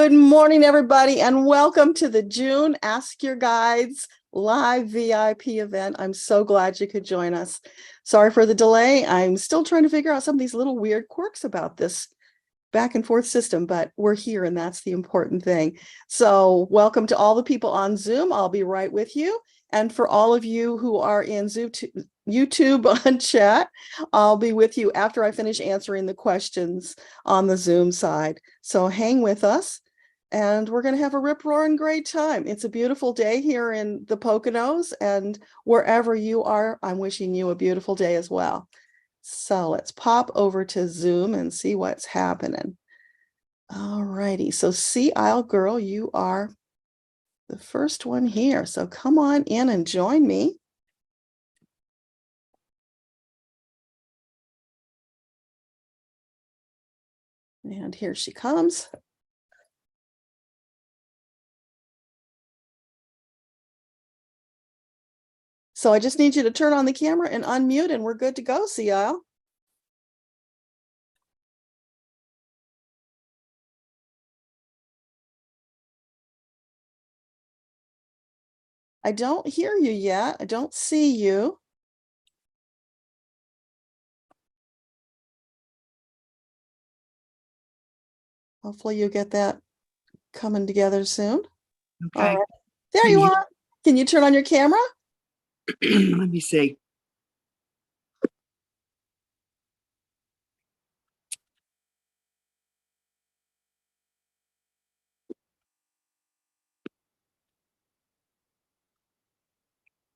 Good morning, everybody, and welcome to the June Ask Your Guides live VIP event. I'm so glad you could join us. Sorry for the delay. I'm still trying to figure out some of these little weird quirks about this back and forth system, but we're here and that's the important thing. So welcome to all the people on Zoom. I'll be right with you. And for all of you who are in Zoom, YouTube on chat, I'll be with you after I finish answering the questions on the Zoom side. So hang with us and we're going to have a rip-roaring great time. It's a beautiful day here in the Poconos, and wherever you are, I'm wishing you a beautiful day as well. So let's pop over to Zoom and see what's happening. All righty. So Sea Isle Girl, you are the first one here. So come on in and join me. And here she comes. So I just need you to turn on the camera and unmute and we're good to go, Sea Isle. I don't hear you yet. I don't see you. Hopefully you get that coming together soon. Okay. All right. There you are. Can you turn on your camera? Let me see.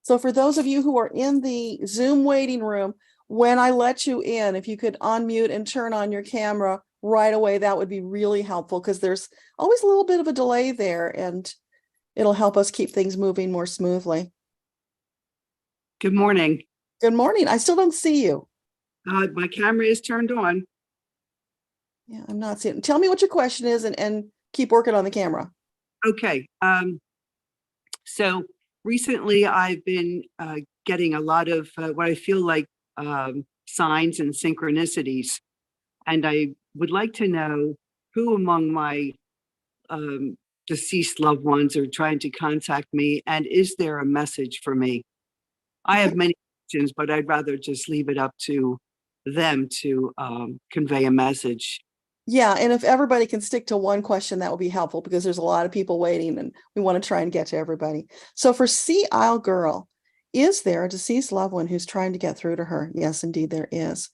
So for those of you who are in the Zoom waiting room, when I let you in, if you could unmute and turn on your camera right away, that would be really helpful because there's always a little bit of a delay there and it'll help us keep things moving more smoothly. Good morning. Good morning. I still don't see you. My camera is turned on. Yeah, I'm not seeing. Tell me what your question is and keep working on the camera. Okay. So recently I've been getting a lot of what I feel like signs and synchronicities. And I would like to know who among my deceased loved ones are trying to contact me, and is there a message for me? I have many questions, but I'd rather just leave it up to them to convey a message. Yeah, and if everybody can stick to one question, that will be helpful because there's a lot of people waiting and we want to try and get to everybody. So for Sea Isle Girl, is there a deceased loved one who's trying to get through to her? Yes, indeed there is.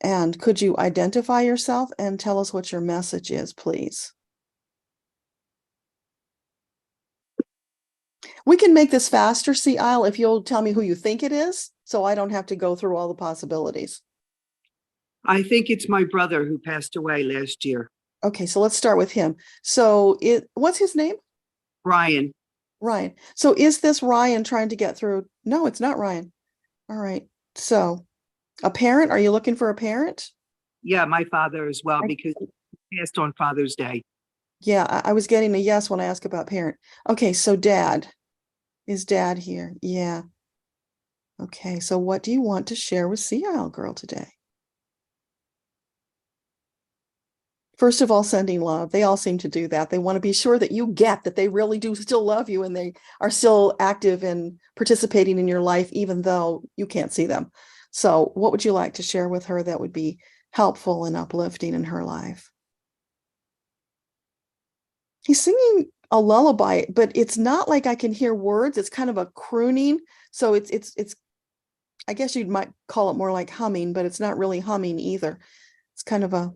And could you identify yourself and tell us what your message is, please? We can make this faster, Sea Isle, if you'll tell me who you think it is, so I don't have to go through all the possibilities. I think it's my brother who passed away last year. Okay, so let's start with him. So what's his name? Ryan. Ryan. So is this Ryan trying to get through? No, it's not Ryan. All right. So a parent, are you looking for a parent? Yeah, my father as well, because he passed on Father's Day. Yeah, I was getting a yes when I asked about parent. Okay, so dad. Is dad here? Yeah. Okay, so what do you want to share with Sea Isle Girl today? First of all, sending love. They all seem to do that. They want to be sure that you get that they really do still love you and they are still active and participating in your life, even though you can't see them. So what would you like to share with her that would be helpful and uplifting in her life? He's singing a lullaby, but it's not like I can hear words. It's kind of a crooning. So it's I guess you might call it more like humming, but it's not really humming either. It's kind of a,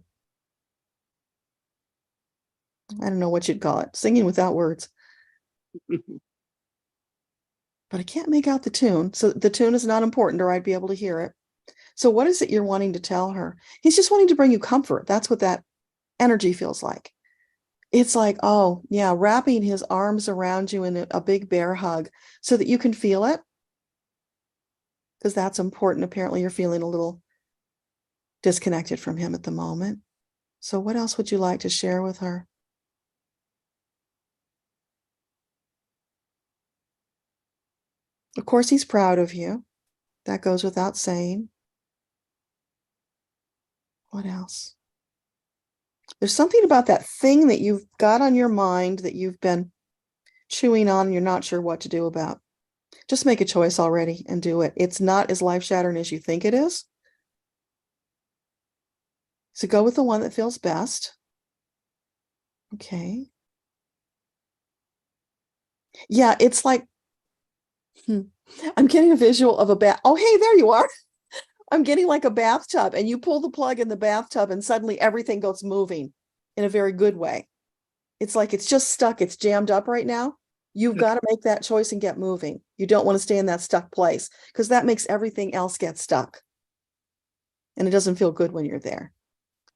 I don't know what you'd call it, singing without words. But I can't make out the tune. So the tune is not important or I'd be able to hear it. So what is it you're wanting to tell her? He's just wanting to bring you comfort. That's what that energy feels like. It's like, oh yeah, wrapping his arms around you in a big bear hug so that you can feel it. Because that's important. Apparently you're feeling a little disconnected from him at the moment. So what else would you like to share with her? Of course, he's proud of you. That goes without saying. What else? There's something about that thing that you've got on your mind that you've been chewing on and you're not sure what to do about. Just make a choice already and do it. It's not as life-shattering as you think it is. So go with the one that feels best. Okay. Yeah, it's like, I'm getting a visual of a bath. Oh, hey, there you are. I'm getting like a bathtub, and you pull the plug in the bathtub and suddenly everything goes moving in a very good way. It's like it's just stuck. It's jammed up right now. You've got to make that choice and get moving. You don't want to stay in that stuck place because that makes everything else get stuck. And it doesn't feel good when you're there.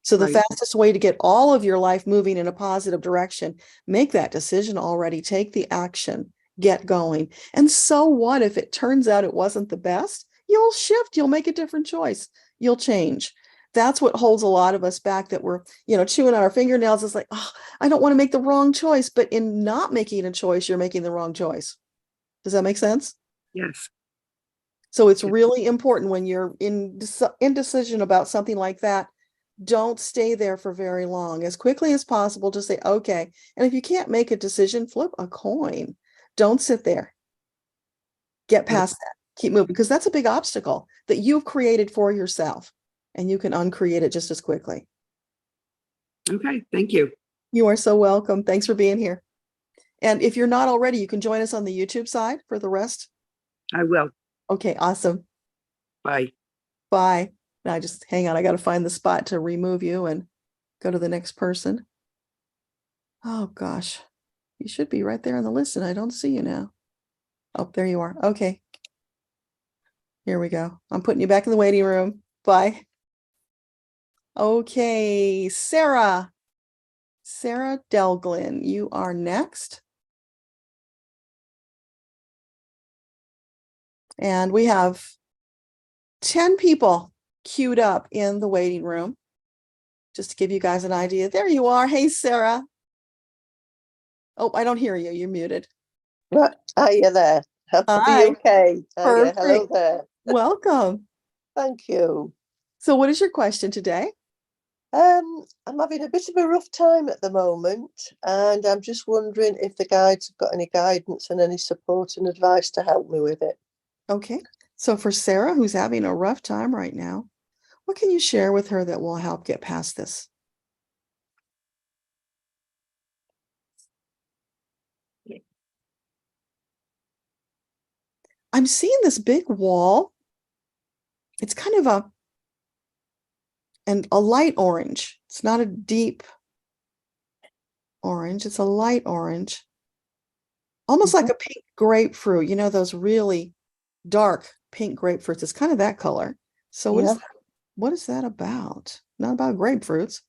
So the fastest way to get all of your life moving in a positive direction, make that decision already, take the action, get going. And so what if it turns out it wasn't the best? You'll shift, you'll make a different choice, you'll change. That's what holds a lot of us back, that we're, chewing on our fingernails. It's like, oh, I don't want to make the wrong choice. But in not making a choice, you're making the wrong choice. Does that make sense? Yes. So it's really important when you're in indecision about something like that, don't stay there for very long. As quickly as possible, just say, okay. And if you can't make a decision, flip a coin. Don't sit there. Get past that. Keep moving, because that's a big obstacle that you've created for yourself, and you can uncreate it just as quickly. Okay, thank you. You are so welcome. Thanks for being here. And if you're not already, you can join us on the YouTube side for the rest. I will. Okay, awesome. Bye. Bye. Now just hang on. I got to find the spot to remove you and go to the next person. Oh, gosh. You should be right there on the list, and I don't see you now. Oh, there you are. Okay. Here we go. I'm putting you back in the waiting room. Bye. Okay, Sarah. Sarah Delglin, you are next. And we have 10 people queued up in the waiting room. Just to give you guys an idea. There you are. Hey, Sarah. Oh, I don't hear you. You're muted. Right. Hiya there. Hope to Hi. be okay. Hiya. Perfect. Hello there. Welcome. Thank you. So what is your question today? I'm having a bit of a rough time at the moment, and I'm just wondering if the guides have got any guidance and any support and advice to help me with it. Okay. So for Sarah, who's having a rough time right now, what can you share with her that will help get past this? I'm seeing this big wall. It's kind of a light orange. It's not a deep orange. It's a light orange. Almost like a pink grapefruit. You know, those really dark pink grapefruits. It's kind of that color. So what is that about? Not about grapefruits.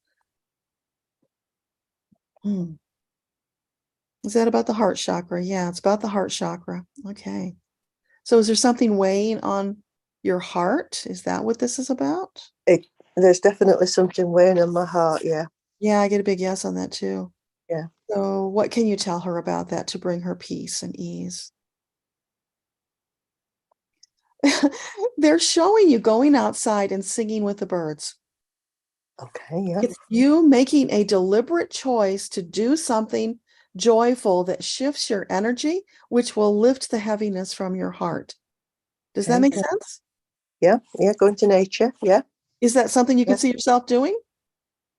Is that about the heart chakra? Yeah, it's about the heart chakra. Okay. So is there something weighing on your heart? Is that what this is about? There's definitely something weighing on my heart, yeah. Yeah, I get a big yes on that too. Yeah. So what can you tell her about that to bring her peace and ease? They're showing you going outside and singing with the birds. Okay, yeah. It's you making a deliberate choice to do something joyful that shifts your energy, which will lift the heaviness from your heart. Does that make sense? Yeah, going to nature, yeah. Is that something you can see yourself doing?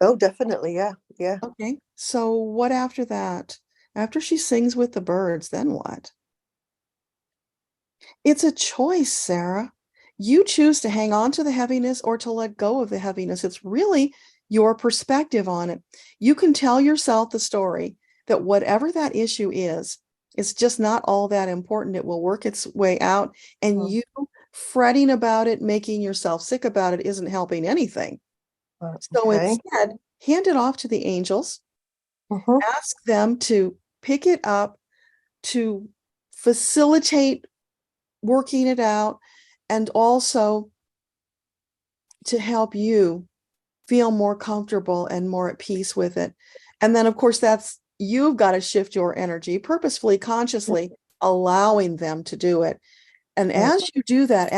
Oh, definitely, yeah. Okay, so what after that? After she sings with the birds, then what? It's a choice, Sarah. You choose to hang on to the heaviness or to let go of the heaviness. It's really your perspective on it. You can tell yourself the story that whatever that issue is, it's just not all that important. It will work its way out. And you fretting about it, making yourself sick about it, isn't helping anything. So instead, hand it off to the angels. Ask them to pick it up, to facilitate working it out, and also to help you feel more comfortable and more at peace with it. And then, of course, you've got to shift your energy purposefully, consciously, allowing them to do it. And as you do that,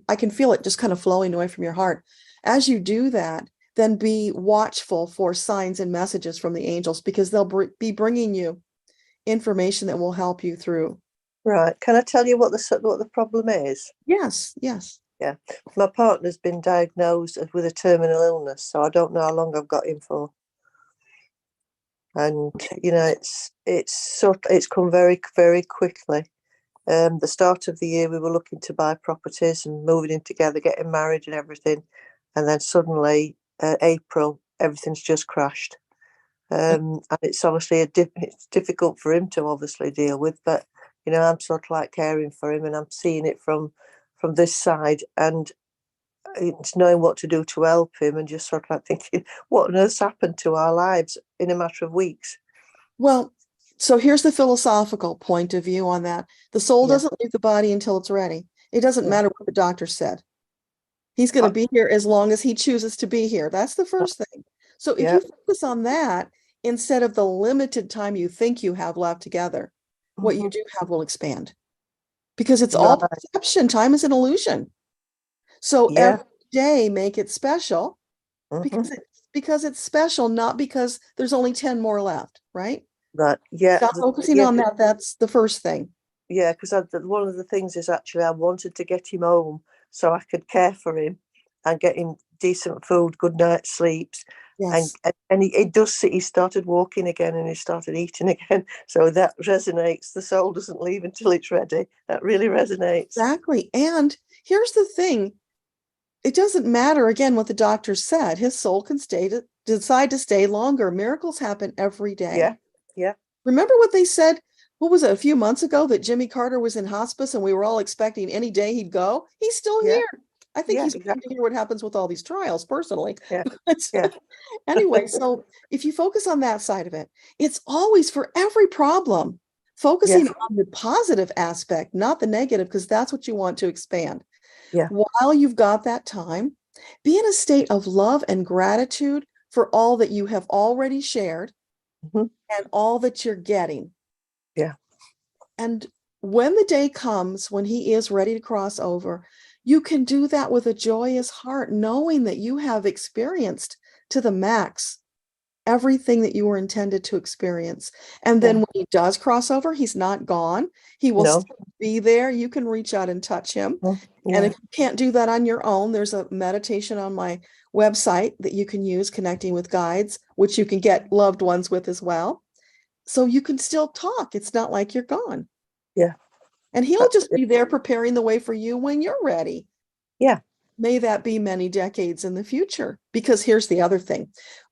I can feel it just kind of flowing away from your heart. As you do that, then be watchful for signs and messages from the angels, because they'll be bringing you information that will help you through. Right. Can I tell you what the problem is? Yes, yes. Yeah. My partner's been diagnosed with a terminal illness, so I don't know how long I've got him for. And it's come very, very quickly. The start of the year, we were looking to buy properties and moving in together, getting married and everything, and then suddenly, April, everything's just crashed. And it's obviously it's difficult for him to obviously deal with, but I'm sort of like caring for him, and I'm seeing it from this side, and it's knowing what to do to help him, and just sort of like thinking, what on earth's happened to our lives in a matter of weeks? Well, so here's the philosophical point of view on that. The soul Yeah. doesn't leave the body until it's ready. It doesn't Yeah. matter what the doctor said. He's going to be here as long as he chooses to be here. That's the first thing. So if Yeah. you focus on that instead of the limited time you think you have left together, what you do have will expand, because it's all Right. perception. Time is an illusion. So Yeah. every day make it special, Mhm. because it's special, not because there's only 10 more left, right? Right. Yeah. Stop focusing on that. That's the first thing. Yeah, because one of the things is actually I wanted to get him home so I could care for him and get him decent food, good night sleeps. Yes. And he does he started walking again, and he started eating again. So that resonates. The soul doesn't leave until it's ready. That really resonates. Exactly. And here's the thing. It doesn't matter, again, what the doctor said. His soul can decide to stay longer. Miracles happen every day. Yeah. Yeah. Remember what they said? What was it, a few months ago, that Jimmy Carter was in hospice and we were all expecting any day he'd go? He's still Yeah. here. I think Yeah, he's waiting to hear what happens with all these trials, personally. Yeah. But Yeah. anyway, so if you focus on that side of it, it's always, for every problem, focusing on the positive aspect, not the negative, because that's what you want to expand. Yeah. While you've got that time, be in a state of love and gratitude for all that you have already shared and all that you're getting. Yeah. And when the day comes when he is ready to cross over, you can do that with a joyous heart, knowing that you have experienced to the max everything that you were intended to experience. And then when he does cross over, he's not gone. He will still be there. You can reach out and touch him. And if you can't do that on your own, there's a meditation on my website that you can use, Connecting with Guides, which you can get loved ones with as well. So you can still talk. It's not like you're gone. Yeah. And he'll just be there preparing the way for you when you're ready. Yeah. May that be many decades in the future. Because here's the other thing.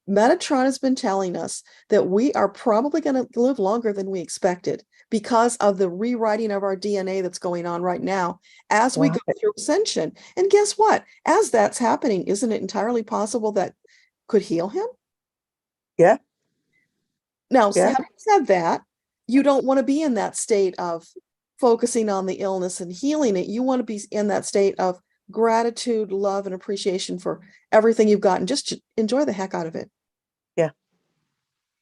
Metatron has been telling us that we are probably going to live longer than we expected, because of the rewriting of our DNA that's going on right now as we go through ascension. And guess what? As that's happening, isn't it entirely possible that could heal him? Yeah. Now, having said that, you don't want to be in that state of focusing on the illness and healing it. You want to be in that state of gratitude, love, and appreciation for everything you've gotten. Just enjoy the heck out of it. Yeah.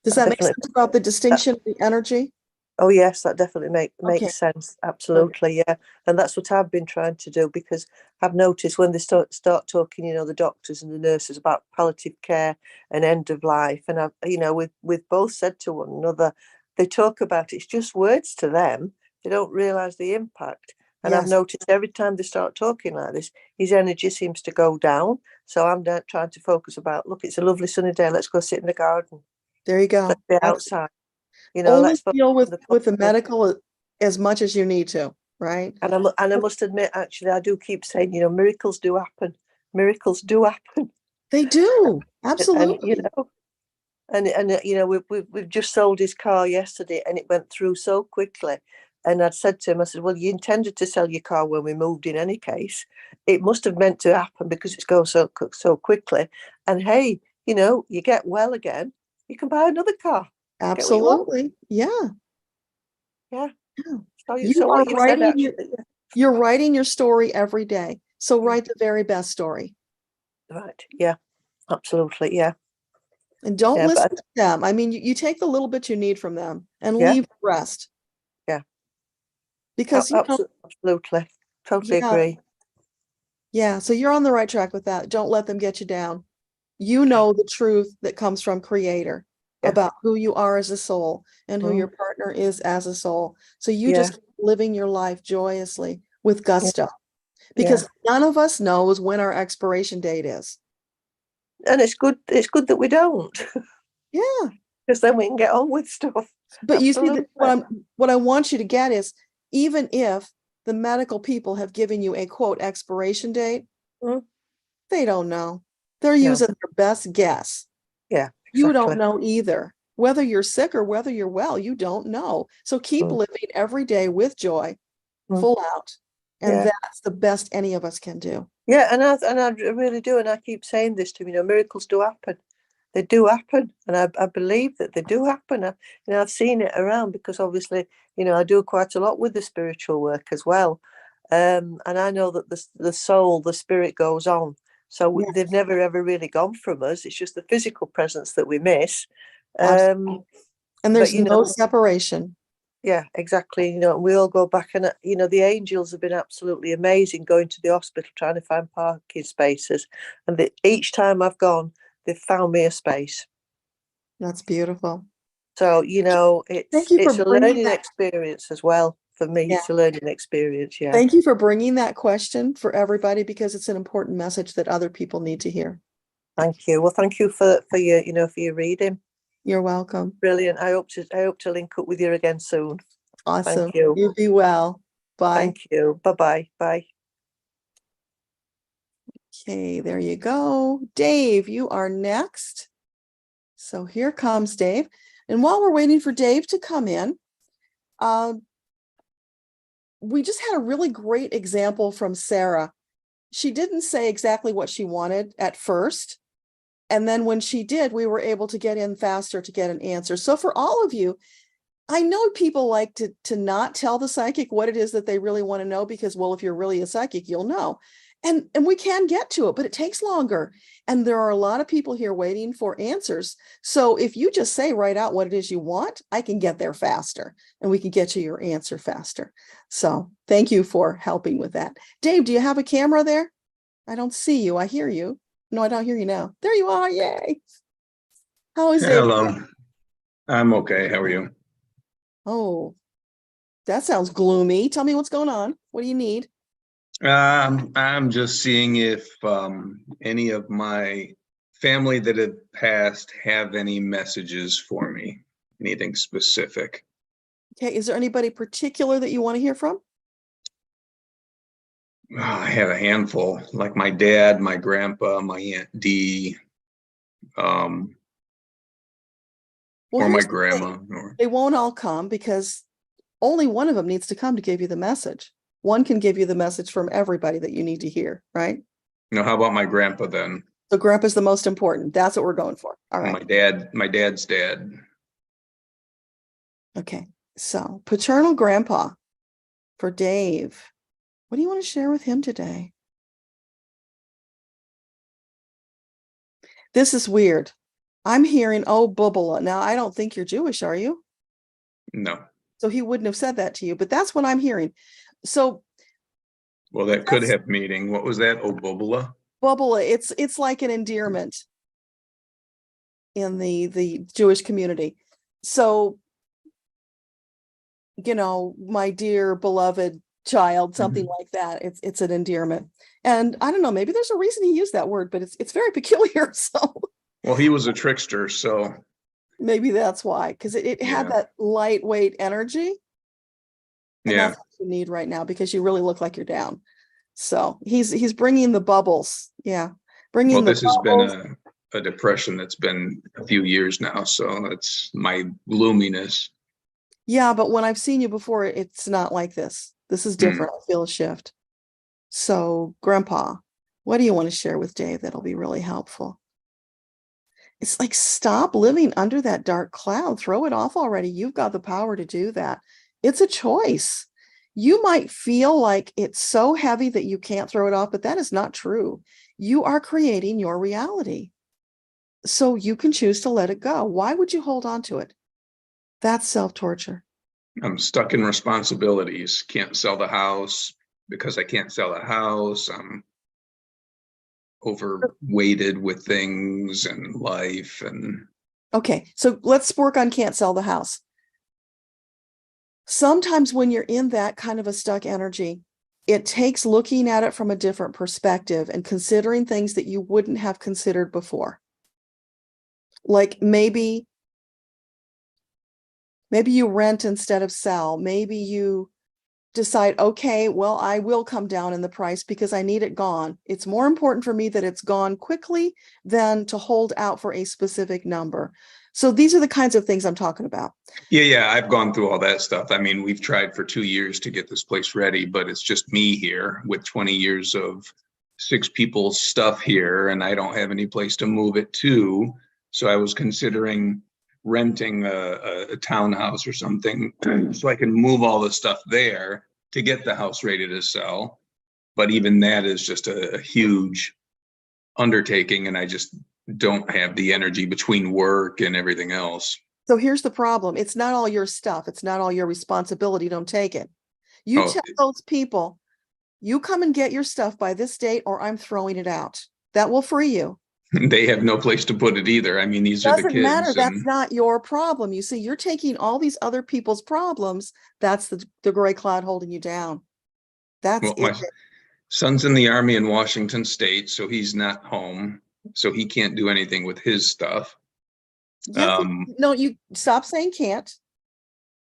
Does that make sense about the distinction of the energy? Oh yes, that definitely makes sense. Absolutely, yeah. And that's what I've been trying to do, because I've noticed when they start talking, the doctors and the nurses, about palliative care and end of life, and I've, we've both said to one another, they talk about it's just words to them. They don't realise the impact. And I've noticed every time they start talking like this, his energy seems to go down. So I'm trying to focus about, look, it's a lovely sunny day. Let's go sit in the garden. There you go. Let's be outside. Only Let's deal with the medical as much as you need to, right? And I must admit, actually, I do keep saying, miracles do happen. Miracles do happen. They do, absolutely. And we've just sold his car yesterday, and it went through so quickly. And I'd said to him, I said, well, you intended to sell your car when we moved in any case. It must have meant to happen because it's going so quickly. And hey, you get well again, you can buy another car. Absolutely. Yeah. Yeah. So You're writing your story every day. So write the very best story. Right. Yeah. Absolutely. Yeah. And don't listen to them. I mean, you take the little bit you need from them and leave the rest. Yeah. Because absolutely. Totally agree. Yeah. So you're on the right track with that. Don't let them get you down. You know the truth that comes from Creator Yeah. about who you are as a soul and who Mm. your partner is as a soul. So you Yeah. just keep living your life joyously with gusto, Yeah. because none of us knows when our expiration date is. And it's good that we don't, Yeah. because then we can get on with stuff. But you see, Absolutely. what I want you to get is, even if the medical people have given you a quote expiration date, Mm. they don't know. They're No. using their best guess. Yeah, You exactly. don't know either. Whether you're sick or whether you're well, you don't know. So keep living every day with joy, full out. And Yeah. that's the best any of us can do. Yeah, and I really do, and I keep saying this to them, miracles do happen. They do happen, and I believe that they do happen. I've seen it around, because obviously, I do quite a lot with the spiritual work as well, and I know that the soul, the spirit goes on. So Yes. they've never ever really gone from us. It's just the physical presence that we miss. Absolutely. And there's but, no separation. Yeah, exactly. We all go back, and the angels have been absolutely amazing, going to the hospital trying to find parking spaces, and each time I've gone, they've found me a space. That's beautiful. So Thank you for it's a bringing learning that. experience as well for me. Yeah. It's a learning experience. Yeah. Thank you for bringing that question for everybody, because it's an important message that other people need to hear. Thank you. Well, thank you for your for your reading. You're welcome. Brilliant. I hope to link up with you again soon. Awesome. Thank you. You be well. Bye. Thank you. Bye-bye. Bye. Okay, there you go. Dave, you are next. So here comes Dave. And while we're waiting for Dave to come in, we just had a really great example from Sarah. She didn't say exactly what she wanted at first. And then when she did, we were able to get in faster to get an answer. So for all of you, I know people like to not tell the psychic what it is that they really want to know, because, well, if you're really a psychic, you'll know. And we can get to it, but it takes longer. And there are a lot of people here waiting for answers. So if you just say right out what it is you want, I can get there faster, and we can get to your answer faster. So thank you for helping with that. Dave, do you have a camera there? I don't see you. I hear you. No, I don't hear you now. There you are. Yay. How is it? Hello. I'm okay. How are you? Oh, that sounds gloomy. Tell me what's going on. What do you need? I'm just seeing if any of my family that have passed have any messages for me, anything specific. Okay, is there anybody particular that you want to hear from? I have a handful, like my dad, my grandpa, my Aunt Dee, or my here's the grandma. thing. They won't all come, because only one of them needs to come to give you the message. One can give you the message from everybody that you need to hear, right? How about my grandpa then? So grandpa's the most important. That's what we're going for. All right. My dad's dad. Okay. So paternal grandpa for Dave. What do you want to share with him today? This is weird. I'm hearing, oh, bubble. Now, I don't think you're Jewish, are you? No. So he wouldn't have said that to you, but that's what I'm hearing. So, well, that could have meaning. What was that? Obubula? Bubble, it's like an endearment in the Jewish community. So, my dear beloved child, something like that. It's an endearment. And I don't know, maybe there's a reason he used that word, but it's very peculiar. So, well, he was a trickster, so maybe that's why, because it had that lightweight energy. And that's what you need right now, because you really look like you're down. So he's bringing the bubbles. Yeah. Bringing this has bubbles. been a depression that's been a few years now. So it's my gloominess. Yeah. But when I've seen you before, it's not like this. This is different. I feel a shift. So Grandpa, what do you want to share with Dave that'll be really helpful? It's like, stop living under that dark cloud. Throw it off already. You've got the power to do that. It's a choice. You might feel like it's so heavy that you can't throw it off, but that is not true. You are creating your reality. So you can choose to let it go. Why would you hold on to it? That's self-torture. I'm stuck in responsibilities. Can't sell the house because I can't sell the house. overweighted with things and life and. Okay, so let's work on can't sell the house. Sometimes when you're in that kind of a stuck energy, it takes looking at it from a different perspective and considering things that you wouldn't have considered before. Like maybe you rent instead of sell. Maybe you decide, okay, well, I will come down in the price because I need it gone. It's more important for me that it's gone quickly than to hold out for a specific number. So these are the kinds of things I'm talking about. Yeah, I've gone through all that stuff. I mean, we've tried for 2 years to get this place ready, but it's just me here with 20 years of 6 people's stuff here, and I don't have any place to move it to. So I was considering renting a townhouse or something so I can move all the stuff there to get the house ready to sell. But even that is just a huge undertaking, and I just don't have the energy between work and everything else. So here's the problem. It's not all your stuff. It's not all your responsibility. Don't take it. You tell those people, you come and get your stuff by this date or I'm throwing it out. That will free you. They have no place to put it either. I mean, these are the kids. Doesn't matter. That's not your problem. You see, you're taking all these other people's problems. That's the gray cloud holding you down. That's well, my son's in the Army in Washington State, so he's not home. So he can't do anything with his stuff. Yes, no, you stop saying can't.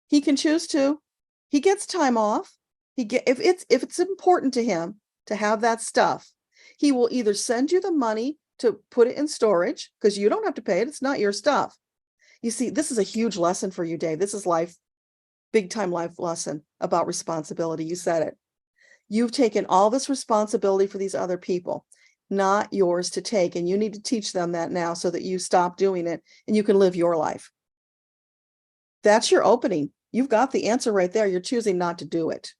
He can choose to. He gets time off. If it's important to him to have that stuff, he will either send you the money to put it in storage because you don't have to pay it. It's not your stuff. You see, this is a huge lesson for you, Dave. This is life, big time life lesson about responsibility. You said it. You've taken all this responsibility for these other people, not yours to take. And you need to teach them that now so that you stop doing it and you can live your life. That's your opening. You've got the answer right there. You're choosing not to do it.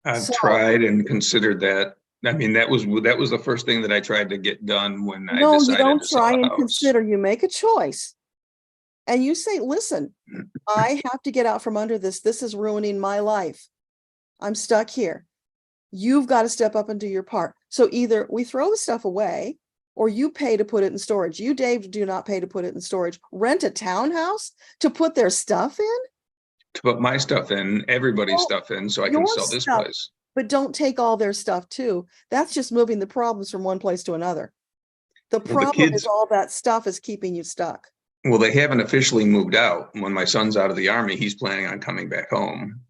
I've tried and considered that. I mean, that was the first thing that I tried to get done when I decided you don't to sell try a and house. consider. You make a choice. And you say, listen, I have to get out from under this. This is ruining my life. I'm stuck here. You've got to step up and do your part. So either we throw the stuff away or you pay to put it in storage. You, Dave, do not pay to put it in storage. Rent a townhouse to put their stuff in? To put my stuff in, everybody's stuff in, so I can sell this place. But don't take all their stuff too. That's just moving the problems from one place to another. The problem is all that stuff is keeping you stuck. Well, they haven't officially moved out. When my son's out of the Army, he's planning on coming back home.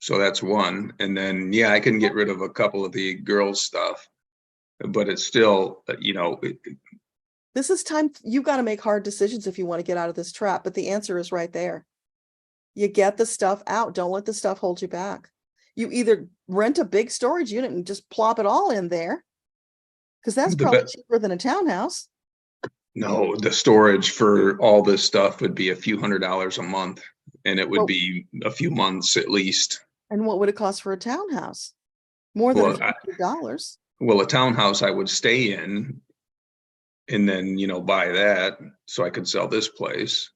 So that's one. And then, yeah, I can get rid of a couple of the girls' stuff, but it's still, this is time. You've got to make hard decisions if you want to get out of this trap. But the answer is right there. You get the stuff out. Don't let the stuff hold you back. You either rent a big storage unit and just plop it all in there, because that's probably cheaper than a townhouse. No, the storage for all this stuff would be a few $100s a month, and it would be a few months at least. And what would it cost for a townhouse? More than $50. Well, a townhouse I would stay in and then, buy that so I could sell this place.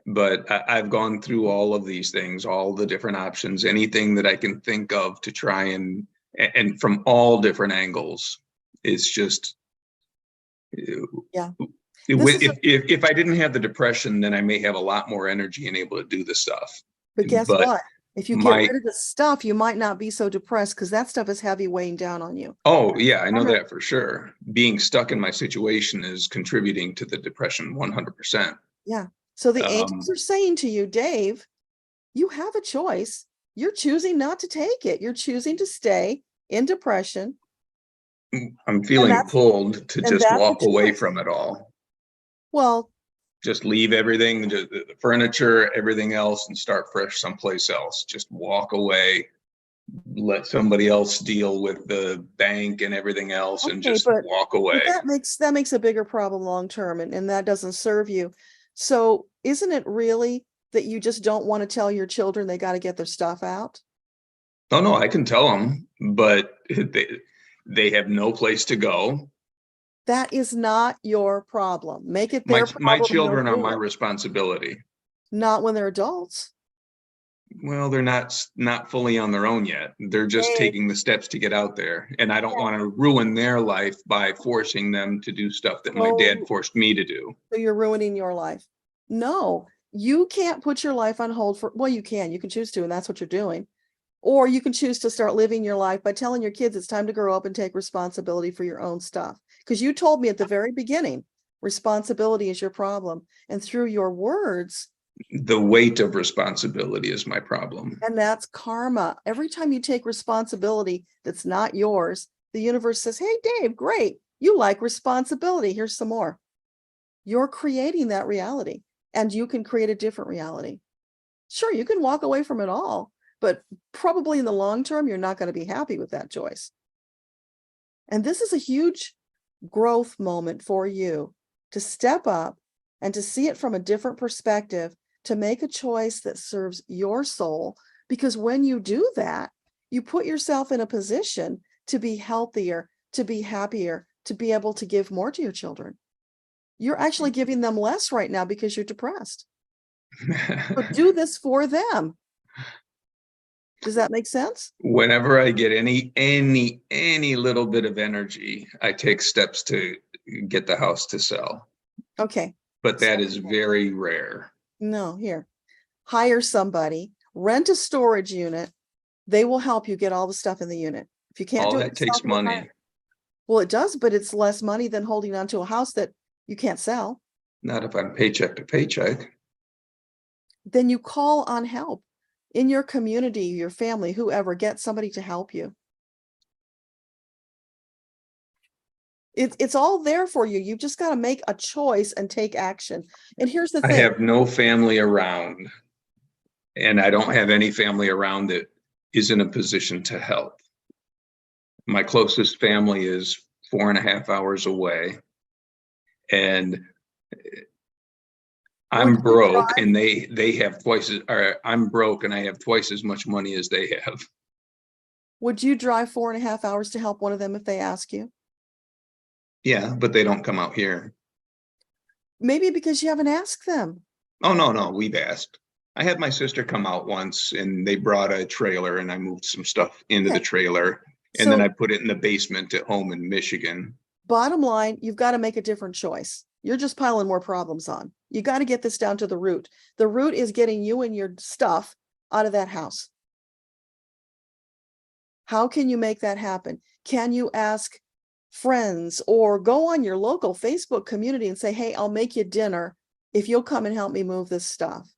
But I've gone through all of these things, all the different options, anything that I can think of to try and from all different angles. It's just, yeah. If I didn't have the depression, then I may have a lot more energy and able to do the stuff. But guess what? If you get rid of the stuff, you might not be so depressed because that stuff is heavy weighing down on you. Oh, yeah, I know that for sure. Being stuck in my situation is contributing to the depression 100%. Yeah. So the angels are saying to you, Dave, you have a choice. You're choosing not to take it. You're choosing to stay in depression. I'm feeling pulled to just walk away from it all. Well, just leave everything, the furniture, everything else, and start fresh someplace else. Just walk away, let somebody else deal with the bank and everything else, and just walk away. That makes a bigger problem long term, and that doesn't serve you. So isn't it really that you just don't want to tell your children they got to get their stuff out? Oh, no, I can tell them, but they have no place to go. That is not your problem. Make it their problem. My children are my responsibility. Not when they're adults. Well, they're not fully on their own yet. They're just Hey. taking the steps to get out there. And I don't want to ruin their life by forcing them to do stuff that my dad Oh. forced me to do. So you're ruining your life. No, you can't put your life on hold for, well, you can choose to, and that's what you're doing. Or you can choose to start living your life by telling your kids it's time to grow up and take responsibility for your own stuff. Because you told me at the very beginning, responsibility is your problem. And through your words, The weight of responsibility is my problem. and that's karma. Every time you take responsibility that's not yours, the universe says, hey, Dave, great. You like responsibility. Here's some more. You're creating that reality, and you can create a different reality. Sure, you can walk away from it all, but probably in the long term, you're not going to be happy with that choice. And this is a huge growth moment for you to step up and to see it from a different perspective, to make a choice that serves your soul. Because when you do that, you put yourself in a position to be healthier, to be happier, to be able to give more to your children. You're actually giving them less right now because you're depressed. So do this for them. Does that make sense? Whenever I get any little bit of energy, I take steps to get the house to sell. Okay. But that is very rare. No, here. Hire somebody, rent a storage unit. They will help you get all the stuff in the unit. If you can't All do that it yourself, takes you money. hire. Well, it does, but it's less money than holding on to a house that you can't sell. Not if I'm paycheck to paycheck. Then you call on help in your community, your family, whoever, get somebody to help you. It's all there for you. You've just got to make a choice and take action. And here's the I thing. have no family around, and I don't have any family around that is in a position to help. My closest family is 4.5 hours away, and I'm broke, and they have twice as, or I'm broke and I have twice as much money as they have. Would you drive 4.5 hours to help one of them if they ask you? Yeah, but they don't come out here. Maybe because you haven't asked them. Oh, no, we've asked. I had my sister come out once, and they brought a trailer, and I moved some stuff into the trailer, and then I put it in the basement at home in Michigan. Bottom line, you've got to make a different choice. You're just piling more problems on. You got to get this down to the root. The root is getting you and your stuff out of that house. How can you make that happen? Can you ask friends or go on your local Facebook community and say, hey, I'll make you dinner if you'll come and help me move this stuff?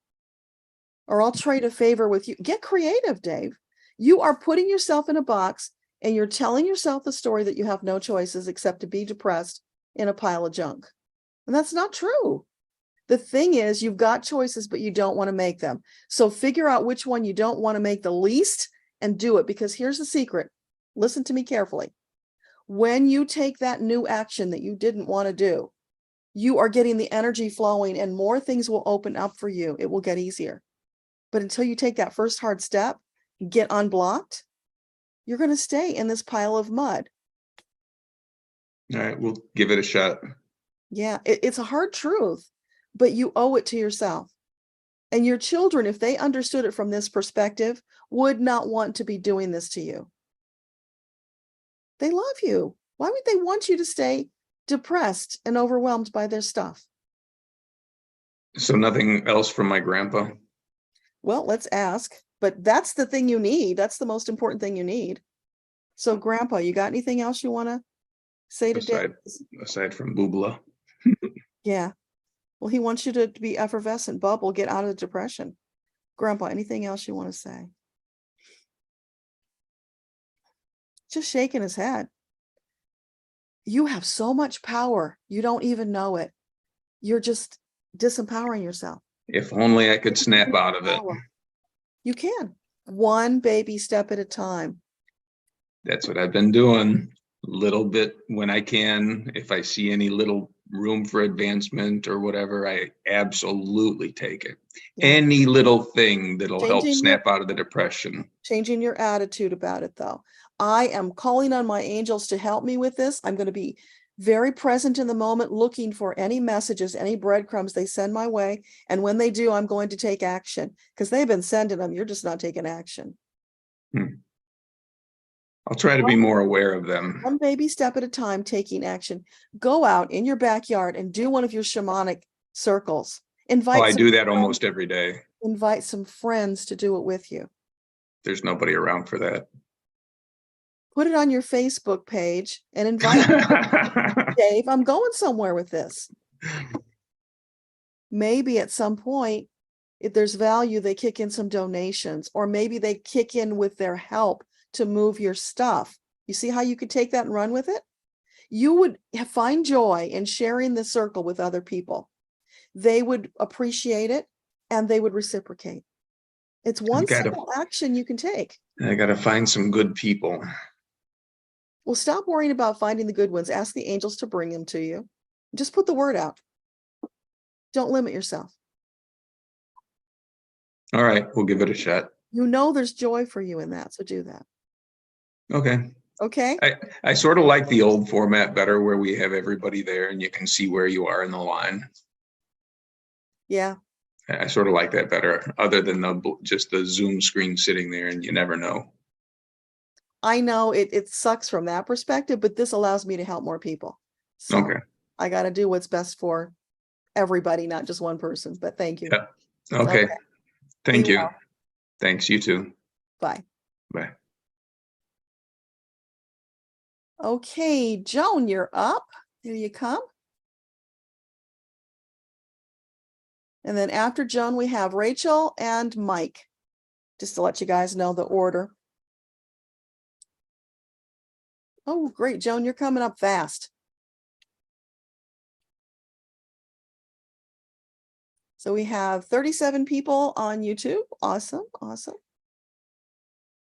Or I'll trade a favor with you. Get creative, Dave. You are putting yourself in a box and you're telling yourself the story that you have no choices except to be depressed in a pile of junk. And that's not true. The thing is, you've got choices, but you don't want to make them. So figure out which one you don't want to make the least and do it. Because here's the secret. Listen to me carefully. When you take that new action that you didn't want to do, you are getting the energy flowing and more things will open up for you. It will get easier. But until you take that first hard step, get unblocked, you're going to stay in this pile of mud. All right, we'll give it a shot. Yeah, it's a hard truth, but you owe it to yourself. And your children, if they understood it from this perspective, would not want to be doing this to you. They love you. Why would they want you to stay depressed and overwhelmed by their stuff? So nothing else from my grandpa? Well, let's ask, but that's the thing you need. That's the most important thing you need. So Grandpa, you got anything else you want to say today? Aside from Boobla. Yeah. Well, he wants you to be effervescent, bubble, get out of the depression. Grandpa, anything else you want to say? Just shaking his head. You have so much power. You don't even know it. You're just disempowering yourself. If only I could snap out of it. You can. One baby step at a time. That's what I've been doing. Little bit when I can. If I see any little room for advancement or whatever, I absolutely take it. Yeah. Any little thing that'll help snap out of the depression. Changing your attitude about it, though. I am calling on my angels to help me with this. I'm going to be very present in the moment, looking for any messages, any breadcrumbs they send my way. And when they do, I'm going to take action because they've been sending them. You're just not taking action. I'll try to be more aware of them. One baby step at a time, taking action. Go out in your backyard and do one of your shamanic circles. Oh, I do that almost every day. Invite some friends to do it with you. There's nobody around for that. Put it on your Facebook page and invite Dave. I'm going somewhere with this. Maybe at some point, if there's value, they kick in some donations, or maybe they kick in with their help to move your stuff. You see how you could take that and run with it? You would find joy in sharing the circle with other people. They would appreciate it and they would reciprocate. It's one simple action you can take. I got to find some good people. Well, stop worrying about finding the good ones. Ask the angels to bring them to you. Just put the word out. Don't limit yourself. All right, we'll give it a shot. You know there's joy for you in that, so do that. Okay. Okay. I sort of like the old format better, where we have everybody there and you can see where you are in the line. Yeah. I sort of like that better, other than just the Zoom screen sitting there and you never know. I know it sucks from that perspective, but this allows me to help more people. So Okay. I got to do what's best for everybody, not just one person, but thank you. Yeah. Okay. Thank Be you. well. Thanks. You too. Bye. Bye. Okay, Joan, you're up. Here you come. And then after Joan, we have Rachel and Mike, just to let you guys know the order. Oh, great, Joan, you're coming up fast. So we have 37 people on YouTube. Awesome, awesome.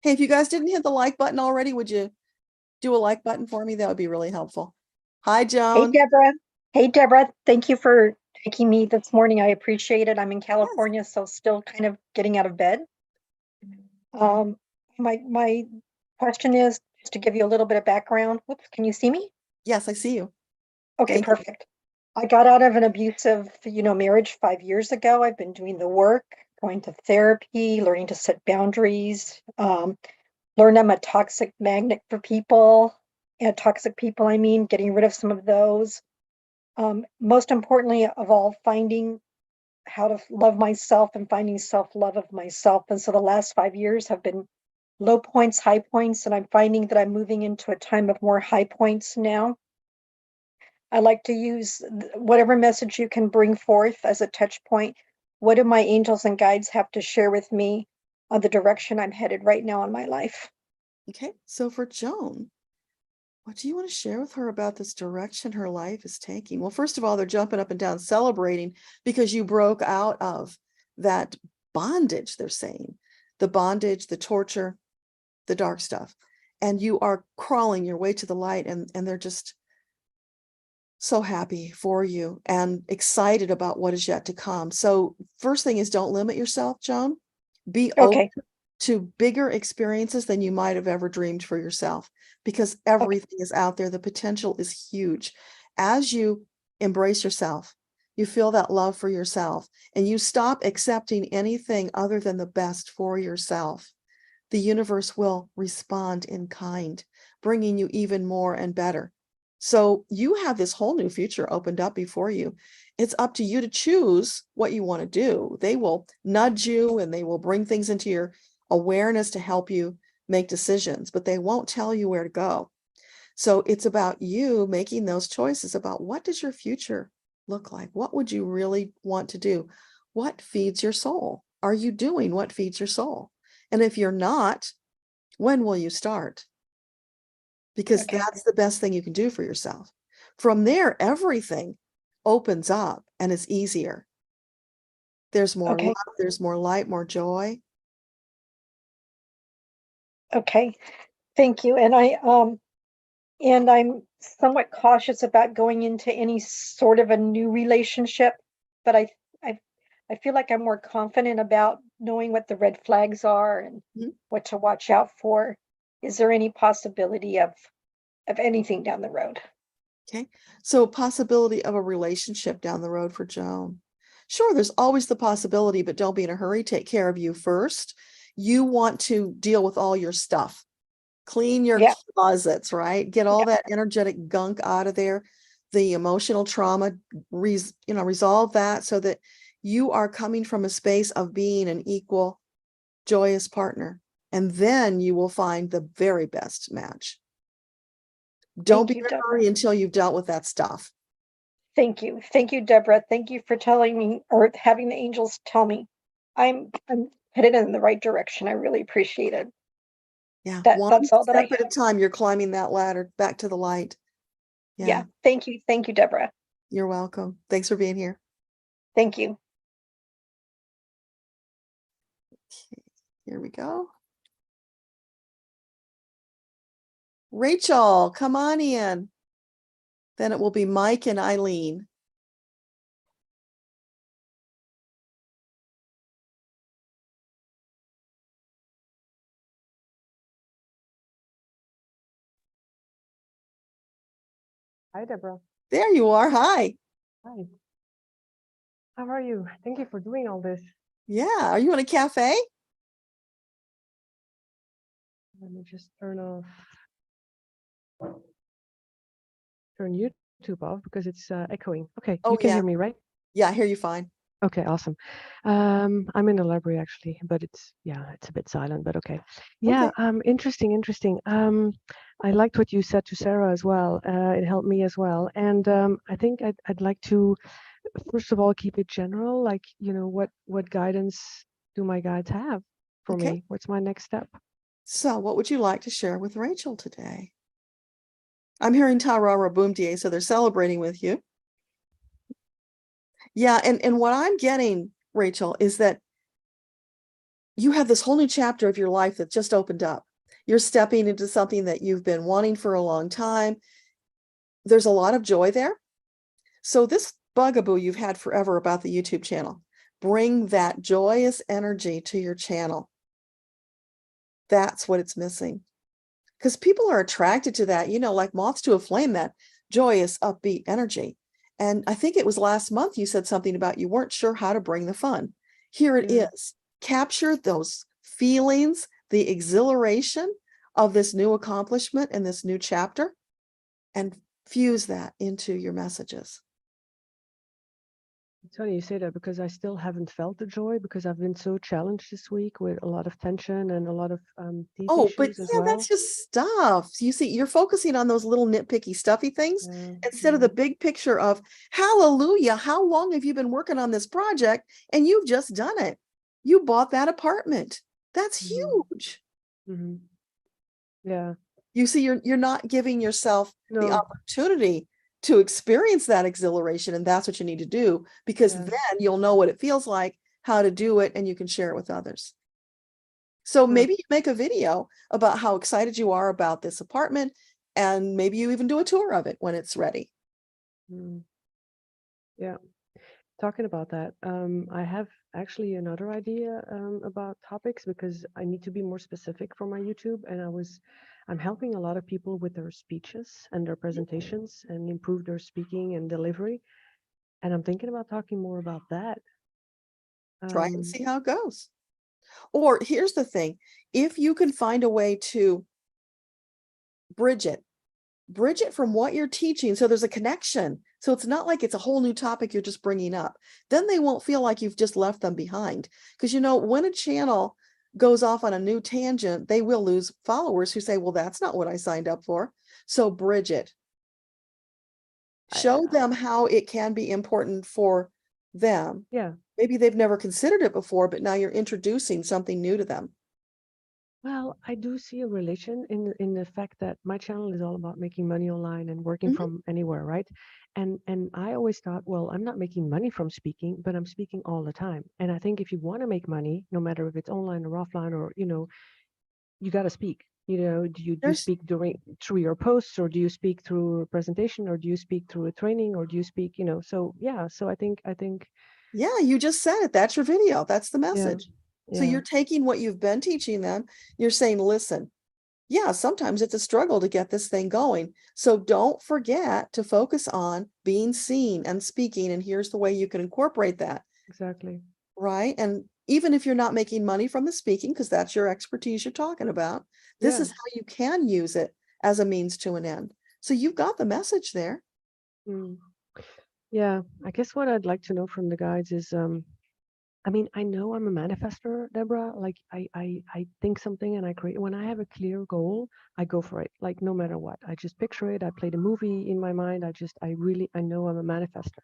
Hey, if you guys didn't hit the like button already, would you do a like button for me? That would be really helpful. Hi, Joan. Hey, Deborah. Hey, Deborra. Thank you for taking me this morning. I appreciate it. I'm in California, so still kind of getting out of bed. My question is, just to give you a little bit of background. Whoops, can you see me? Yes, I see you. Okay, Thank you. perfect. I got out of an abusive, marriage 5 years ago. I've been doing the work, going to therapy, learning to set boundaries, learned I'm a toxic magnet for people, and toxic people, I mean, getting rid of some of those. Most importantly of all, finding how to love myself and finding self-love of myself. And so the last 5 years have been low points, high points, and I'm finding that I'm moving into a time of more high points now. I like to use whatever message you can bring forth as a touch point. What do my angels and guides have to share with me on the direction I'm headed right now in my life? Okay, so for Joan, what do you want to share with her about this direction her life is taking? Well, first of all, they're jumping up and down, celebrating because you broke out of that bondage, they're saying. The bondage, the torture, the dark stuff. And you are crawling your way to the light, and they're just so happy for you and excited about what is yet to come. So first thing is, don't limit yourself, Joan. Be open to bigger experiences than you might have ever dreamed for yourself, because everything is out there. The potential is huge. As you embrace yourself, you feel that love for yourself, and you stop accepting anything other than the best for yourself. The universe will respond in kind, bringing you even more and better. So you have this whole new future opened up before you. It's up to you to choose what you want to do. They will nudge you and they will bring things into your awareness to help you make decisions, but they won't tell you where to go. So it's about you making those choices about, what does your future look like? What would you really want to do? What feeds your soul? Are you doing what feeds your soul? And if you're not, when will you start? Because that's the best thing you can do for yourself. From there, everything opens up and is easier. There's more love, there's more light, more joy. Okay, thank you. And I'm somewhat cautious about going into any sort of a new relationship, but I feel like I'm more confident about knowing what the red flags are and what to watch out for. Is there any possibility of anything down the road? Okay. So possibility of a relationship down the road for Joan. Sure, there's always the possibility, but don't be in a hurry. Take care of you first. You want to deal with all your stuff. Clean your Yeah. closets, right? Get all that energetic gunk out of there. The emotional trauma, resolve that so that you are coming from a space of being an equal, joyous partner. And then you will find the very best match. Don't be in a hurry until you've dealt with that stuff. Thank you. Thank you, Deborah. Thank you for telling me, or having the angels tell me I'm headed in the right direction. I really appreciate it. Yeah. That's all that I step at a time. You're climbing that ladder back to the light. Yeah. Thank you. Thank you, Deborah. You're welcome. Thanks for being here. Thank you. Okay, here we go. Rachel, come on in. Then it will be Mike and Eileen. Hi, Deborah. There you are. Hi. Hi. How are you? Thank you for doing all this. Yeah. Are you in a cafe? Let me just turn YouTube off because it's echoing. Okay, Oh, you can yeah. hear me, right? Yeah, I hear you fine. Okay, awesome. I'm in the library actually, but it's a bit silent, but okay. Yeah, interesting. I liked what you said to Sarah as well. It helped me as well. And I think I'd like to, first of all, keep it general, like, what guidance do my guides have for me? What's my next step? So what would you like to share with Rachel today? I'm hearing Tarara Boomdier, so they're celebrating with you. Yeah, and what I'm getting, Rachel, is that you have this whole new chapter of your life that just opened up. You're stepping into something that you've been wanting for a long time. There's a lot of joy there. So this bugaboo you've had forever about the YouTube channel, bring that joyous energy to your channel. That's what it's missing. Because people are attracted to that, like moths to a flame, that joyous, upbeat energy. And I think it was last month you said something about you weren't sure how to bring the fun. Here it is. Capture those feelings, the exhilaration of this new accomplishment and this new chapter, and fuse that into your messages. It's funny you say that because I still haven't felt the joy because I've been so challenged this week with a lot of tension and a lot of teeth but issues as yeah, well. that's just stuff. You see, you're focusing on those little nitpicky, stuffy things instead of the big picture of hallelujah. How long have you been working on this project and you've just done it? You bought that apartment. That's huge. Yeah. You see, you're not giving yourself the No. opportunity to experience that exhilaration, and that's what you need to do, because then you'll know what it feels like, how to do it, and you can share it with others. So maybe you make a video about how excited you are about this apartment, and maybe you even do a tour of it when it's ready. Yeah. Talking about that, I have actually another idea about topics because I need to be more specific for my YouTube, and I'm helping a lot of people with their speeches and their presentations and improve their speaking and delivery. And I'm thinking about talking more about that. Try and see how it goes. Or here's the thing, if you can find a way to bridge it from what you're teaching, so there's a connection. So it's not like it's a whole new topic you're just bringing up. Then they won't feel like you've just left them behind. Because, when a channel goes off on a new tangent, they will lose followers who say, well, that's not what I signed up for. So bridge it. Show them how it can be important for them. Yeah. Maybe they've never considered it before, but now you're introducing something new to them. Well, I do see a relation in the fact that my channel is all about making money online and working from anywhere, right? And I always thought, well, I'm not making money from speaking, but I'm speaking all the time. And I think if you want to make money, no matter if it's online or offline, or you got to speak. Do you speak through your posts, or do you speak through a presentation, or do you speak through a training, or do you speak, so yeah. So I think yeah, you just said it. That's your video. That's the message. Yeah. So you're taking what you've been teaching them. You're saying, listen, yeah, sometimes it's a struggle to get this thing going. So don't forget to focus on being seen and speaking. And here's the way you can incorporate that, Exactly. right? And even if you're not making money from the speaking, because that's your expertise you're talking about, this Yeah. is how you can use it as a means to an end. So you've got the message there. Mm. Yeah, I guess what I'd like to know from the guides is, I mean, I know I'm a manifester, Deborah. Like I think something and I create. When I have a clear goal, I go for it. Like no matter what, I just picture it. I play the movie in my mind. I know I'm a manifester.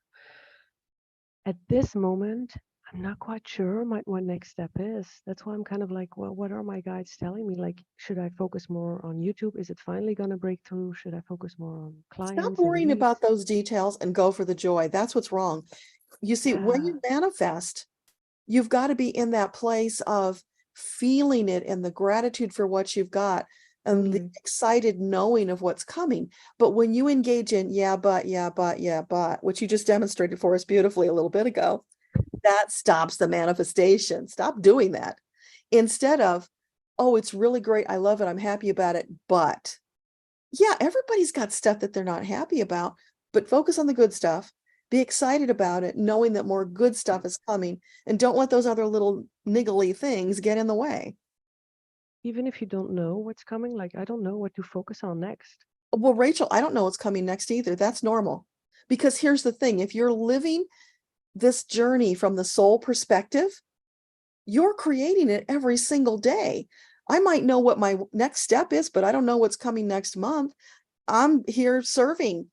At this moment, I'm not quite sure what next step is. That's why I'm kind of like, well, what are my guides telling me? Like, should I focus more on YouTube? Is it finally gonna break through? Should I focus more on Stop clients and worrying leads? about those details and go for the joy. That's what's wrong. You see, when Yeah. you manifest, you've got to be in that place of feeling it and the gratitude for what you've got and the Totally. excited knowing of what's coming. But when you engage in, yeah, but, which you just demonstrated for us beautifully a little bit ago, that stops the manifestation. Stop doing that. Instead of, oh, it's really great. I love it. I'm happy about it. But yeah, everybody's got stuff that they're not happy about, but focus on the good stuff. Be excited about it, knowing that more good stuff is coming, and don't let those other little niggly things get in the way. Even if you don't know what's coming, like I don't know what to focus on next. Well, Rachel, I don't know what's coming next either. That's normal. Because here's the thing, if you're living this journey from the soul perspective, you're creating it every single day. I might know what my next step is, but I don't know what's coming next month. I'm here serving,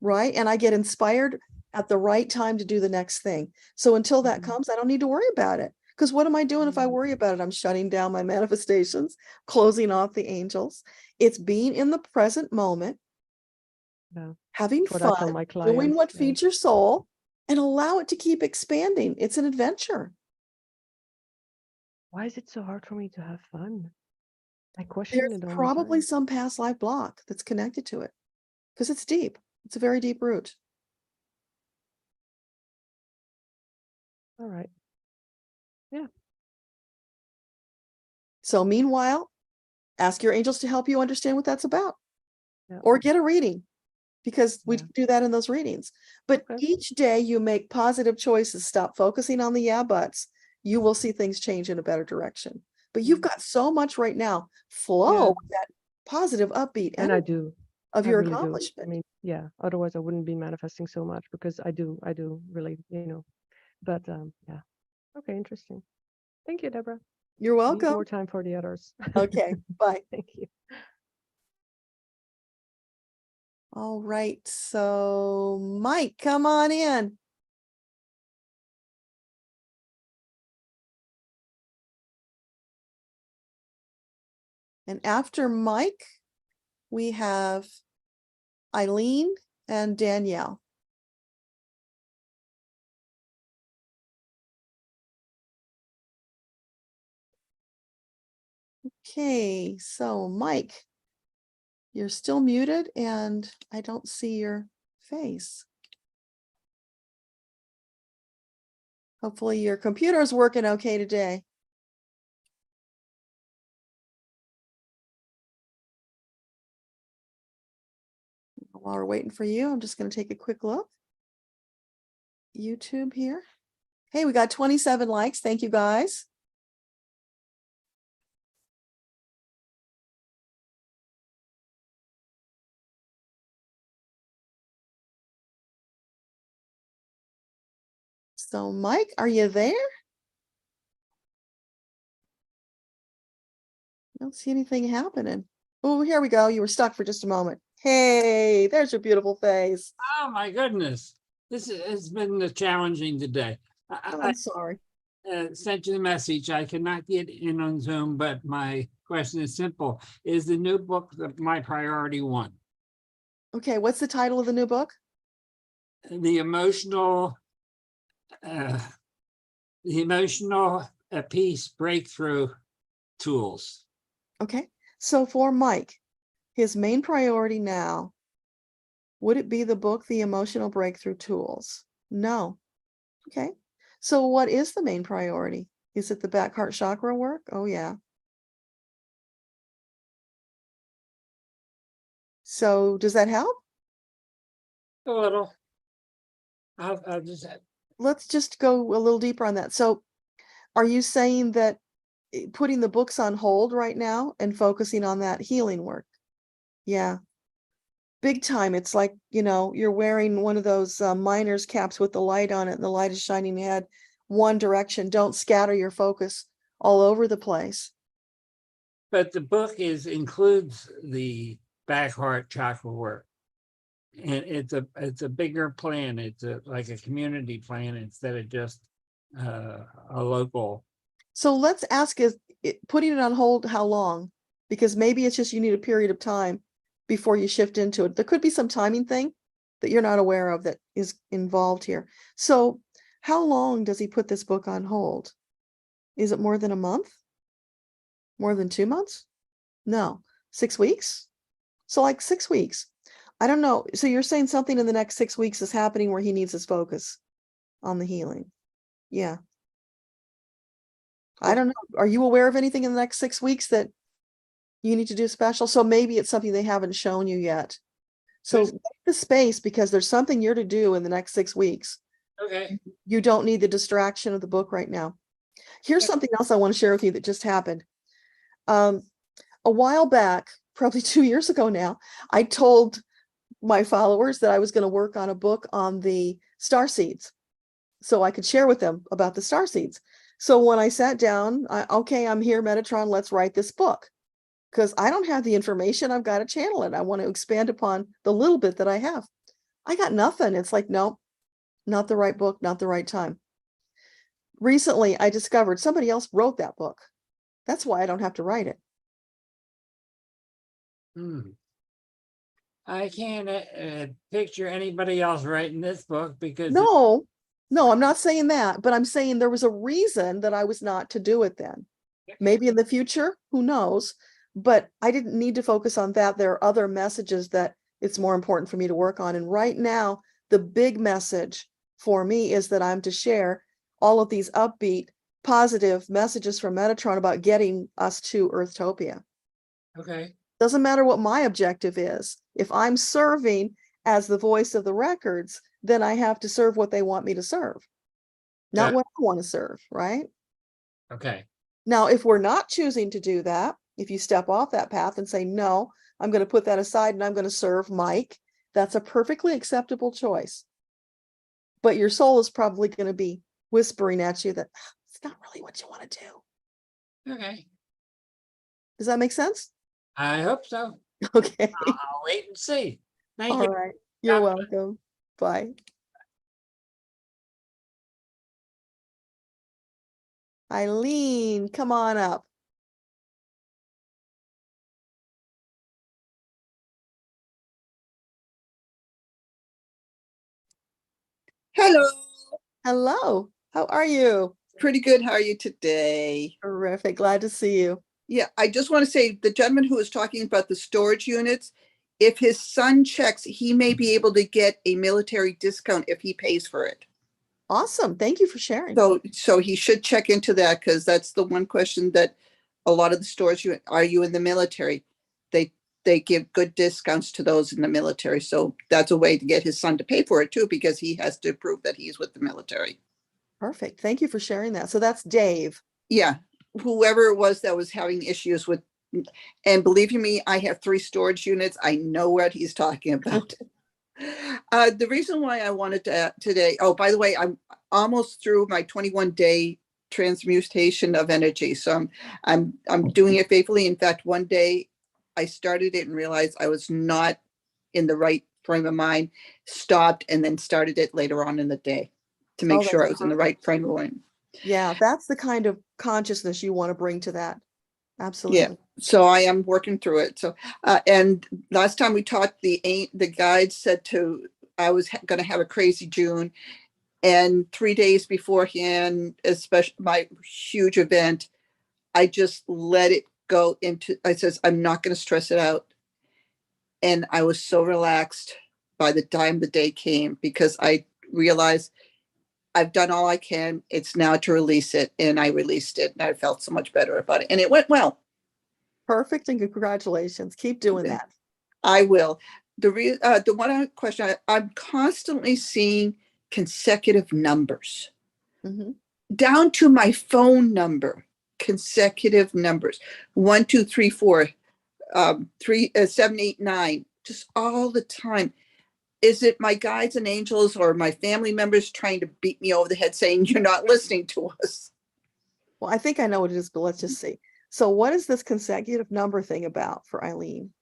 right? And I get inspired at the right time to do the next thing. So until that Mhm. comes, I don't need to worry about it. Because what am I doing if I worry about it? I'm shutting down my manifestations, closing off the angels. It's being in the present moment, Yeah, having that's what I tell fun, my doing clients. what Yeah. feeds your soul, and allow it to keep expanding. It's an adventure. Why is it so hard for me to have fun? I question There's it all the probably time. some past life block that's connected to it because it's deep. It's a very deep root. All right. Yeah. So meanwhile, ask your angels to help you understand what that's about, Yeah. or get a reading, because we Yeah. do that in those readings. But Okay. each day you make positive choices, stop focusing on the yeah buts, you will see things change in a better direction. But you've got so much right now. Flow Yeah. with that positive, upbeat And I energy do. of I your really do. I accomplishment. mean, yeah. Otherwise, I wouldn't be manifesting so much because I do really, But yeah. Okay. Interesting. Thank you, Deborah. You're Need welcome. more time for the others. Okay, bye. Thank you. All right, so Mike, come on in. And after Mike, we have Eileen and Danielle. Okay, so Mike, you're still muted and I don't see your face. Hopefully your computer is working okay today. While we're waiting for you, I'm just going to take a quick look. YouTube here. Hey, we got 27 likes. Thank you guys. So Mike, are you there? I don't see anything happening. Oh, here we go. You were stuck for just a moment. Hey, there's your beautiful face. Oh my goodness, has been challenging today. Oh, I'm sorry. I sent you the message. I cannot get in on Zoom, but my question is simple: is the new book my priority one? Okay, what's the title of the new book? The emotional, uh, peace breakthrough tools. Okay, so for Mike, his main priority now, would it be the book, The Emotional Breakthrough Tools? No. Okay, so what is the main priority? Is it the back heart chakra work? Oh, yeah. So does that help? A little. I'll just, Let's just go a little deeper on that. So are you saying that putting the books on hold right now and focusing on that healing work? Yeah. Big time. It's like, you're wearing one of those miner's caps with the light on it and the light is shining head one direction. Don't scatter your focus all over the place. but the book includes the back heart chakra work. And it's a bigger plan. It's like a community plan instead of just a local. So let's ask, is putting it on hold how long? Because maybe it's just you need a period of time before you shift into it. There could be some timing thing that you're not aware of that is involved here. So how long does he put this book on hold? Is it more than a month? More than 2 months? No. 6 weeks? So like 6 weeks. I don't know. So you're saying something in the next 6 weeks is happening where he needs his focus on the healing. Yeah. I don't know. Are you aware of anything in the next 6 weeks that you need to do special? So maybe it's something they haven't shown you yet. So make the space, because there's something you're to do in the next 6 weeks. Okay. You don't need the distraction of the book right now. Here's something else I want to share with you that just happened. A while back, probably 2 years ago now, I told my followers that I was going to work on a book on the starseeds so I could share with them about the starseeds. So when I sat down, okay, I'm here, Metatron, let's write this book. Because I don't have the information, I've got to channel it. I want to expand upon the little bit that I have. I got nothing. It's like, no, not the right book, not the right time. Recently, I discovered somebody else wrote that book. That's why I don't have to write it. I can't picture anybody else writing this book because No, I'm not saying that, but I'm saying there was a reason that I was not to do it then. Maybe in the future, who knows? But I didn't need to focus on that. There are other messages that it's more important for me to work on. And right now, the big message for me is that I'm to share all of these upbeat, positive messages from Metatron about getting us to Earthtopia. Okay. Doesn't matter what my objective is. If I'm serving as the voice of the records, then I have to serve what they want me to serve, not what I want to serve, right? Okay. Now, if we're not choosing to do that, if you step off that path and say, no, I'm going to put that aside and I'm going to serve Mike, that's a perfectly acceptable choice. But your soul is probably going to be whispering at you that it's not really what you want to do. Okay. Does that make sense? I hope so. Okay. I'll wait and see. Thank All you. right. You're Bye. welcome. Bye. Eileen, come on up. Hello, Hello. How are you? pretty good. How are you today? Terrific. Glad to see you. Yeah, I just want to say the gentleman who was talking about the storage units, if his son checks, he may be able to get a military discount if he pays for it. Awesome. Thank you for sharing. So he should check into that because that's the one question that a lot of the stores, are you in the military? They give good discounts to those in the military. So that's a way to get his son to pay for it too, because he has to prove that he's with the military. Perfect. Thank you for sharing that. So that's Dave. Yeah, whoever it was that was having issues with, and believe you me, I have 3 storage units. I know what he's talking about. The reason why I wanted to today, oh, by the way, I'm almost through my 21-day transmutation of energy. So I'm doing it faithfully. In fact, one day I started it and realized I was not in the right frame of mind, stopped, and then started it later on in the day to make sure I was in the right frame of mind. Yeah, that's the kind of consciousness you want to bring to that. Absolutely. Yeah, so I am working through it. So, and last time we talked, the guide said I was going to have a crazy June, and 3 days beforehand, especially my huge event, I just let it go into. I says I'm not going to stress it out, and I was so relaxed by the time the day came because I realized I've done all I can. It's now to release it, and I released it, and I felt so much better about it, and it went well. Perfect, and congratulations. Keep doing that. I will. The question, I'm constantly seeing consecutive numbers Mhm. down to my phone number, consecutive numbers, 1, 2, 3, 4, 7, 8, 9, just all the time. Is it my guides and angels or my family members trying to beat me over the head saying you're not listening to us? Well, I think I know what it is, but let's just see. So what is this consecutive number thing about for Eileen?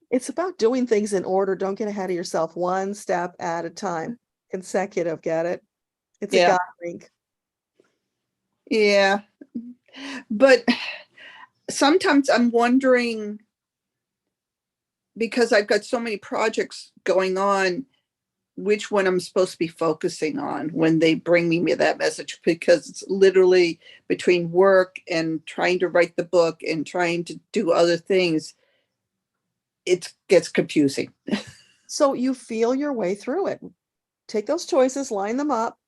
It's about doing things in order. Don't get ahead of yourself. One step at a time. Consecutive, get it? It's a Yeah. God link. Yeah. But sometimes I'm wondering, because I've got so many projects going on, which one I'm supposed to be focusing on when they bring me that message, because it's literally between work and trying to write the book and trying to do other things. It gets confusing. So you feel your way through it. Take those choices, line them up,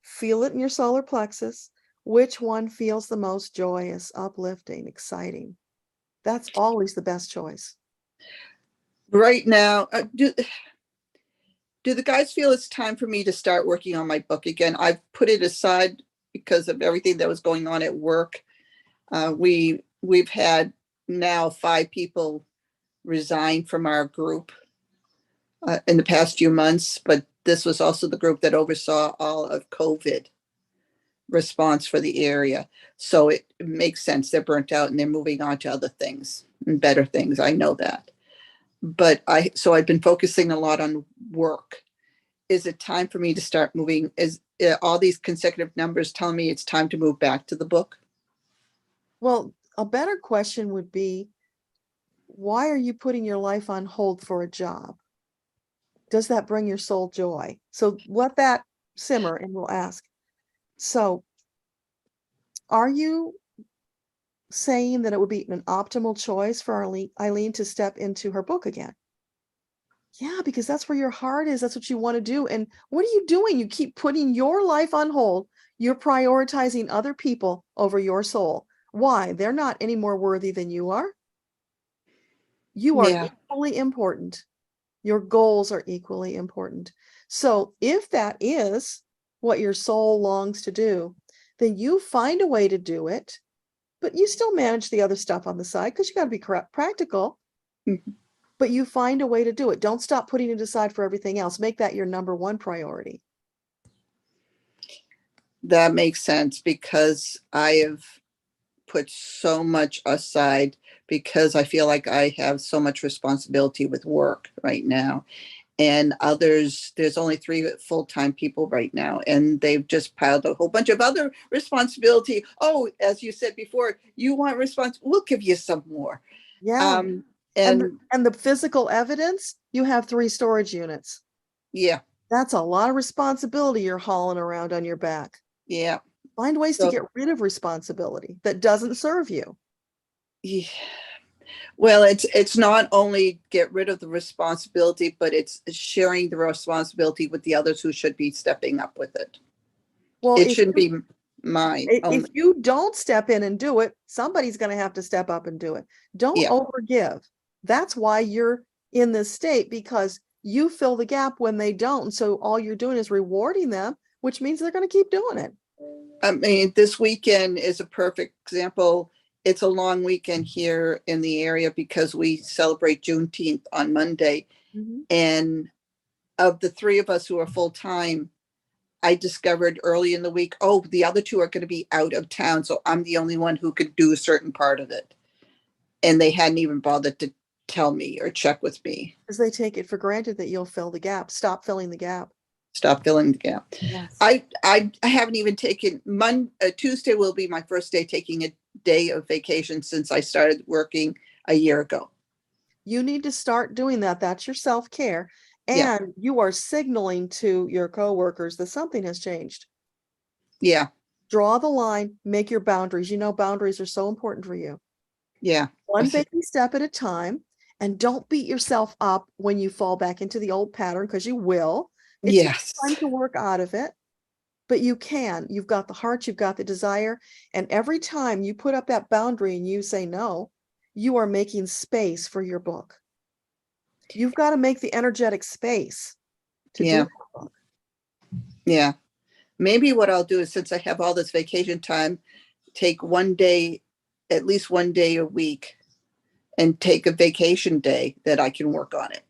feel it in your solar plexus. Which one feels the most joyous, uplifting, exciting? That's always the best choice. Right now, do the guys feel it's time for me to start working on my book again? I've put it aside because of everything that was going on at work. We've had now 5 people resign from our group in the past few months, but this was also the group that oversaw all of COVID response for the area. So it makes sense. They're burnt out and they're moving on to other things and better things. I know that. But I've been focusing a lot on work. Is it time for me to start moving? Is all these consecutive numbers telling me it's time to move back to the book? Well, a better question would be, why are you putting your life on hold for a job? Does that bring your soul joy? So let that simmer and we'll ask. So are you saying that it would be an optimal choice for Eileen to step into her book again? Yeah, because that's where your heart is. That's what you want to do. And what are you doing? You keep putting your life on hold. You're prioritizing other people over your soul. Why? They're not any more worthy than you are. You are Yeah. equally important. Your goals are equally important. So if that is what your soul longs to do, then you find a way to do it, but you still manage the other stuff on the side because you got to be practical. Mhm. But you find a way to do it. Don't stop putting it aside for everything else. Make that your number one priority. That makes sense, because I have put so much aside because I feel like I have so much responsibility with work right now. And others, there's only 3 full-time people right now, and they've just piled a whole bunch of other responsibility. Oh, as you said before, you want response, we'll give you some more. Yeah. And the physical evidence, you have 3 storage units. yeah, That's a lot of responsibility you're hauling around on your back. yeah. Find ways to get rid of responsibility that doesn't serve you. Yeah. Well, it's not only get rid of the responsibility, but it's sharing the responsibility with the others who should be stepping up with it. Well, It shouldn't be mine if only. you don't step in and do it, somebody's going to have to step up and do it. Don't Yeah. overgive. That's why you're in this state, because you fill the gap when they don't. So all you're doing is rewarding them, which means they're going to keep doing it. I mean, this weekend is a perfect example. It's a long weekend here in the area because we celebrate Juneteenth on Monday. Mhm. And of the 3 of us who are full-time, I discovered early in the week, oh, the other 2 are going to be out of town. So I'm the only one who could do a certain part of it. And they hadn't even bothered to tell me or check with me. Because they take it for granted that you'll fill the gap. Stop filling the gap. Stop filling the gap. Yes. I haven't even taken Tuesday will be my first day taking a day of vacation since I started working a year ago. You need to start doing that. That's your self-care. And Yeah. you are signaling to your coworkers that something has changed. Yeah. Draw the line, make your boundaries. You know, boundaries are so important for you. Yeah. One baby step at a time, and don't beat yourself up when you fall back into the old pattern, because you will. It Yes. takes time to work out of it, but you can. You've got the heart, you've got the desire. And every time you put up that boundary and you say no, you are making space for your book. You've got to make the energetic space to do Yeah. that book. Yeah. Maybe what I'll do is, since I have all this vacation time, take one day, at least one day a week, and take a vacation day that I can work on it.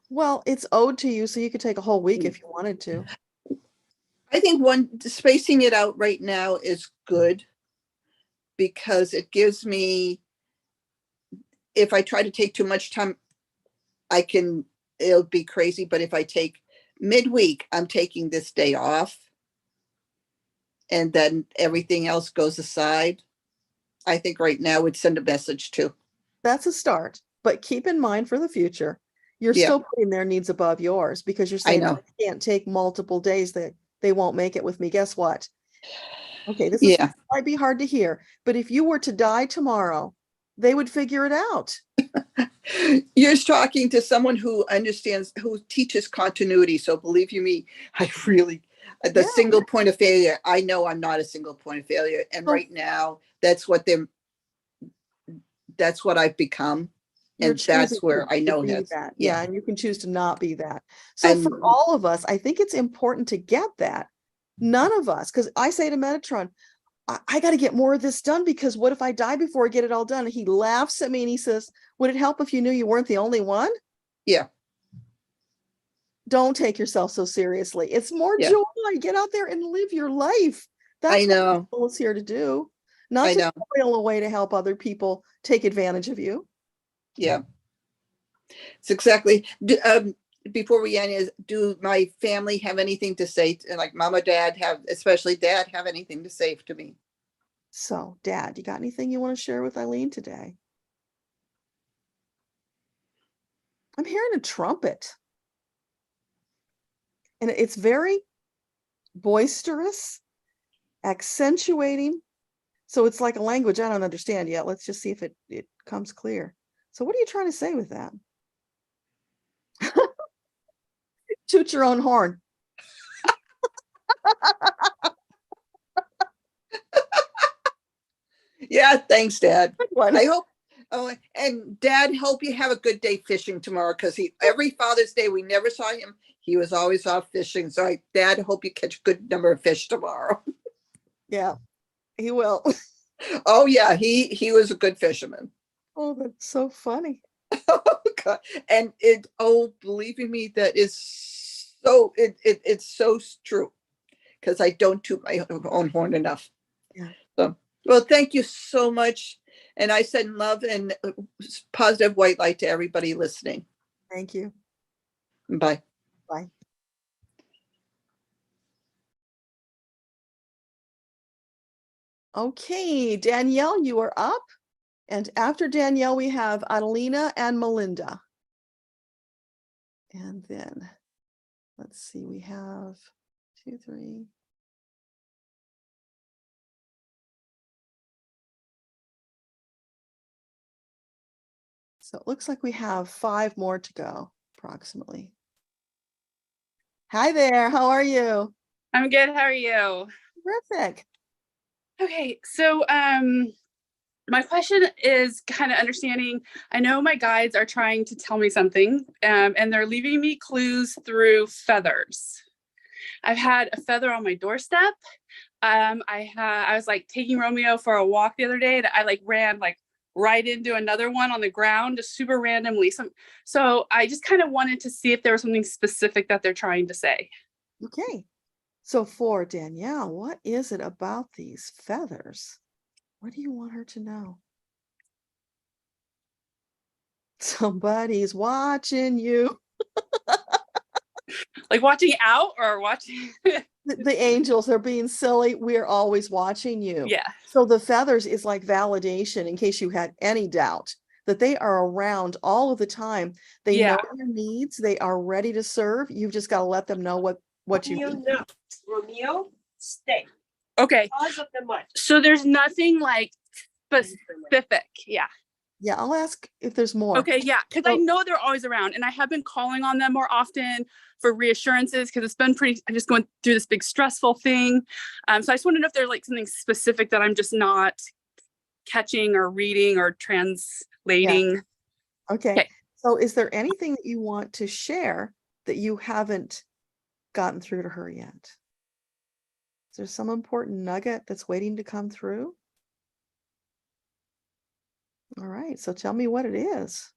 Well, it's owed to you, so you could take a whole week if you wanted to. I think spacing it out right now is good, because it gives me, if I try to take too much time, it'll be crazy. But if I take midweek, I'm taking this day off, and then everything else goes aside, I think right now would send a message too. That's a start, but keep in mind for the future, you're Yeah. still putting their needs above yours, because you're saying, know. I can't take multiple days, that they won't make it with me. Guess what? Okay, this Yeah. might be hard to hear, but if you were to die tomorrow, they would figure it out. You're talking to someone who understands, who teaches continuity. So believe you me, I really, the single point of failure, I know I'm not a single point of failure. And right now, that's what I've become. And that's where I know that. Yeah, and you can choose to not be that. So And- for all of us, I think it's important to get that. None of us, because I say to Metatron, I got to get more of this done, because what if I die before I get it all done? And he laughs at me and he says, would it help if you knew you weren't the only one? Yeah. Don't take yourself so seriously. It's more Yeah. joy. Get out there and live your life. That's I know. what it's here to do. Not I to know. toil away to help other people take advantage of you. Yeah. It's exactly. Before we end, do my family have anything to say? Like mom or dad especially dad, have anything to say to me? So, Dad, you got anything you want to share with Eileen today? I'm hearing a trumpet. And it's very boisterous, accentuating. So it's like a language I don't understand yet. Let's just see if it comes clear. So what are you trying to say with that? Toot your own horn. Yeah, thanks, Dad. What? I hope. Oh, and Dad, hope you have a good day fishing tomorrow, because every Father's Day we never saw him. He was always off fishing. So Dad, hope you catch a good number of fish tomorrow. Yeah, he will. Oh yeah, he was a good fisherman. Oh, that's so funny. Oh God. And believe me, that is so it's so true, because I don't toot my own horn enough. Yeah. So, well, thank you so much. And I send love and positive white light to everybody listening. Thank you. Bye. Bye. Okay, Danielle, you are up. And after Danielle, we have Adelina and Melinda. And then, let's see, we have 2, 3. So it looks like we have 5 more to go, approximately. Hi there, how are you? I'm good. How are you? Terrific. Okay, so my question is kind of understanding. I know my guides are trying to tell me something, and they're leaving me clues through feathers. I've had a feather on my doorstep. I was like taking Romeo for a walk the other day that I ran right into another one on the ground, just super randomly. So I just kind of wanted to see if there was something specific that they're trying to say. Okay. So for Danielle, what is it about these feathers? What do you want her to know? Somebody's watching you. Like watching out or watching? The angels are being silly. We're always watching you. Yeah. So the feathers is like validation, in case you had any doubt, that they are around all of the time. They know your needs. They are ready to serve. You've just got to let them know what you need. No. Romeo, stay. Okay. Pause of the month. So there's nothing like specific. Yeah. Yeah, I'll ask if there's more. Okay, yeah, because I know they're always around, and I have been calling on them more often for reassurances, because it's been I'm just going through this big stressful thing. So I just wanted to know if there's something specific that I'm just not catching or reading or lading. Okay. Okay. So is there anything that you want to share that you haven't gotten through to her yet? Is there some important nugget that's waiting to come through? All right. So tell me what it is.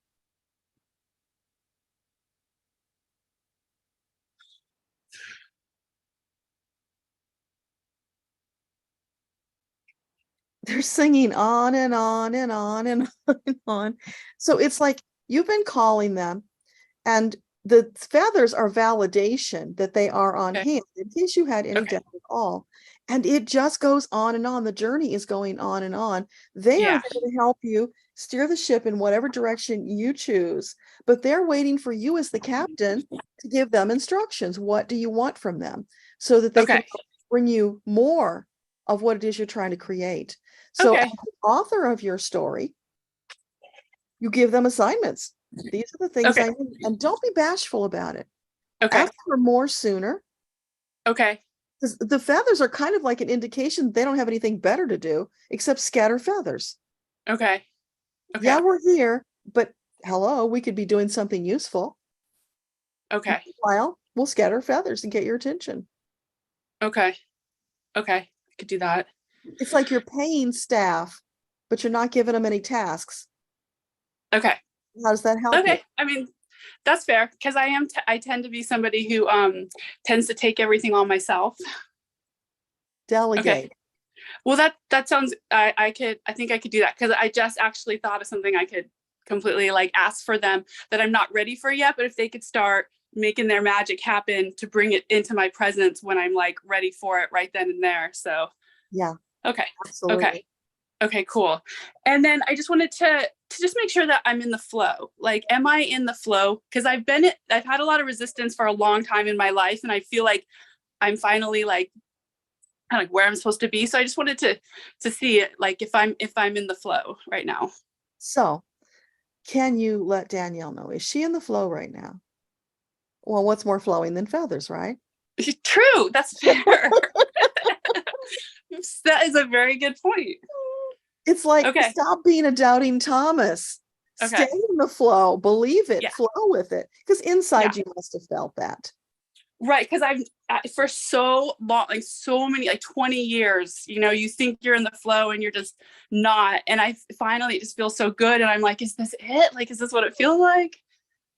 They're singing on and on and on and on and on. So it's like you've been calling them, and the feathers are validation that they are on Okay. hand in case you had any Okay. doubt at all. And it just goes on and on. The journey is going on and on. They are Yeah. there to help you steer the ship in whatever direction you choose, but they're waiting for you as the captain to give them instructions. What do you want from them so that they can Okay. bring you more of what it is you're trying to create? So Okay. as the author of your story, you give them assignments. These are the things Okay. I need. And don't be bashful about it. Okay. Ask for more sooner. Okay. Because the feathers are kind of like an indication they don't have anything better to do except scatter feathers. Okay. Okay. Yeah, we're here, but hello, we could be doing something useful. Okay. Meanwhile, we'll scatter feathers and get your attention. Okay. Okay. I could do that. It's like you're paying staff, but you're not giving them any tasks. Okay. How does that help you? Okay. I mean, that's fair because I tend to be somebody who tends to take everything on myself. Delegate. Okay. Well, that sounds I think I could do that because I just actually thought of something I could completely like ask for them that I'm not ready for yet, but if they could start making their magic happen to bring it into my presence when I'm like ready for it right then and there. So Yeah. okay. Absolutely. Okay, cool. And then I just wanted to just make sure that I'm in the flow. Like, am I in the flow? Because I've had a lot of resistance for a long time in my life, and I feel like I'm finally like kind of where I'm supposed to be. So I just wanted to see it, like if I'm in the flow right now. So, can you let Danielle know? Is she in the flow right now? Well, what's more flowing than feathers, right? True. That's fair. That is a very good point. It's like, Okay. stop being a doubting Thomas. Okay. Stay in the flow, believe it, Yeah. flow with it. Because inside Yeah. you must have felt that. Right, because I've for so long, like so many, like 20 years, you think you're in the flow and you're just not. And I finally just feel so good. And I'm like, is this it? Like, is this what it feels like?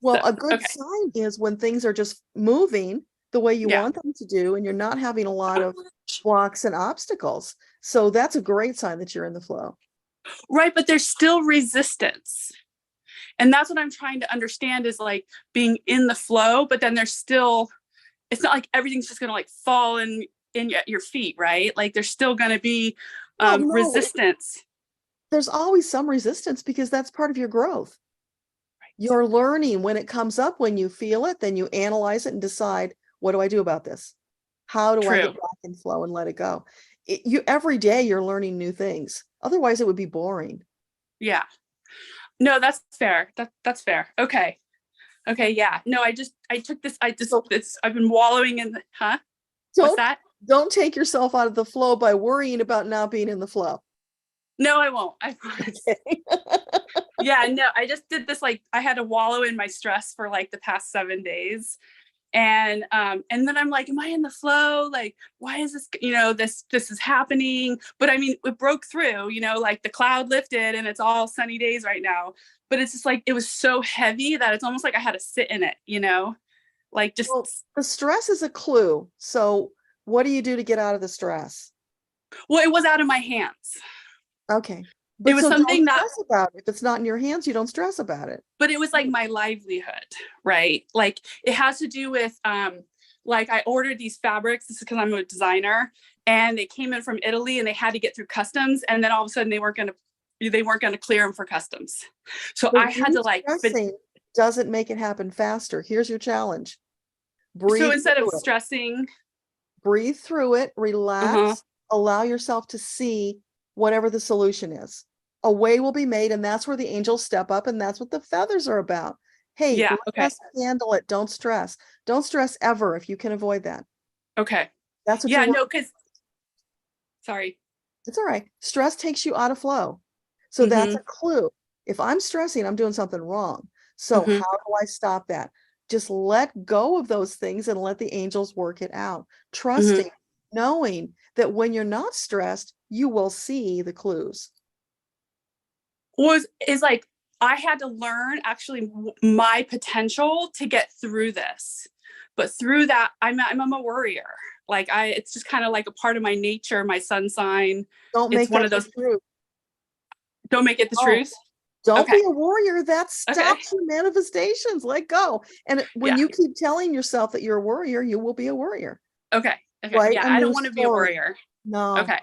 Well, So, a good okay. sign is when things are just moving the way you Yeah. want them to do, and you're not having a lot of blocks and obstacles. So that's a great sign that you're in the flow. Right, but there's still resistance. And that's what I'm trying to understand is like being in the flow, but then there's still, it's not like everything's just going to like fall in at your feet, right? Like there's still going to be Well, no, resistance. There's always some resistance because that's part of your growth. Right. You're learning when it comes up, when you feel it, then you analyze it and decide, what do I do about this? How do I True. get back in flow and let it go? Every day you're learning new things. Otherwise it would be boring. Yeah. No, that's fair. That's fair. Okay. Okay. Yeah. No, I've been wallowing in the, huh? What's that? Don't take yourself out of the flow by worrying about not being in the flow. No, I won't. I promise. Okay. Yeah, no, I just did this, like, I had to wallow in my stress for like the past 7 days. And then I'm like, am I in the flow? Like, why is this, this is happening? But I mean, it broke through, like the cloud lifted and it's all sunny days right now. But it's just like, it was so heavy that it's almost like I had to sit in it, like just. Well, the stress is a clue. So what do you do to get out of the stress? Well, it was out of my hands. Okay. It was something don't stress about it. If it's not in your hands, you don't stress about it. But it was like my livelihood, right? Like it has to do with, like I ordered these fabrics. This is because I'm a designer, and they came in from Italy, and they had to get through customs. And then all of a sudden, they weren't going to clear them for customs. So But I had to like. Stressing doesn't make it happen faster. Here's your challenge. Breathe. So instead of stressing, breathe through it. Relax. Allow yourself to see whatever the solution is. A way will be made, and that's where the angels step up, and that's what the feathers are about. Hey, yeah, let us handle it. Don't stress. Don't stress ever if you can avoid that. Okay. That's what. Yeah, no, because. Sorry. It's all right. Stress takes you out of flow, so that's a clue. If I'm stressing, I'm doing something wrong. So Mhm. how do I stop that? Just let go of those things and let the angels work it out. Trusting, knowing that when you're not stressed, you will see the clues. Is like I had to learn actually my potential to get through this, but through that I'm a worrier. Like it's just kind of like a part of my nature, my sun sign. Don't It's make one that of those. the truth. Don't make it the Oh, truth. Don't Okay. be a warrior. That Okay. stops your manifestations. Let go. And when Yeah. you keep telling yourself that you're a warrior, you will be a warrior. Okay. Okay. Write Yeah. a I don't new want to be a story. warrior. No. Okay.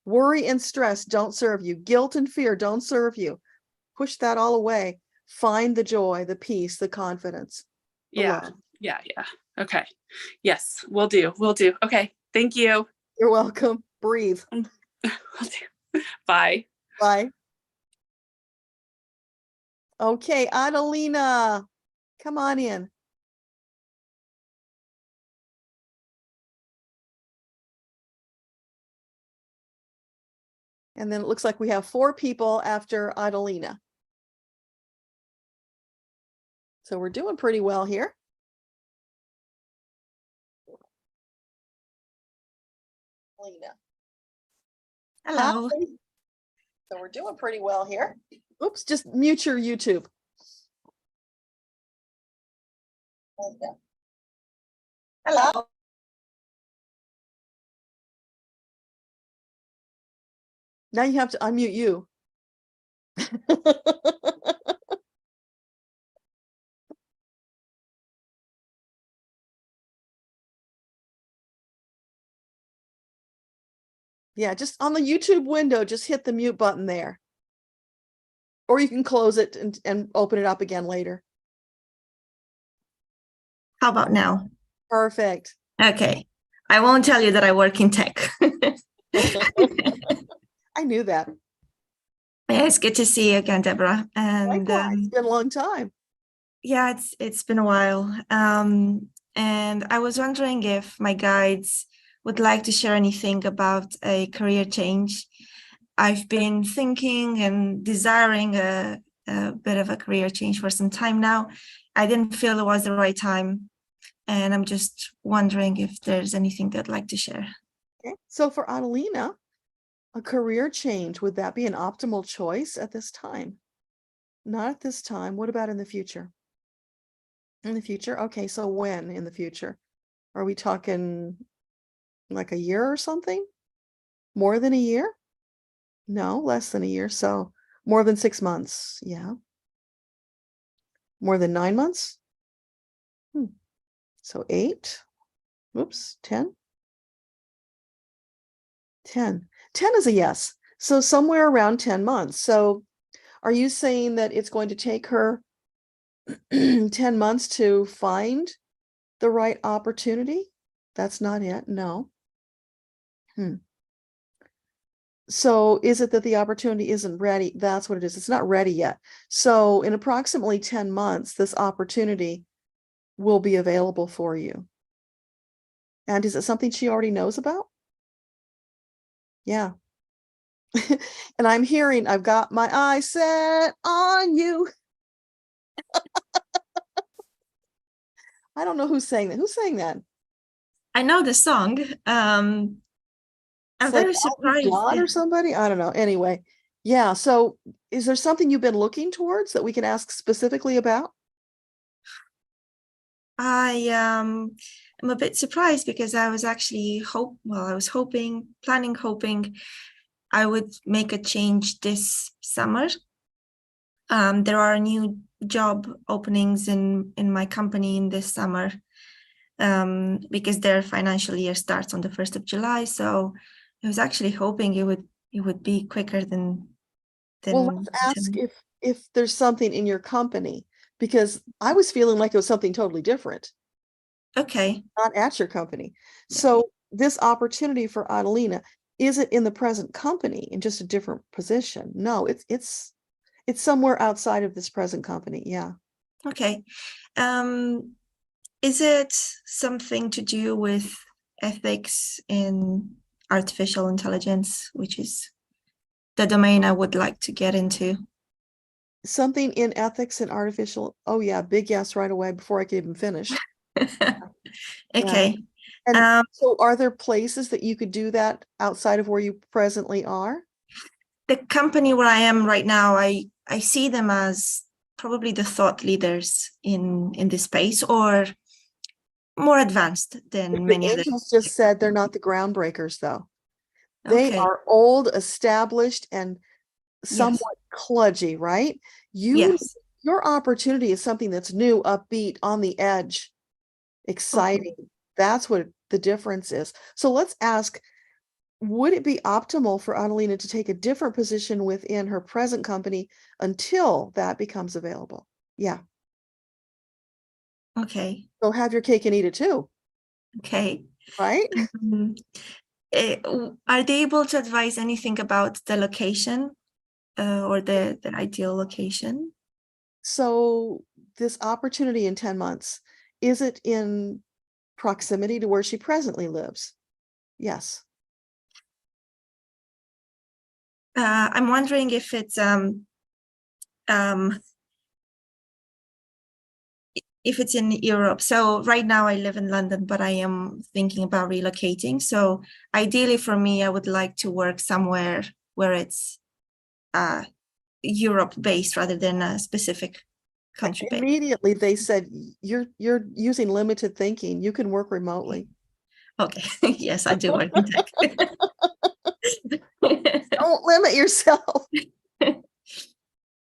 Worry and stress don't serve you. Guilt and fear don't serve you. Push that all away. Find the joy, the peace, the confidence, the Yeah. love. Yeah. Yeah. Okay. Yes. We'll do. We'll do. Okay. Thank you. You're welcome. Breathe. Will do. Bye. Bye. Okay, Adelina, come on in. And then it looks like we have 4 people after Adelina. So we're doing pretty well here. Adelina. Hello. Hi. So we're doing pretty well here. Oops, just mute your YouTube. Okay. Hello. Now you have to unmute you. Yeah, just on the YouTube window, just hit the mute button there. Or you can close it and open it up again later. How about now? Perfect. Okay. I won't tell you that I work in tech. I knew that. Yeah, it's good to see you again, Deborah. And Likewise, it's been a long time. yeah, it's been a while. And I was wondering if my guides would like to share anything about a career change. I've been thinking and desiring a bit of a career change for some time now. I didn't feel it was the right time. And I'm just wondering if there's anything they'd like to share. Okay. So for Adelina, a career change, would that be an optimal choice at this time? Not at this time. What about in the future? In the future? Okay, so when in the future? Are we talking like a year or something? More than a year? No, less than a year. So more than 6 months. Yeah. More than 9 months? So 8. Oops, 10. 10. 10 is a yes. So somewhere around 10 months. So are you saying that it's going to take her 10 months to find the right opportunity? That's not it. No. So is it that the opportunity isn't ready? That's what it is. It's not ready yet. So in approximately 10 months, this opportunity will be available for you. And is it something she already knows about? Yeah. And I'm hearing, I've got my eyes set on you. I don't know who's saying that. Who's saying that? I know the song. I'm It's very like Elton surprised. John or somebody. I don't know. Anyway, yeah. So is there something you've been looking towards that we can ask specifically about? I am a bit surprised because I was actually hoping I would make a change this summer. There are new job openings in my company in this summer because their financial year starts on the 1st of July. So I was actually hoping it would be quicker than. Well, let's ask if there's something in your company, because I was feeling like it was something totally different. Okay. Not at your company. So this opportunity for Adelina, is it in the present company in just a different position? No, it's somewhere outside of this present company. Yeah. Okay. Is it something to do with ethics in artificial intelligence, which is the domain I would like to get into? something in ethics and artificial. Oh yeah, big yes right away before I could even finish. Okay. And so are there places that you could do that outside of where you presently are? The company where I am right now, I see them as probably the thought leaders in this space, or more advanced than The many other. angels just said they're not the groundbreakers though. They Okay. are old, established, and Yes. somewhat kludgy, right? Yes. Your opportunity is something that's new, upbeat, on the edge, exciting. That's what the difference is. So let's ask, would it be optimal for Annalena to take a different position within her present company until that becomes available? Yeah. Okay. So have your cake and eat it too, Okay. right? Are they able to advise anything about the location, or the ideal location? So this opportunity in 10 months, is it in proximity to where she presently lives? Yes. I'm wondering if it's if it's in Europe. So right now I live in London, but I am thinking about relocating. So ideally for me, I would like to work somewhere where it's Europe based rather than a specific country based. Immediately they said, you're using limited thinking. You can work remotely. Okay. Yes, I do work in tech. Don't limit yourself.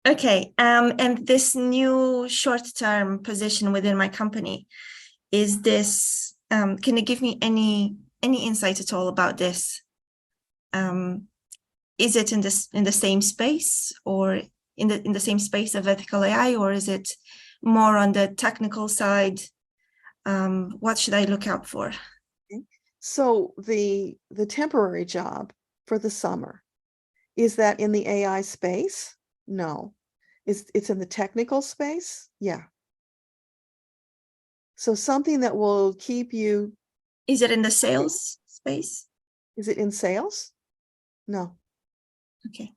Okay. And this new short-term position within my company, is this, can you give me any insight at all about this? Is it in the same space, or in the same space of ethical AI, or is it more on the technical side? What should I look out for? So the temporary job for the summer, is that in the AI space? No. It's in the technical space? Yeah. So something that will keep you. Is it in the sales space? Is it in sales? No. Okay.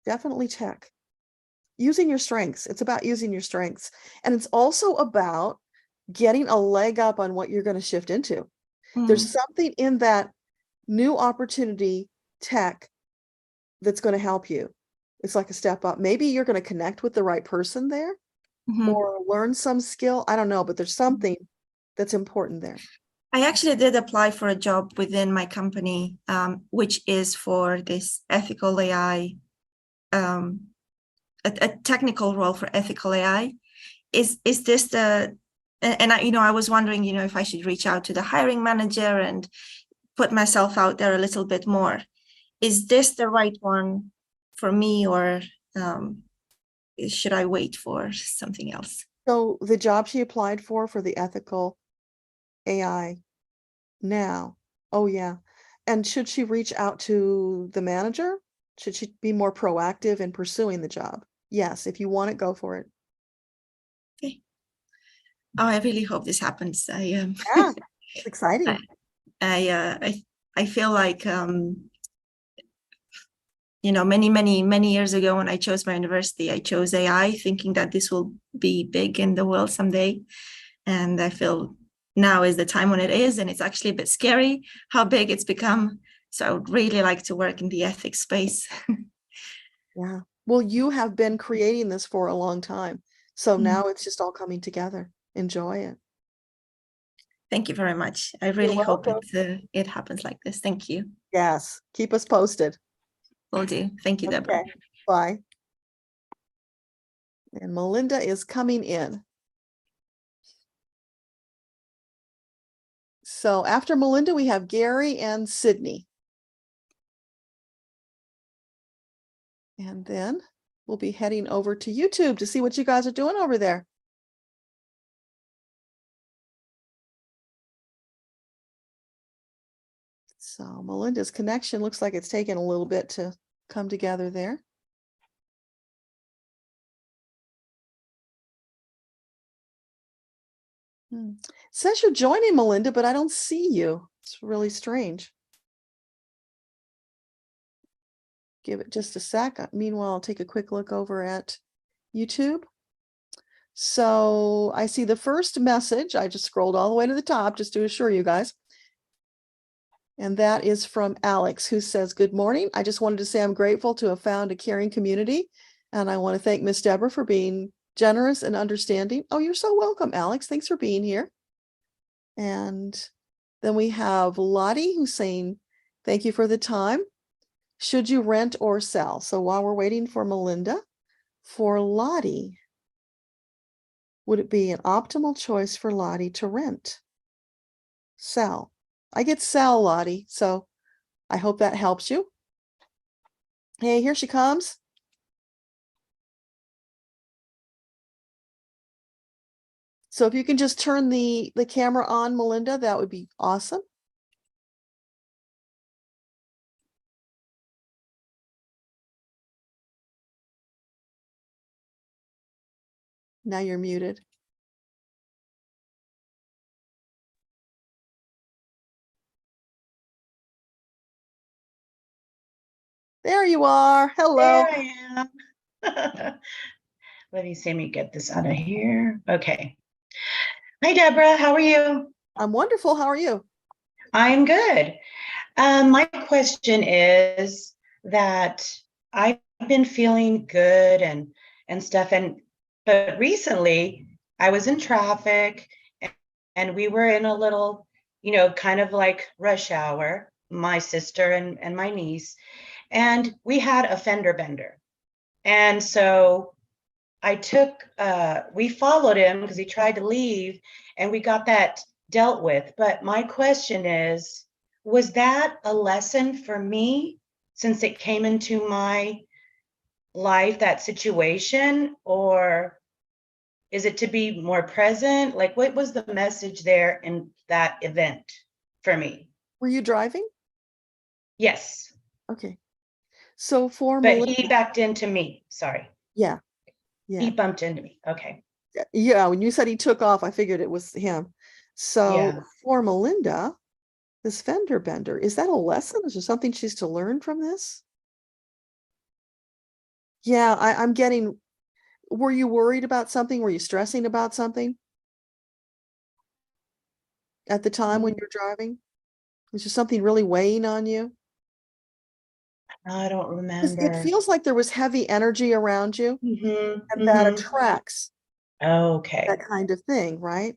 Definitely tech. Using your strengths. It's about using your strengths. And it's also about getting a leg up on what you're going to shift into. There's something in that new opportunity tech that's going to help you. It's like a step up. Maybe you're going to connect with the right person there, or learn some skill. I don't know, but there's something that's important there. I actually did apply for a job within my company, which is for this ethical AI, a technical role for ethical AI. Is this the, and I was wondering, if I should reach out to the hiring manager and put myself out there a little bit more. Is this the right one for me, or should I wait for something else? So the job she applied for the ethical AI now. Oh yeah. And should she reach out to the manager? Should she be more proactive in pursuing the job? Yes. If you want it, go for it. Okay. Oh, I really hope this happens. Yeah, it's exciting. I feel like, many years ago when I chose my university, I chose AI thinking that this will be big in the world someday. And I feel now is the time when it is, and it's actually a bit scary how big it's become. So I would really like to work in the ethics space. Yeah. Well, you have been creating this for a long time. So now it's just all coming together. Enjoy it. Thank you very much. I really hope it happens like this. Thank you. Yes. Keep us posted. Will do. Thank you, Deborah. Okay. Bye. And Melinda is coming in. So after Melinda, we have Gary and Sydney. And then we'll be heading over to YouTube to see what you guys are doing over there. So Melinda's connection looks like it's taken a little bit to come together there. It says you're joining, Melinda, but I don't see you. It's really strange. Give it just a sec. Meanwhile, I'll take a quick look over at YouTube. So I see the first message. I just scrolled all the way to the top just to assure you guys. And that is from Alex, who says, good morning. I just wanted to say I'm grateful to have found a caring community. And I want to thank Miss Deborah for being generous and understanding. Oh, you're so welcome, Alex. Thanks for being here. And then we have Lottie, who's saying, thank you for the time. Should you rent or sell? So while we're waiting for Melinda, for Lottie, would it be an optimal choice for Lottie to rent? Sell. I get sell, Lottie, so I hope that helps you. Hey, here she comes. So if you can just turn the camera on, Melinda, that would be awesome. Now you're muted. There you are. Hello. There I am. Let me get this out of here. Okay. Hi, Deborah. How are you? I'm wonderful. How are you? I'm good. My question is that I've been feeling good and stuff, but recently I was in traffic and we were in a little, kind of like rush hour, my sister and my niece, and we had a fender bender. And so we followed him because he tried to leave, and we got that dealt with. But my question is, was that a lesson for me since it came into my life, that situation, or is it to be more present? Like, what was the message there in that event for me? Were you driving? Yes. Okay. So for But Melinda, he backed into me. Sorry. yeah. He bumped into me. Okay. Yeah, when you said he took off, I figured it was him. So Yeah. for Melinda, this fender bender, is that a lesson? Is there something she's to learn from this? Yeah, I'm getting, were you worried about something? Were you stressing about something at the time when you're driving? Was there something really weighing on you? I don't 'Cause remember. it feels like there was heavy energy around you, and that attracts Okay. that kind of thing, right?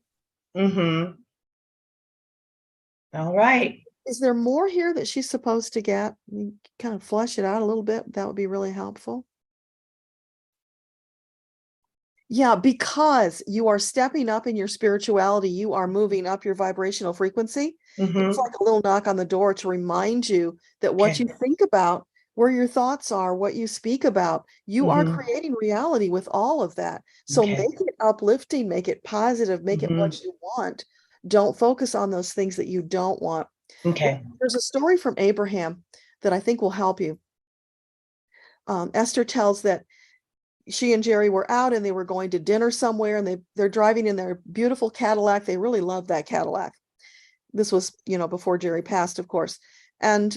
All right. Is there more here that she's supposed to get? You kind of flesh it out a little bit. That would be really helpful. Yeah, because you are stepping up in your spirituality, you are moving up your vibrational frequency. It's like a little knock on the door to remind you that what you think about, where your thoughts are, what you speak about, you are creating reality with all of that. So make it uplifting, make it positive, make it what you want. Don't focus on those things that you don't want. Okay. There's a story from Abraham that I think will help you. Esther tells that she and Jerry were out and they were going to dinner somewhere, and they're driving in their beautiful Cadillac. They really loved that Cadillac. This was, before Jerry passed, of course. And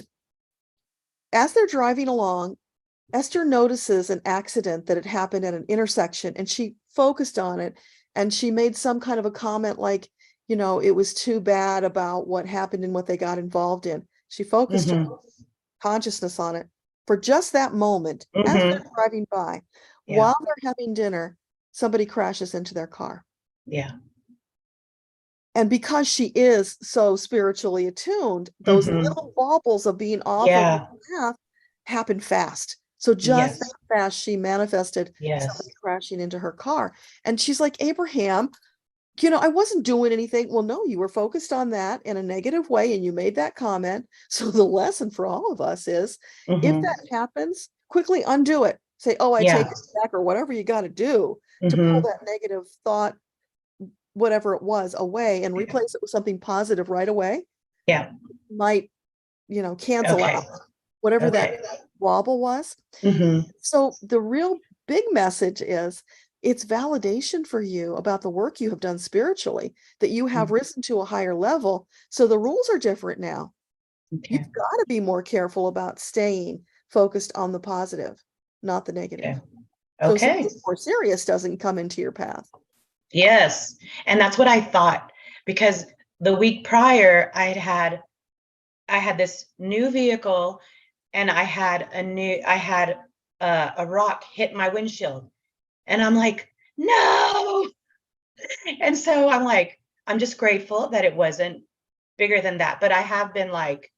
as they're driving along, Esther notices an accident that had happened at an intersection, and she focused on it, and she made some kind of a comment like, it was too bad about what happened and what they got involved in. She focused her consciousness on it for just that moment as they're driving by. While they're having dinner, somebody crashes into their car. Yeah. And because she is so spiritually attuned, those little wobbles of being off of the path happen fast. So just that fast, she manifested somebody crashing into her car. And she's like, Abraham, I wasn't doing anything. Well, no, you were focused on that in a negative way, and you made that comment. So the lesson for all of us is, if that happens, quickly undo it. Say, oh, I take it back, or whatever you got to do to pull that negative thought, whatever it was, away, and replace it with something positive right away. Yeah. Might, cancel out whatever that wobble was. So the real big message is, it's validation for you about the work you have done spiritually, that you have risen to a higher level. So the rules are different now. You've got to be more careful about staying focused on the positive, not the negative. So Okay. something more serious doesn't come into your path. Yes. And that's what I thought, because the week prior I had this new vehicle, and I had a rock hit my windshield, and I'm like, no. And so I'm like, I'm just grateful that it wasn't bigger than that. But I have been like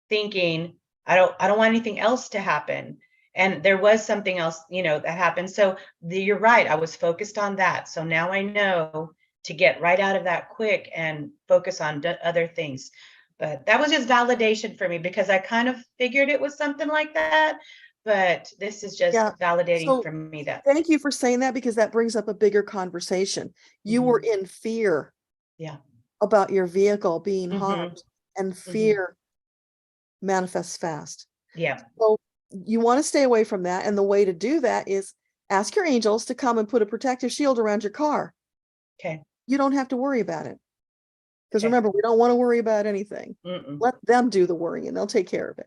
thinking, I don't want anything else to happen. And there was something else, that happened. So you're right. I was focused on that. So now I know to get right out of that quick and focus on other things. But that was just validation for me, because I kind of figured it was something like that. But this is just validating So for me that. thank you for saying that, because that brings up a bigger conversation. You were in fear about your vehicle being harmed, and fear manifests fast. Yeah. So you want to stay away from that. And the way to do that is ask your angels to come and put a protective shield around your car. Okay. You don't have to worry about it. Because Okay. remember, we don't want to worry about anything. Mm-mm. Let them do the worrying. They'll take care of it.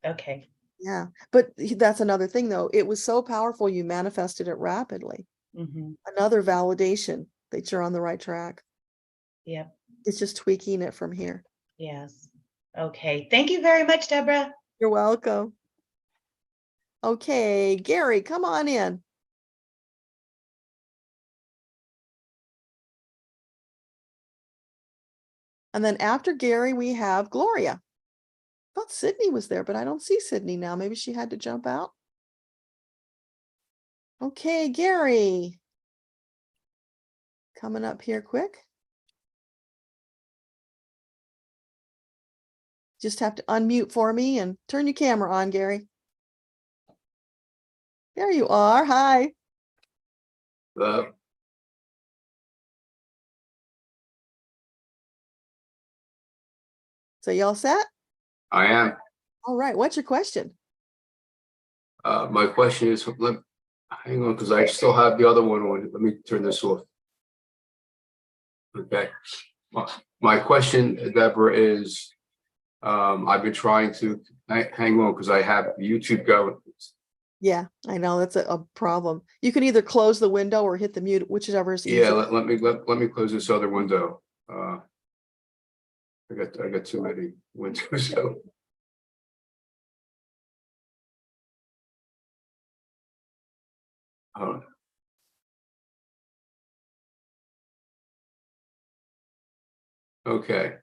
Okay. Yeah. But that's another thing, though. It was so powerful. You manifested it rapidly. Another validation that you're on the right track. Yeah. It's just tweaking it from here. Yes. Okay. Thank you very much, Deborah. You're welcome. Okay, Gary, come on in. And then after Gary, we have Gloria. I thought Sydney was there, but I don't see Sydney now. Maybe she had to jump out. Okay, Gary. Coming up here quick. Just have to unmute for me and turn your camera on, Gary. There you are. Hi. So you all set? I am. All right. What's your question? My question is, hang on, because I still have the other one on. Let me turn this off. Okay. My question, Deborah, is I've been trying to hang on because I have YouTube going. Yeah, I know that's a problem. You can either close the window or hit the mute, whichever is easier. Yeah, let me close this other window. I got too many windows. So. Okay,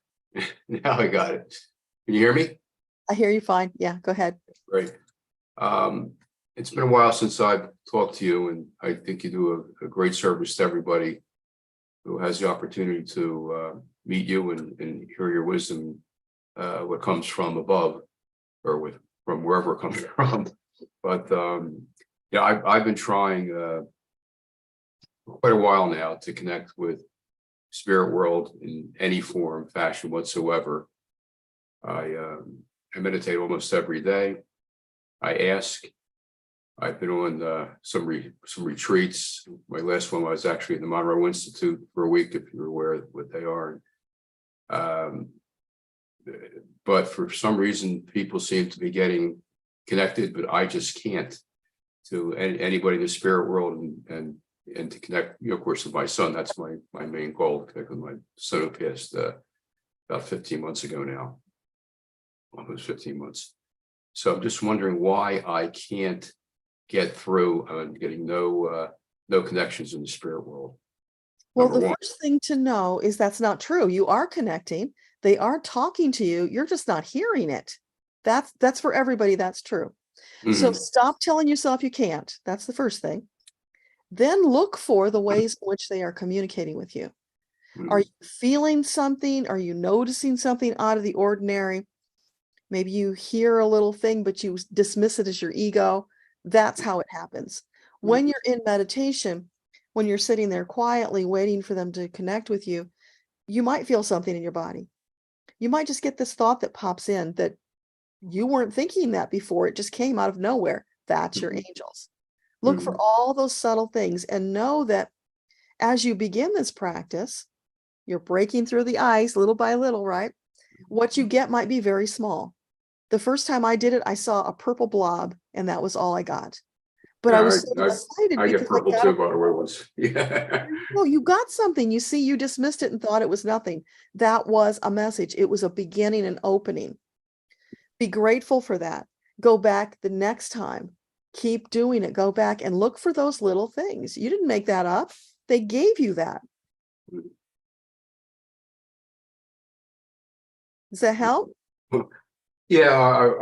now I got it. Can you hear me? I hear you fine. Yeah, go ahead. Great. It's been a while since I've talked to you, and I think you do a great service to everybody who has the opportunity to meet you and hear your wisdom, what comes from above, or from wherever it comes from. But yeah, I've been trying for quite a while now to connect with spirit world in any form, fashion whatsoever. I meditate almost every day. I ask. I've been on some retreats. My last one was actually at the Monroe Institute for a week, if you're aware of what they are. But for some reason, people seem to be getting connected, but I just can't to anybody in the spirit world and to connect, of course, with my son. That's my main goal, to connect with my son who passed about 15 months ago now, almost 15 months. So I'm just wondering why I can't get through getting no connections in the spirit world. Well, the first thing to know is that's not true. You are connecting. They are talking to you. You're just not hearing it. That's for everybody. That's true. So stop telling yourself you can't. That's the first thing. Then look for the ways in which they are communicating with you. Are you feeling something? Are you noticing something out of the ordinary? Maybe you hear a little thing, but you dismiss it as your ego. That's how it happens. When you're in meditation, when you're sitting there quietly waiting for them to connect with you, you might feel something in your body. You might just get this thought that pops in that you weren't thinking that before. It just came out of nowhere. That's your angels. Look for all those subtle things and know that as you begin this practice, you're breaking through the ice little by little, right? What you get might be very small. The first time I did it, I saw a purple blob and that was all I got. But I Yeah, was so excited I get because purple got too, it. by the way, once. Yeah. No, you got something. You see, you dismissed it and thought it was nothing. That was a message. It was a beginning and opening. Be grateful for that. Go back the next time. Keep doing it. Go back and look for those little things. You didn't make that up. They gave you that. Does that help? Yeah,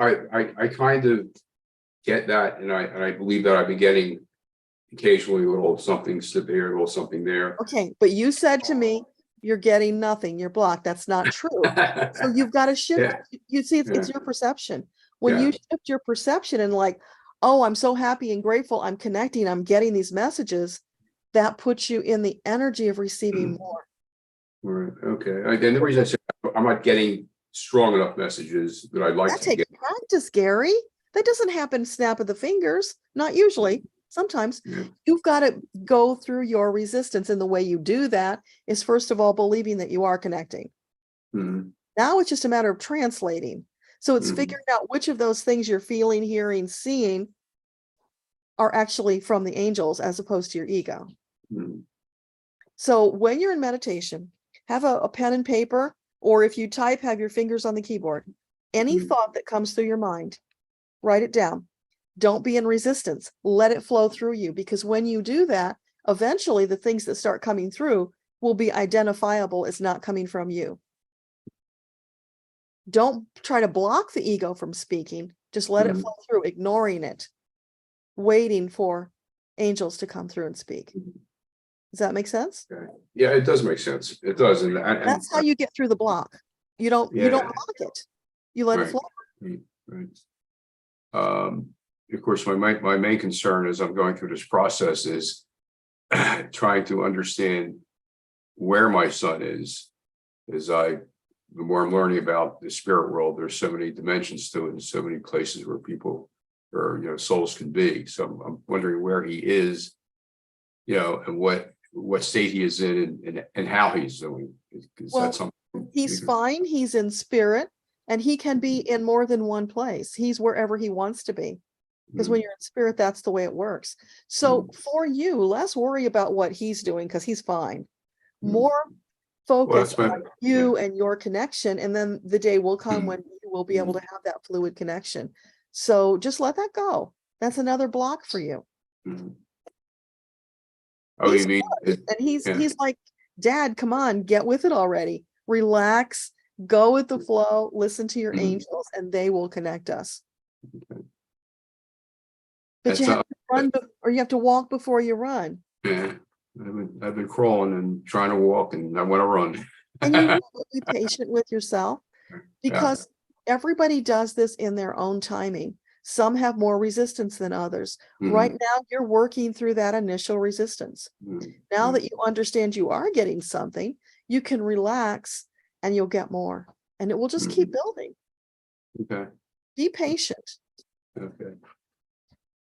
I kind of get that, and I believe that I've been getting occasionally a little something here, a little something there. Okay, but you said to me, you're getting nothing. You're blocked. That's not true. So you've got to shift. Yeah. You see, it's Yeah. your perception. When you Yeah. shift your perception and like, oh, I'm so happy and grateful, I'm connecting, I'm getting these messages, that puts you in the energy of receiving more. Right. Okay. And the reason I said I'm not getting strong enough messages that I'd like That to takes get. practice, Gary. That doesn't happen snap of the fingers. Not usually. Sometimes Yeah. you've got to go through your resistance. And the way you do that is, first of all, believing that you are connecting. Mhm. Now it's just a matter of translating. So it's Mhm. figuring out which of those things you're feeling, hearing, seeing are actually from the angels as opposed to your ego. Mhm. So when you're in meditation, have a pen and paper, or if you type, have your fingers on the keyboard. Any Mhm. thought that comes through your mind, write it down. Don't be in resistance. Let it flow through you, because when you do that, eventually the things that start coming through will be identifiable as not coming from you. Don't try to block the ego from speaking. Just let it Mhm. flow through, ignoring it, waiting for angels to come through and speak. Does that make sense? Okay. Yeah, it does make sense. It does, and That's how you get through the block. You don't Yeah. block it. You let it Right. flow. Right. Of course, my main concern as I'm going through this process is trying to understand where my son is. The more I'm learning about the spirit world, there's so many dimensions to it, and so many places where people or souls can be. So I'm wondering where he is, and what state he is in, and how he's doing. Is Well, that something he's fine. He's in spirit, and he can be in more than one place. He's wherever he wants to be. Because when you're in spirit, that's the way it works. So for you, less worry about what he's doing, because he's fine. More focus on you and your connection. And then the day will come when you will be able to have that fluid connection. So just let that go. That's another block for you. Oh, He's you mean good. And he's like, Dad, come on, get with it already. Relax, go with the flow, listen to your angels, and they will connect us. But you have to run, or you have to walk before you run. Yeah, I've been crawling and trying to walk, and I want to run. And you have to be patient with yourself, because everybody does this in their own timing. Some have more resistance than others. Right now, you're working through that initial resistance. Now that you understand you are getting something, you can relax and you'll get more. And it will just keep building. Okay. Be patient. Okay.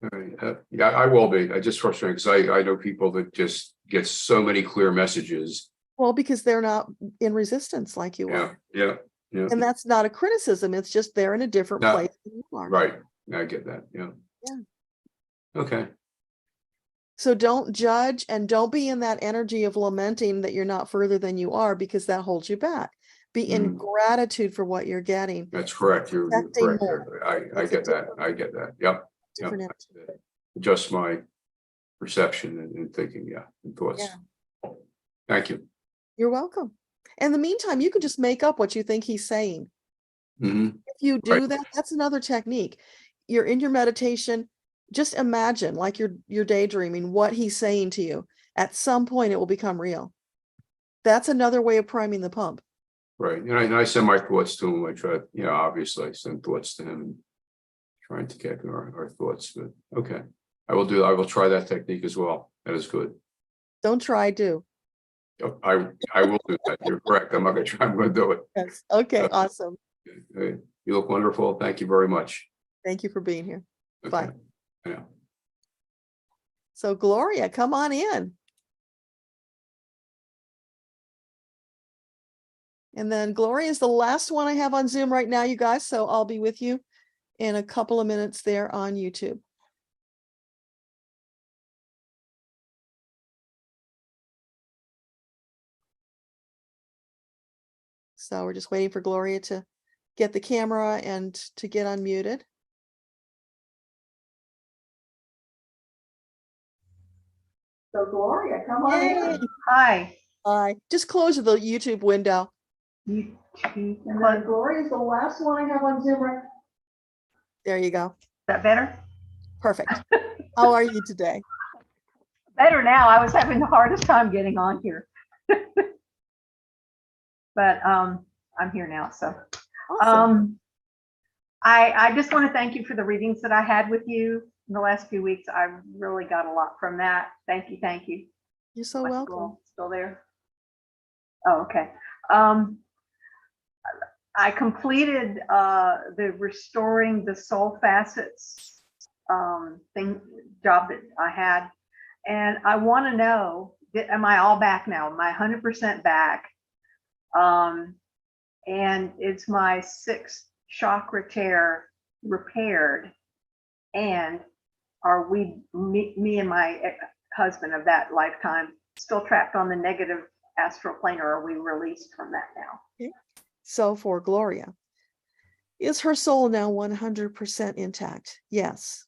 All right. Yeah, I will be. I just frustrated because I know people that just get so many clear messages. Well, because they're not in resistance like you are. Yeah. And that's not a criticism. It's just they're in a different place than you are. Right. I get that. Yeah. Okay. So don't judge, and don't be in that energy of lamenting that you're not further than you are, because that holds you back. Be in gratitude for what you're getting. That's correct. You're correct. I get that. I get that. Yep. Different Just my perception and thinking, and thoughts. Thank you. You're welcome. In the meantime, you can just make up what you think he's saying. If you do that, that's another technique. You're in your meditation, just imagine like you're daydreaming what he's saying to you. At some point, it will become real. That's another way of priming the pump. Right. And I send my thoughts to him. I try, obviously I send thoughts to him, trying to get our thoughts. But okay. I will try that technique as well. That is good. Don't try, do. I will do that. You're correct. I'm not going to try. I'm going to do it. Yes. Okay. Awesome. You look wonderful. Thank you very much. Thank you for being here. Okay. Bye. Yeah. So Gloria, come on in. And then Gloria is the last one I have on Zoom right now, you guys. So I'll be with you in a couple of minutes there on YouTube. So we're just waiting for Gloria to get the camera and to get unmuted. So Gloria, come on in. Hi. Hi. Just close the YouTube window. YouTube. And then Gloria's the last one I have on Zoom. Right? There you go. Is that better? Perfect. How are you today? Better now. I was having the hardest time getting on here. But I'm here now. So Awesome. I just want to thank you for the readings that I had with you in the last few weeks. I really got a lot from that. Thank you. Thank you. You're so welcome. Still there? Oh, okay. I completed the restoring the soul facets job that I had, and I want to know, am I all back now? Am I 100% back? And it's my 6th chakra tear repaired, and are we, me and my husband of that lifetime, still trapped on the negative astral plane, or are we released from that now? Okay. So for Gloria, is her soul now 100% intact? Yes.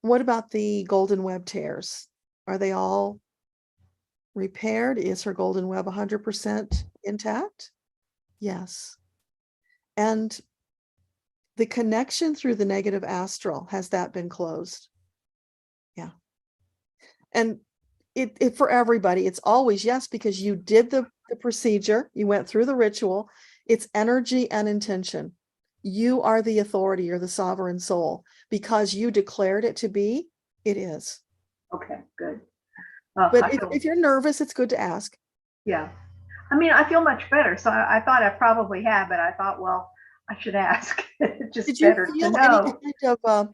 What about the golden web tears? Are they all repaired? Is her golden web 100% intact? Yes. And the connection through the negative astral, has that been closed? Yeah. And it for everybody, it's always yes, because you did the procedure, you went through the ritual. It's energy and intention. You are the authority, you're the sovereign soul. Because you declared it to be, it is. Okay, good. But if you're nervous, it's good to ask. Yeah. I mean, I feel much better. So I thought I probably had, but I thought, well, I should ask. It's just better to know. Any kind of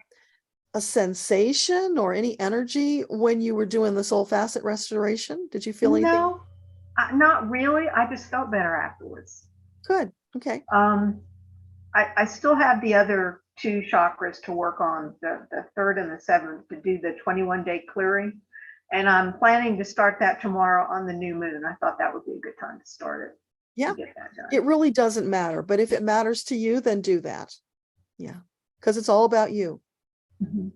a sensation or any energy when you were doing the soul facet restoration? Did you feel anything? No, not really. I just felt better afterwards. Good. Okay. I still have the other 2 chakras to work on, the 3rd and the 7th, to do the 21-day clearing. And I'm planning to start that tomorrow on the new moon. I thought that would be a good time to start it. Yeah, it really doesn't matter. But if it matters to you, then do that. Yeah, because it's all about you. Mm-hmm.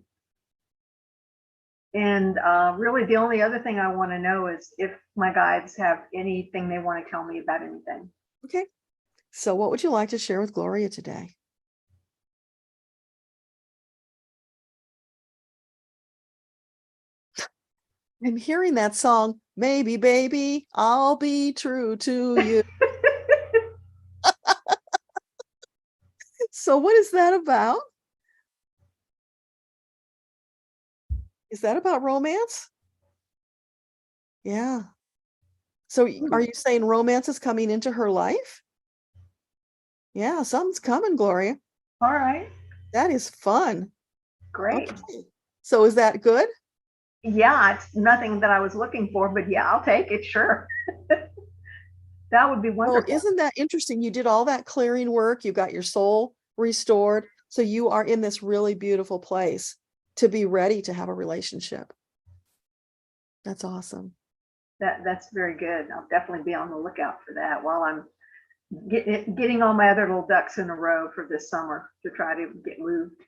And really, the only other thing I want to know is if my guides have anything they want to tell me about anything. Okay. So what would you like to share with Gloria today? I'm hearing that song, Maybe Baby, I'll Be True to You. So what is that about? Is that about romance? Yeah. So are you saying romance is coming into her life? Yeah, something's coming, Gloria. All right. That is fun. Great. Okay. So is that good? Yeah, it's nothing that I was looking for, but yeah, I'll take it. Sure. That would be wonderful. Well, isn't that interesting? You did all that clearing work. You got your soul restored. So you are in this really beautiful place to be ready to have a relationship. That's awesome. That's very good. I'll definitely be on the lookout for that while I'm getting all my other little ducks in a row for this summer to try to get moved.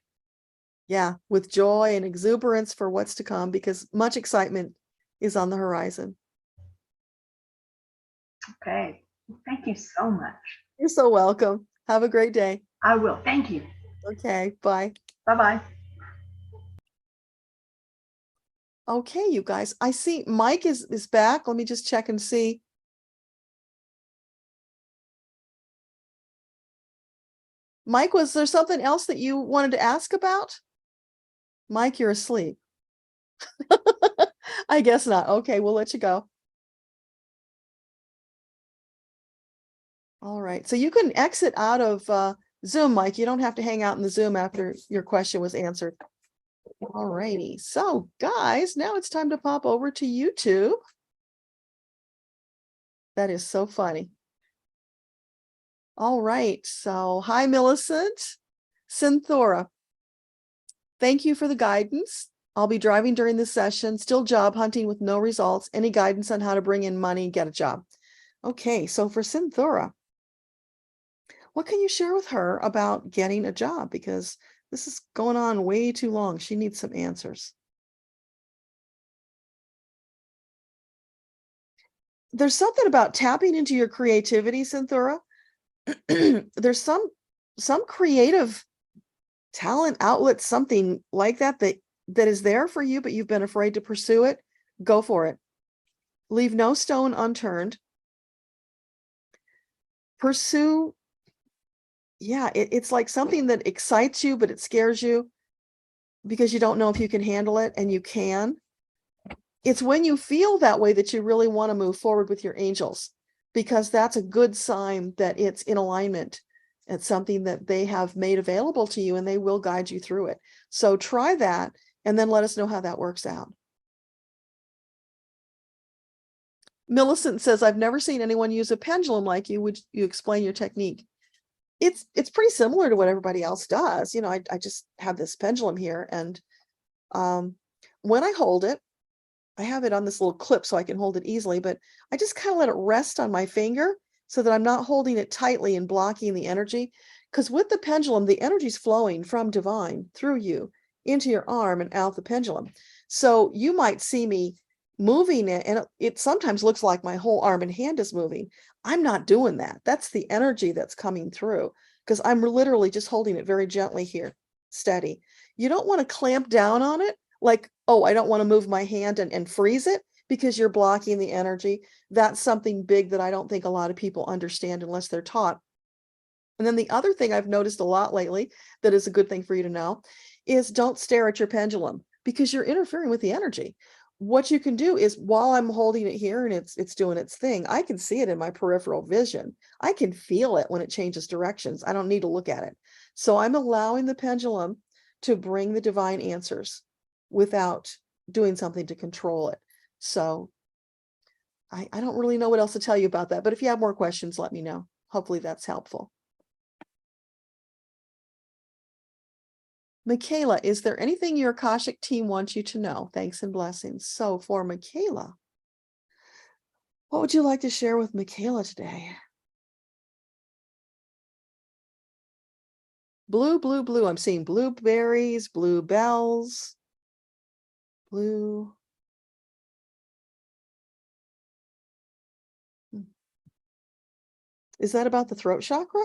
Yeah, with joy and exuberance for what's to come, because much excitement is on the horizon. Okay. Thank you so much. You're so welcome. Have a great day. I will. Thank you. Okay, bye. Bye-bye. Okay, you guys, I see Mike is back. Let me just check and see. Mike, was there something else that you wanted to ask about? Mike, you're asleep. I guess not. Okay, we'll let you go. All right, so you can exit out of Zoom, Mike. You don't have to hang out in the Zoom after your question was answered. All righty, so guys, now it's time to pop over to YouTube. That is so funny. All right, so hi, Millicent, Synthora. Thank you for the guidance. I'll be driving during this session, still job hunting with no results. Any guidance on how to bring in money, get a job? Okay, so for Synthura, what can you share with her about getting a job? Because this is going on way too long. She needs some answers. There's something about tapping into your creativity, Synthura. There's some creative talent outlet, something like that is there for you, but you've been afraid to pursue it. Go for it. Leave no stone unturned. Pursue. Yeah, it's like something that excites you, but it scares you because you don't know if you can handle it, and you can. It's when you feel that way that you really want to move forward with your angels, because that's a good sign that it's in alignment. It's something that they have made available to you, and they will guide you through it. So try that, and then let us know how that works out. Millicent says, I've never seen anyone use a pendulum like you. Would you explain your technique? It's pretty similar to what everybody else does. You know, I just have this pendulum here, and when I hold it, I have it on this little clip so I can hold it easily, but I just kind of let it rest on my finger so that I'm not holding it tightly and blocking the energy. Because with the pendulum, the energy is flowing from divine through you into your arm and out the pendulum. So you might see me moving it, and it sometimes looks like my whole arm and hand is moving. I'm not doing that. That's the energy that's coming through, because I'm literally just holding it very gently here, steady. You don't want to clamp down on it like, oh, I don't want to move my hand and freeze it, because you're blocking the energy. That's something big that I don't think a lot of people understand unless they're taught. And then the other thing I've noticed a lot lately that is a good thing for you to know is don't stare at your pendulum, because you're interfering with the energy. What you can do is, while I'm holding it here and it's doing its thing, I can see it in my peripheral vision. I can feel it when it changes directions. I don't need to look at it. So I'm allowing the pendulum to bring the divine answers without doing something to control it. So I don't really know what else to tell you about that, but if you have more questions, let me know. Hopefully that's helpful. Michaela, is there anything your Akashic team wants you to know? Thanks and blessings. So for Michaela, what would you like to share with Michaela today? Blue, blue, blue. I'm seeing blueberries, bluebells, blue. Is that about the throat chakra?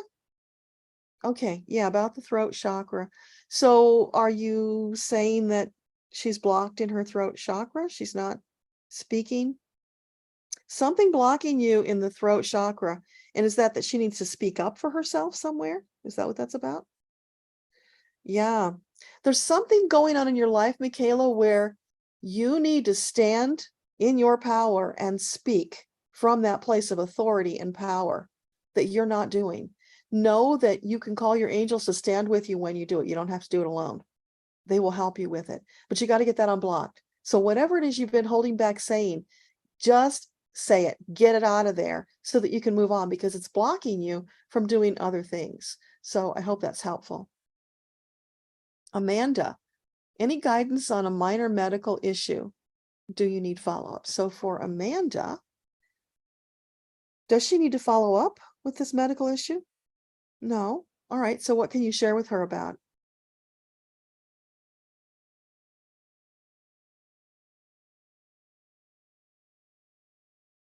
Okay, yeah, about the throat chakra. So are you saying that she's blocked in her throat chakra? She's not speaking? Something blocking you in the throat chakra. And is that she needs to speak up for herself somewhere? Is that what that's about? Yeah. There's something going on in your life, Michaela, where you need to stand in your power and speak from that place of authority and power that you're not doing. Know that you can call your angels to stand with you when you do it. You don't have to do it alone. They will help you with it, but you got to get that unblocked. So whatever it is you've been holding back saying, just say it, get it out of there so that you can move on, because it's blocking you from doing other things. So I hope that's helpful. Amanda, any guidance on a minor medical issue? Do you need follow-up? So for Amanda, does she need to follow up with this medical issue? No. All right. So what can you share with her about?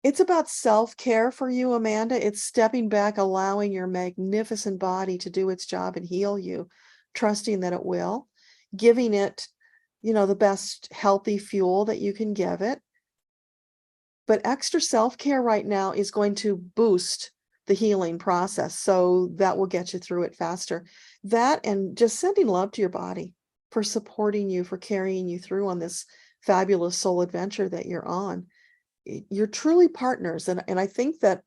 It's about self-care for you, Amanda. It's stepping back, allowing your magnificent body to do its job and heal you, trusting that it will, giving it, the best healthy fuel that you can give it. But extra self-care right now is going to boost the healing process. So that will get you through it faster. That, and just sending love to your body for supporting you, for carrying you through on this fabulous soul adventure that you're on. You're truly partners. And I think that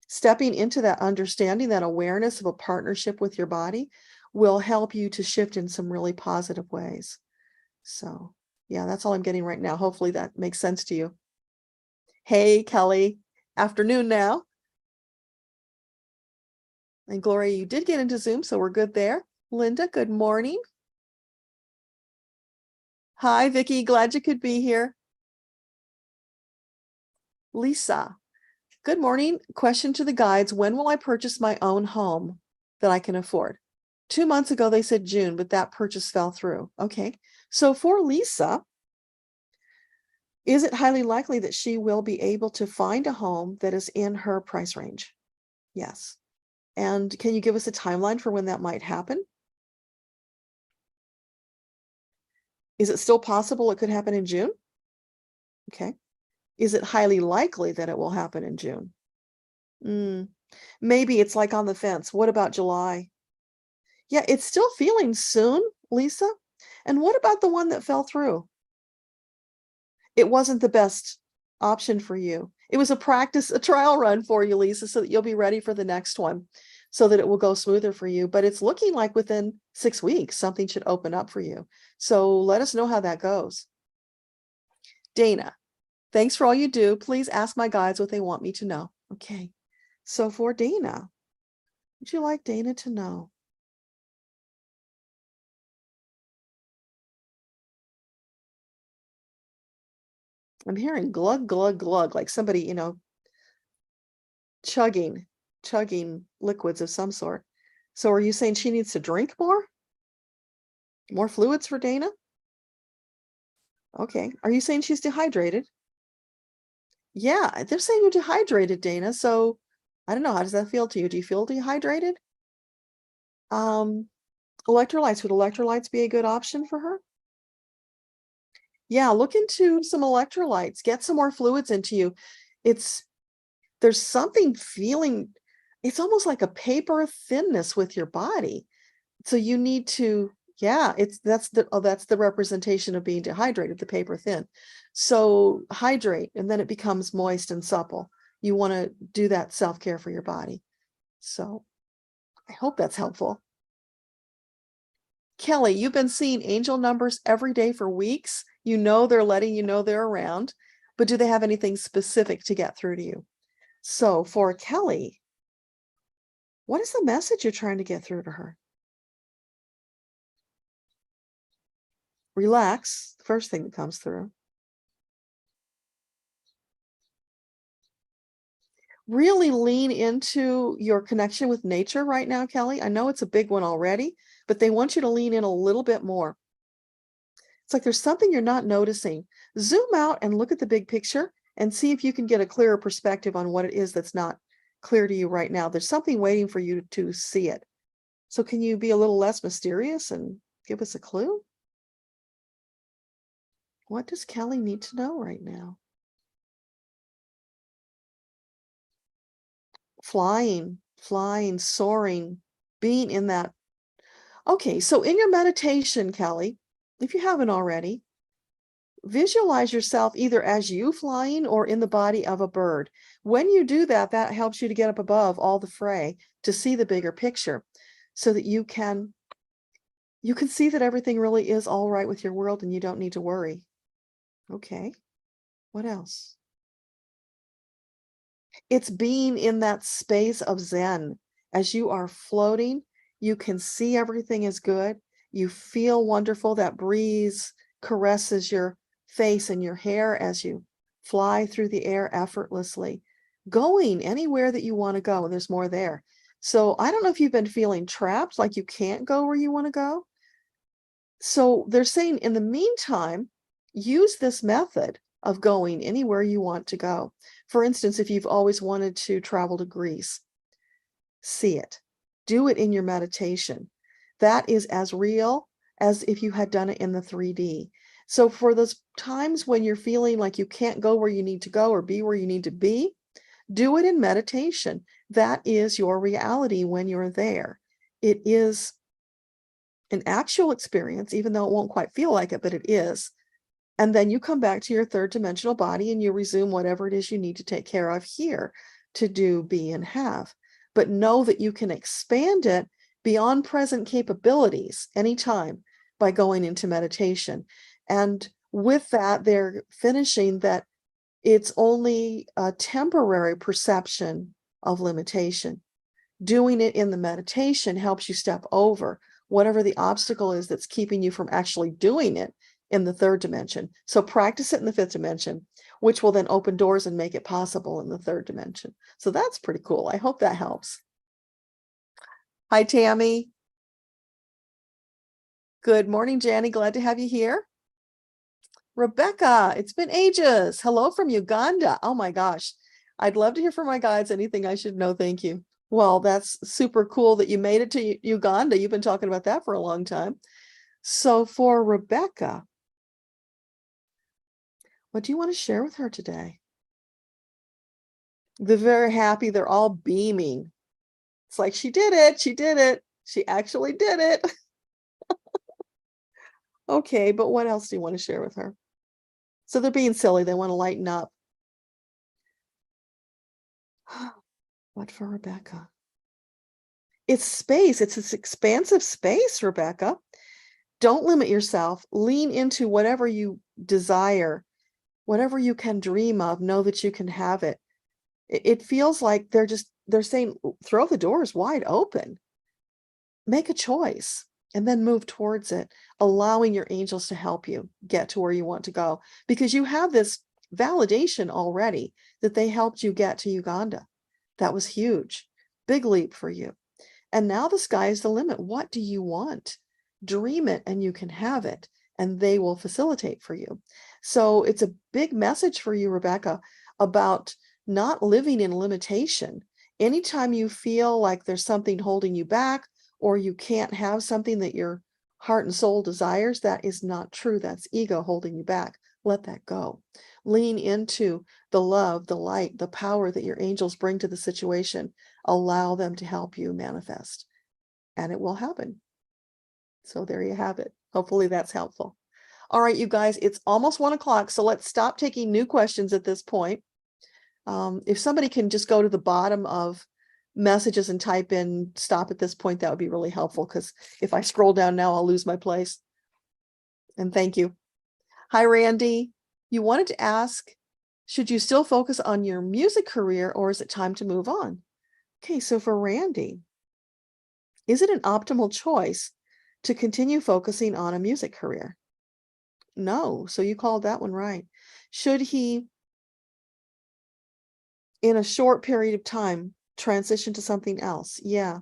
stepping into that understanding, that awareness of a partnership with your body will help you to shift in some really positive ways. So yeah, that's all I'm getting right now. Hopefully that makes sense to you. Hey, Kelli, afternoon now. And Gloria, you did get into Zoom, so we're good there. Linda, good morning. Hi, Vicki, glad you could be here. Lisa, Good morning. Question to the guides. When will I purchase my own home that I can afford? 2 months ago, they said June, but that purchase fell through. Okay. So for Lisa, is it highly likely that she will be able to find a home that is in her price range? Yes. And can you give us a timeline for when that might happen? Is it still possible it could happen in June? Okay. Is it highly likely that it will happen in June? Maybe it's like on the fence. What about July? Yeah, it's still feeling soon, Lisa. And what about the one that fell through? It wasn't the best option for you. It was a trial run for you, Lisa, so that you'll be ready for the next one, so that it will go smoother for you. But it's looking like within 6 weeks, something should open up for you. So let us know how that goes. Dana, thanks for all you do. Please ask my guides what they want me to know. Okay. So for Dana, would you like Dana to know? I'm hearing glug, glug, glug, like somebody, chugging liquids of some sort. So are you saying she needs to drink more? More fluids for Dana? Okay. Are you saying she's dehydrated? Yeah, they're saying you're dehydrated, Dana. So I don't know. How does that feel to you? Do you feel dehydrated? Electrolytes. Would electrolytes be a good option for her? Yeah, look into some electrolytes. Get some more fluids into you. There's something feeling, it's almost like a paper thinness with your body. So you need to, yeah, that's the representation of being dehydrated, the paper thin. So hydrate, and then it becomes moist and supple. You want to do that self-care for your body. So I hope that's helpful. Kelly, you've been seeing angel numbers every day for weeks. You know they're letting you know they're around, but do they have anything specific to get through to you? So for Kelly, what is the message you're trying to get through to her? Relax, the first thing that comes through. Really lean into your connection with nature right now, Kelly. I know it's a big one already, but they want you to lean in a little bit more. It's like there's something you're not noticing. Zoom out and look at the big picture and see if you can get a clearer perspective on what it is that's not clear to you right now. There's something waiting for you to see it. So can you be a little less mysterious and give us a clue? What does Kelly need to know right now? Flying, soaring, being in that. Okay, so in your meditation, Kelly, if you haven't already, visualize yourself either as you flying or in the body of a bird. When you do that, that helps you to get up above all the fray to see the bigger picture, so that you can see that everything really is all right with your world and you don't need to worry. Okay, what else? It's being in that space of Zen. As you are floating, you can see everything is good. You feel wonderful. That breeze caresses your face and your hair as you fly through the air effortlessly, going anywhere that you want to go. And there's more there. So I don't know if you've been feeling trapped, like you can't go where you want to go. So they're saying in the meantime, use this method of going anywhere you want to go. For instance, if you've always wanted to travel to Greece, see it. Do it in your meditation. That is as real as if you had done it in the 3D. So for those times when you're feeling like you can't go where you need to go or be where you need to be, do it in meditation. That is your reality when you're there. It is an actual experience, even though it won't quite feel like it, but it is. And then you come back to your third dimensional body and you resume whatever it is you need to take care of here to do, be, and have. But know that you can expand it beyond present capabilities anytime by going into meditation. And with that, they're finishing that it's only a temporary perception of limitation. Doing it in the meditation helps you step over whatever the obstacle is that's keeping you from actually doing it in the third dimension. So practice it in the fifth dimension. which will then open doors and make it possible in the third dimension. So that's pretty cool. I hope that helps. Hi, Tammy. Good morning, Janny. Glad to have you here. Rebecca, it's been ages. Hello from Uganda. Oh my gosh. I'd love to hear from my guides. Anything I should know. Thank you. Well, that's super cool that you made it to Uganda. You've been talking about that for a long time. So for Rebecca, what do you want to share with her today? They're very happy. They're all beaming. It's like, she did it. She did it. She actually did it. Okay, but what else do you want to share with her? So they're being silly. They want to lighten up. What for Rebecca? It's space. It's this expansive space, Rebecca. Don't limit yourself. Lean into whatever you desire, whatever you can dream of. Know that you can have it. It feels like they're saying, throw the doors wide open. Make a choice and then move towards it, allowing your angels to help you get to where you want to go, because you have this validation already that they helped you get to Uganda. That was huge. Big leap for you. And now the sky is the limit. What do you want? Dream it and you can have it, and they will facilitate for you. So it's a big message for you, Rebecca, about not living in limitation. Anytime you feel like there's something holding you back, or you can't have something that your heart and soul desires, that is not true. That's ego holding you back. Let that go. Lean into the love, the light, the power that your angels bring to the situation. Allow them to help you manifest, and it will happen. So there you have it. Hopefully that's helpful. All right, you guys, it's almost 1 o'clock, so let's stop taking new questions at this point. If somebody can just go to the bottom of messages and type in stop at this point, that would be really helpful, because if I scroll down now, I'll lose my place. And thank you. Hi, Randy. You wanted to ask, should you still focus on your music career, or is it time to move on? Okay, so for Randy, is it an optimal choice to continue focusing on a music career? No, so you called that one right. Should he, in a short period of time, transition to something else? Yeah.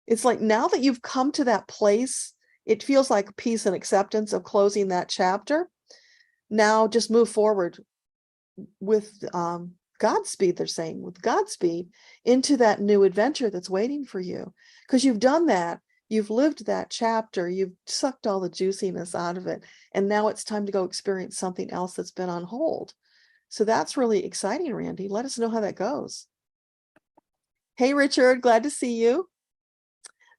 It's like, now that you've come to that place, it feels like peace and acceptance of closing that chapter. Now just move forward with Godspeed, they're saying, with Godspeed into that new adventure that's waiting for you. Because you've done that. You've lived that chapter. You've sucked all the juiciness out of it. And now it's time to go experience something else that's been on hold. So that's really exciting, Randy. Let us know how that goes. Hey, Richard, glad to see you.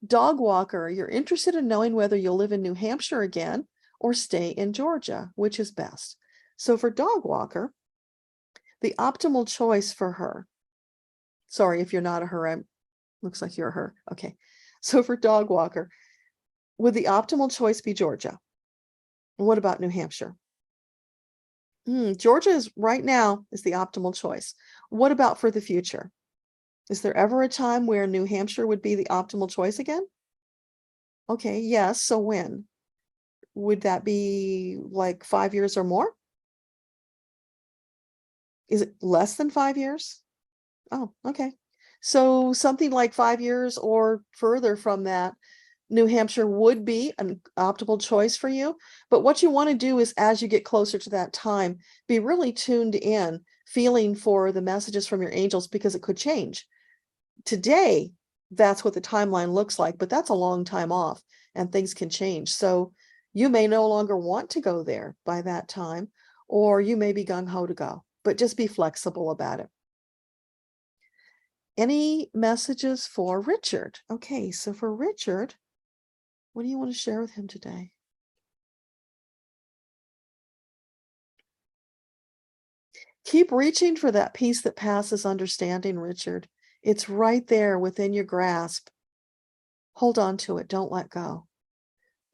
Dog walker, you're interested in knowing whether you'll live in New Hampshire again or stay in Georgia, which is best. So for dog walker, the optimal choice for her, sorry if you're not a her, looks like you're a her. Okay. So for dog walker, would the optimal choice be Georgia? What about New Hampshire? Georgia is right now is the optimal choice. What about for the future? Is there ever a time where New Hampshire would be the optimal choice again? Okay, yes. So when? Would that be like 5 years or more? Is it less than 5 years? Oh, okay. So something like 5 years or further from that, New Hampshire would be an optimal choice for you. But what you want to do is, as you get closer to that time, be really tuned in, feeling for the messages from your angels, because it could change. Today, that's what the timeline looks like, but that's a long time off and things can change. So you may no longer want to go there by that time, or you may be gung-ho to go, but just be flexible about it. Any messages for Richard? Okay, so for Richard, what do you want to share with him today? Keep reaching for that peace that passes understanding, Richard. It's right there within your grasp. Hold on to it. Don't let go.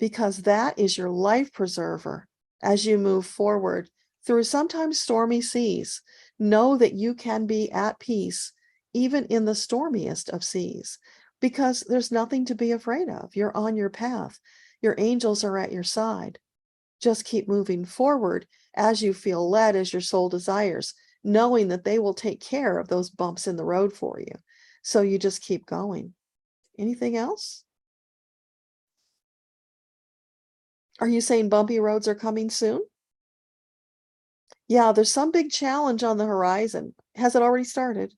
Because that is your life preserver as you move forward through sometimes stormy seas. Know that you can be at peace even in the stormiest of seas, because there's nothing to be afraid of. You're on your path. Your angels are at your side. Just keep moving forward as you feel led, as your soul desires, knowing that they will take care of those bumps in the road for you. So you just keep going. Anything else? Are you saying bumpy roads are coming soon? Yeah, there's some big challenge on the horizon. Has it already started?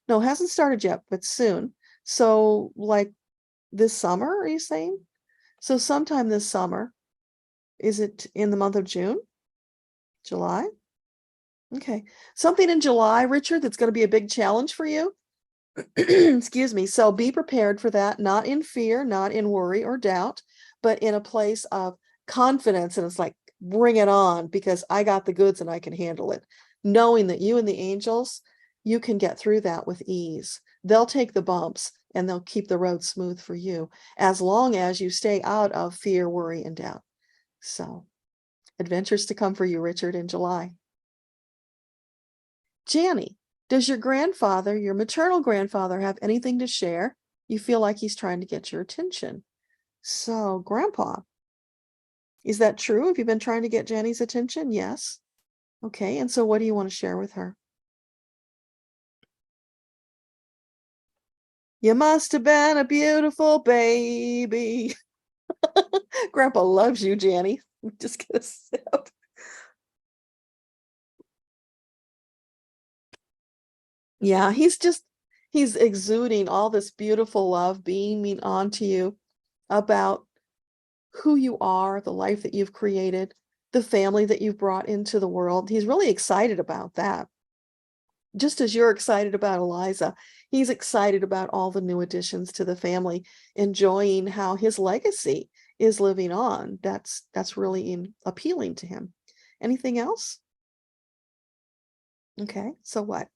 No, it hasn't started yet, but soon. So like this summer, are you saying? So sometime this summer. Is it in the month of June? July? Okay. Something in July, Richard, that's going to be a big challenge for you. Excuse me. So be prepared for that, not in fear, not in worry or doubt, but in a place of confidence. And it's like, bring it on, because I got the goods and I can handle it. Knowing that you and the angels, you can get through that with ease. They'll take the bumps and they'll keep the road smooth for you, as long as you stay out of fear, worry, and doubt. So adventures to come for you, Richard, in July. Janny, does your grandfather, your maternal grandfather, have anything to share? You feel like he's trying to get your attention. So, Grandpa, is that true? Have you been trying to get Janny's attention? Yes. Okay, and so what do you want to share with her? You must have been a beautiful baby. Grandpa loves you, Janny. Just get a sip. Yeah, he's exuding all this beautiful love beaming onto you about who you are, the life that you've created, the family that you've brought into the world. He's really excited about that. Just as you're excited about Eliza, he's excited about all the new additions to the family, enjoying how his legacy is living on. That's really appealing to him. Anything else? Okay, so what?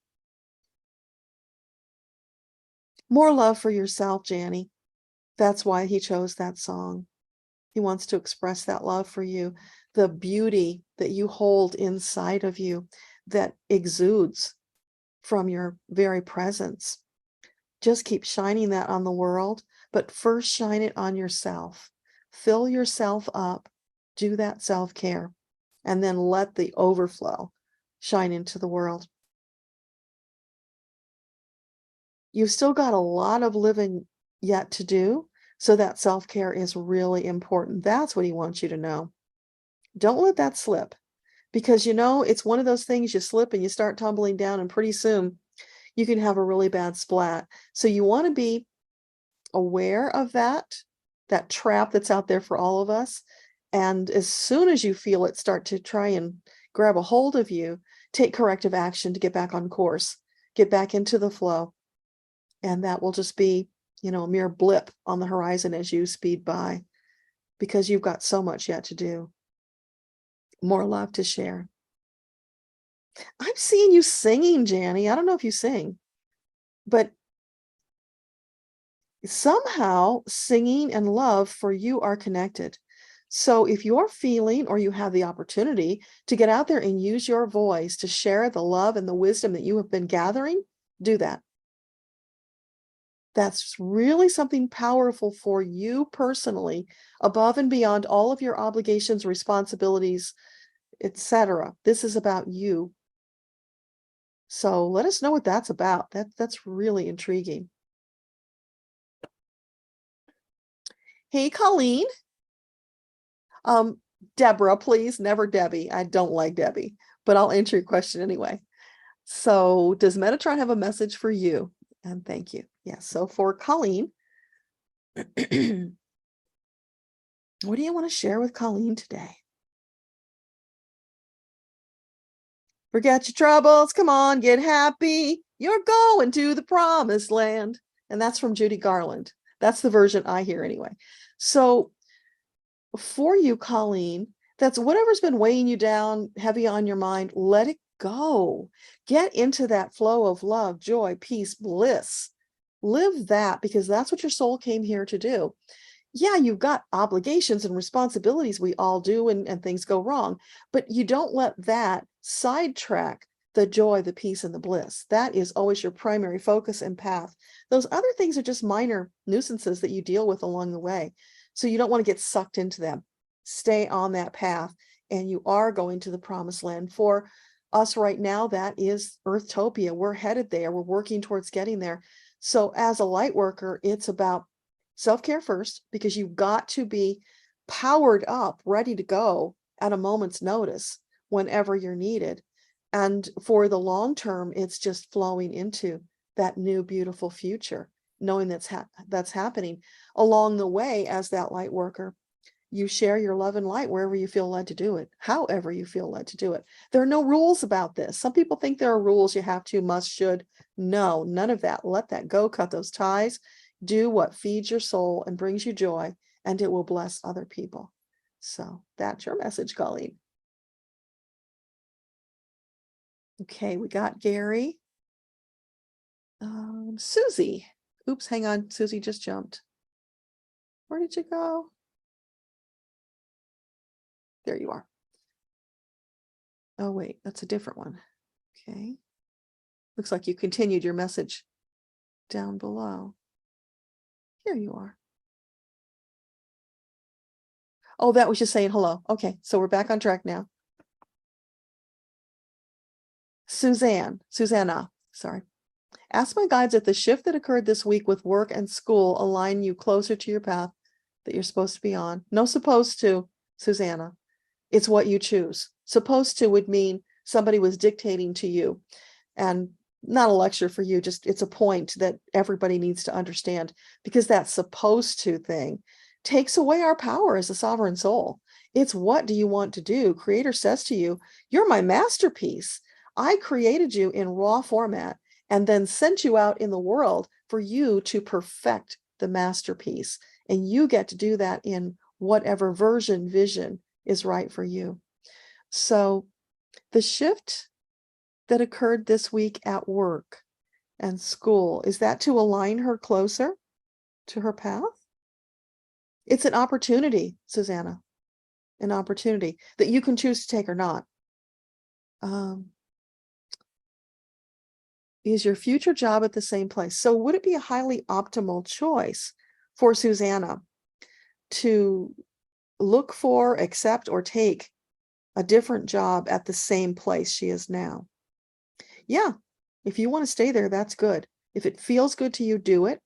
More love for yourself, Janny. That's why he chose that song. He wants to express that love for you, the beauty that you hold inside of you that exudes from your very presence. Just keep shining that on the world, but first shine it on yourself. Fill yourself up, do that self-care, and then let the overflow shine into the world. You've still got a lot of living yet to do, so that self-care is really important. That's what he wants you to know. Don't let that slip, because it's one of those things, you slip and you start tumbling down, and pretty soon you can have a really bad splat. So you want to be aware of that trap that's out there for all of us. And as soon as you feel it start to try and grab a hold of you, take corrective action to get back on course, get back into the flow. And that will just be, a mere blip on the horizon as you speed by, because you've got so much yet to do. More love to share. I'm seeing you singing, Janny. I don't know if you sing, but somehow singing and love for you are connected. So if you're feeling, or you have the opportunity to get out there and use your voice to share the love and the wisdom that you have been gathering, do that. That's really something powerful for you personally, above and beyond all of your obligations, responsibilities, etc. This is about you. So let us know what that's about. That's really intriguing. Hey, Colleen. Deborah, please, never Debbie. I don't like Debbie, but I'll answer your question anyway. So does Metatron have a message for you? And thank you. Yes. So for Colleen, what do you want to share with Colleen today? Forget your troubles. Come on, get happy. You're going to the promised land. And that's from Judy Garland. That's the version I hear anyway. So for you, Colleen, that's whatever's been weighing you down, heavy on your mind, let it go. Get into that flow of love, joy, peace, bliss. Live that, because that's what your soul came here to do. Yeah, you've got obligations and responsibilities, we all do, and things go wrong, but you don't let that sidetrack the joy, the peace, and the bliss. That is always your primary focus and path. Those other things are just minor nuisances that you deal with along the way. So you don't want to get sucked into them. Stay on that path. and you are going to the promised land. For us right now, that is Earthtopia. We're headed there. We're working towards getting there. So as a light worker, it's about self-care first, because you've got to be powered up, ready to go at a moment's notice whenever you're needed. And for the long term, it's just flowing into that new, beautiful future, knowing that's happening. Along the way, as that light worker, you share your love and light wherever you feel led to do it, however you feel led to do it. There are no rules about this. Some people think there are rules, you have to, must, should. No, none of that. Let that go, cut those ties, do what feeds your soul and brings you joy, and it will bless other people. So that's your message, Colleen. Okay, we got Gary. Susie. Oops, hang on. Susie just jumped. Where did you go? There you are. Oh, wait, that's a different one. Okay. Looks like you continued your message down below. Here you are. Oh, that was just saying hello. Okay, so we're back on track now. Susanna, sorry. Ask my guides if the shift that occurred this week with work and school align you closer to your path that you're supposed to be on. No supposed to, Susanna. It's what you choose. Supposed to would mean somebody was dictating to you, and not a lecture for you, just it's a point that everybody needs to understand, because that supposed to thing takes away our power as a sovereign soul. It's what do you want to do? Creator says to you, you're my masterpiece. I created you in raw format and then sent you out in the world for you to perfect the masterpiece. And you get to do that in whatever vision is right for you. So the shift that occurred this week at work and school, is that to align her closer to her path? It's an opportunity, Susanna, an opportunity that you can choose to take or not. Is your future job at the same place? So would it be a highly optimal choice for Susanna to look for, accept, or take a different job at the same place she is now? Yeah, if you want to stay there, that's good. If it feels good to you, do it.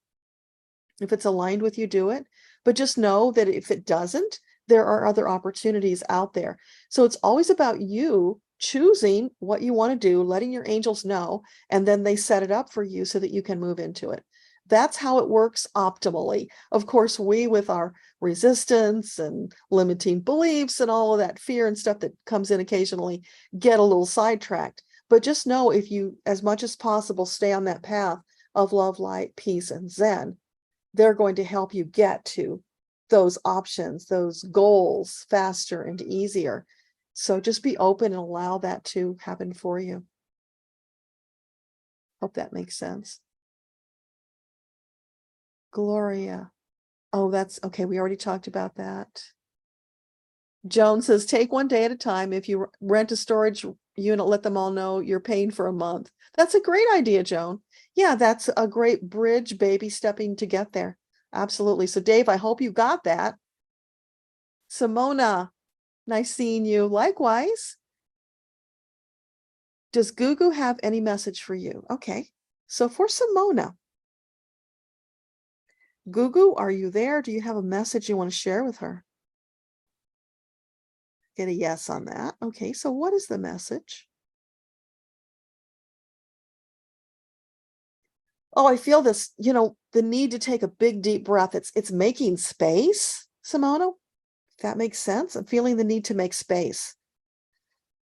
If it's aligned with you, do it. But just know that if it doesn't, there are other opportunities out there. So it's always about you choosing what you want to do, letting your angels know, and then they set it up for you so that you can move into it. That's how it works optimally. Of course, we, with our resistance and limiting beliefs and all of that fear and stuff that comes in occasionally, get a little sidetracked. But just know, if you, as much as possible, stay on that path of love, light, peace, and Zen, they're going to help you get to those options, those goals faster and easier. So just be open and allow that to happen for you. Hope that makes sense. Gloria. Oh, that's okay. We already talked about that. Joan says, take one day at a time. If you rent a storage unit, let them all know you're paying for a month. That's a great idea, Joan. Yeah, that's a great bridge, baby stepping to get there. Absolutely. So Dave, I hope you got that. Simona, nice seeing you. Likewise. Does Gugu have any message for you? Okay. So for Simona, Gugu, are you there? Do you have a message you want to share with her? Get a yes on that. Okay, so what is the message? Oh, I feel this, the need to take a big, deep breath. It's making space, Simona. If that makes sense. I'm feeling the need to make space.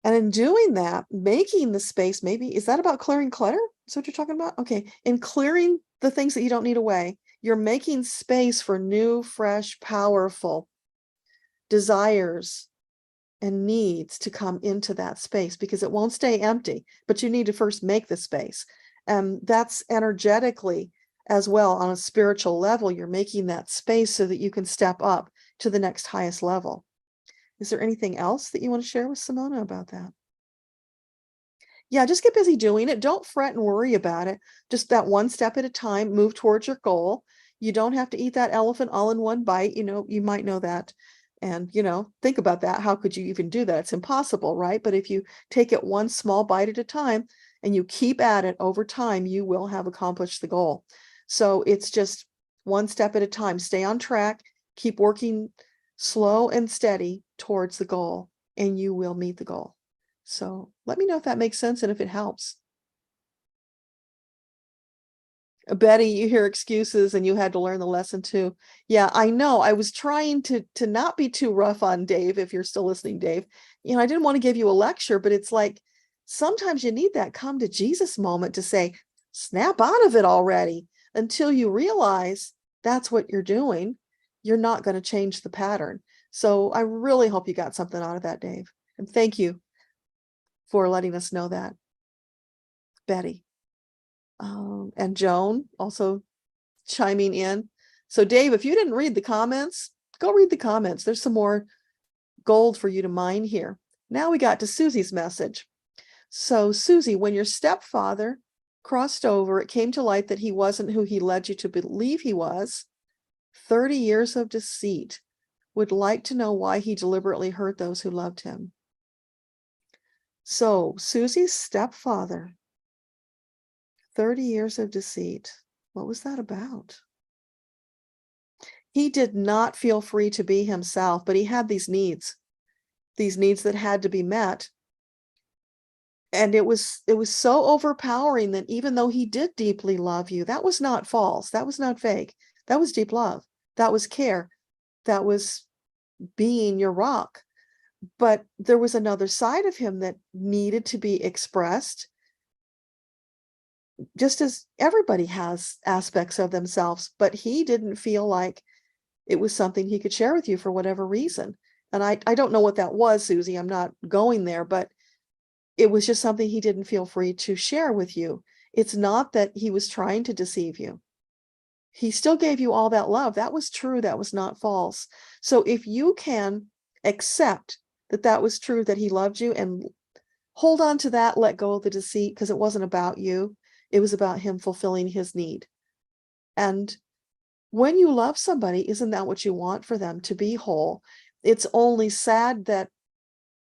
And in doing that, making the space, maybe, is that about clearing clutter? Is that what you're talking about? Okay. In clearing the things that you don't need away, you're making space for new, fresh, powerful desires and needs to come into that space, because it won't stay empty, but you need to first make the space. And that's energetically as well. On a spiritual level, you're making that space so that you can step up to the next highest level. Is there anything else that you want to share with Simona about that? Yeah, just get busy doing it. Don't fret and worry about it. Just that one step at a time, move towards your goal. You don't have to eat that elephant all in one bite. You might know that. And, think about that. How could you even do that? It's impossible, right? But if you take it one small bite at a time and you keep at it over time, you will have accomplished the goal. So it's just one step at a time. Stay on track, keep working slow and steady towards the goal, and you will meet the goal. So let me know if that makes sense and if it helps. Betty, you hear excuses and you had to learn the lesson too. Yeah, I know. I was trying to not be too rough on Dave, if you're still listening, Dave. I didn't want to give you a lecture, but it's like sometimes you need that come to Jesus moment to say, snap out of it already. Until you realize that's what you're doing, you're not going to change the pattern. So I really hope you got something out of that, Dave. And thank you for letting us know that, Betty. And Joan also chiming in. So Dave, if you didn't read the comments, go read the comments. There's some more gold for you to mine here. Now we got to Susie's message. So Susie, when your stepfather crossed over, it came to light that he wasn't who he led you to believe he was. 30 years of deceit. Would like to know why he deliberately hurt those who loved him. So Susie's stepfather, 30 years of deceit. What was that about? He did not feel free to be himself, but he had these needs that had to be met. And it was so overpowering that even though he did deeply love you, that was not false. That was not fake. That was deep love. That was care. That was being your rock. But there was another side of him that needed to be expressed, just as everybody has aspects of themselves, but he didn't feel like it was something he could share with you for whatever reason. And I don't know what that was, Susie. I'm not going there, but it was just something he didn't feel free to share with you. It's not that he was trying to deceive you. He still gave you all that love. That was true. That was not false. So if you can accept that that was true, that he loved you, and hold on to that, let go of the deceit, because it wasn't about you. It was about him fulfilling his need. And when you love somebody, isn't that what you want for them, to be whole? It's only sad that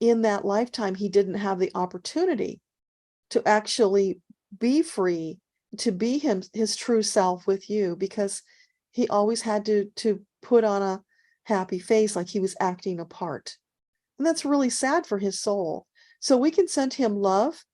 in that lifetime, he didn't have the opportunity to actually be free, to be his true self with you, because he always had to put on a happy face, like he was acting a part. And that's really sad for his soul. So we can send him love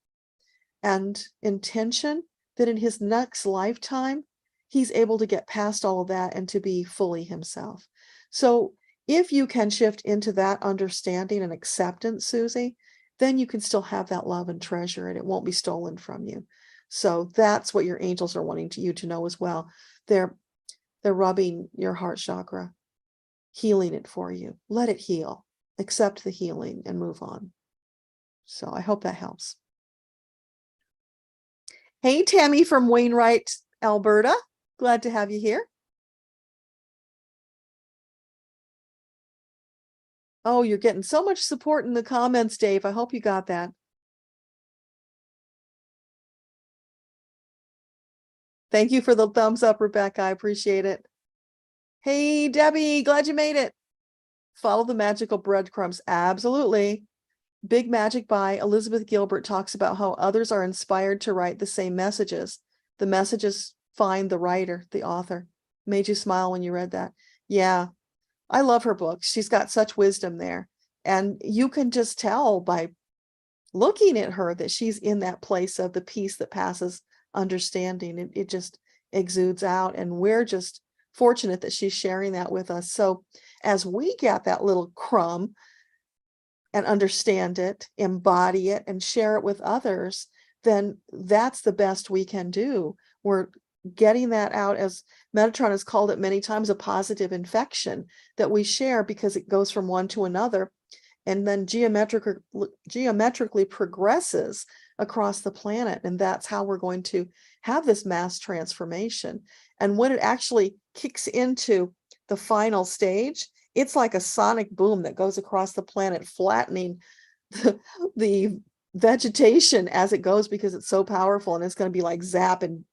and intention that in his next lifetime, he's able to get past all of that and to be fully himself. So if you can shift into that understanding and acceptance, Susie, then you can still have that love and treasure, and it won't be stolen from you. So that's what your angels are wanting you to know as well. They're rubbing your heart chakra, healing it for you. Let it heal. Accept the healing and move on. So I hope that helps. Hey, Tammy from Wainwright, Alberta. Glad to have you here. Oh, you're getting so much support in the comments, Dave. I hope you got that. Thank you for the thumbs up, Rebecca. I appreciate it. Hey, Debbie, glad you made it. Follow the magical breadcrumbs. Absolutely. Big Magic by Elizabeth Gilbert talks about how others are inspired to write the same messages. The messages find the writer, the author. Made you smile when you read that. Yeah, I love her books. She's got such wisdom there. And you can just tell by looking at her that she's in that place of the peace that passes understanding. It just exudes out. And we're just fortunate that she's sharing that with us. So as we get that little crumb and understand it, embody it, and share it with others, then that's the best we can do. We're getting that out, as Metatron has called it many times, a positive infection that we share, because it goes from one to another and then geometrically progresses across the planet. And that's how we're going to have this mass transformation. And when it actually kicks into the final stage, it's like a sonic boom that goes across the planet, flattening the vegetation as it goes, because it's so powerful. And it's going to be like zap, and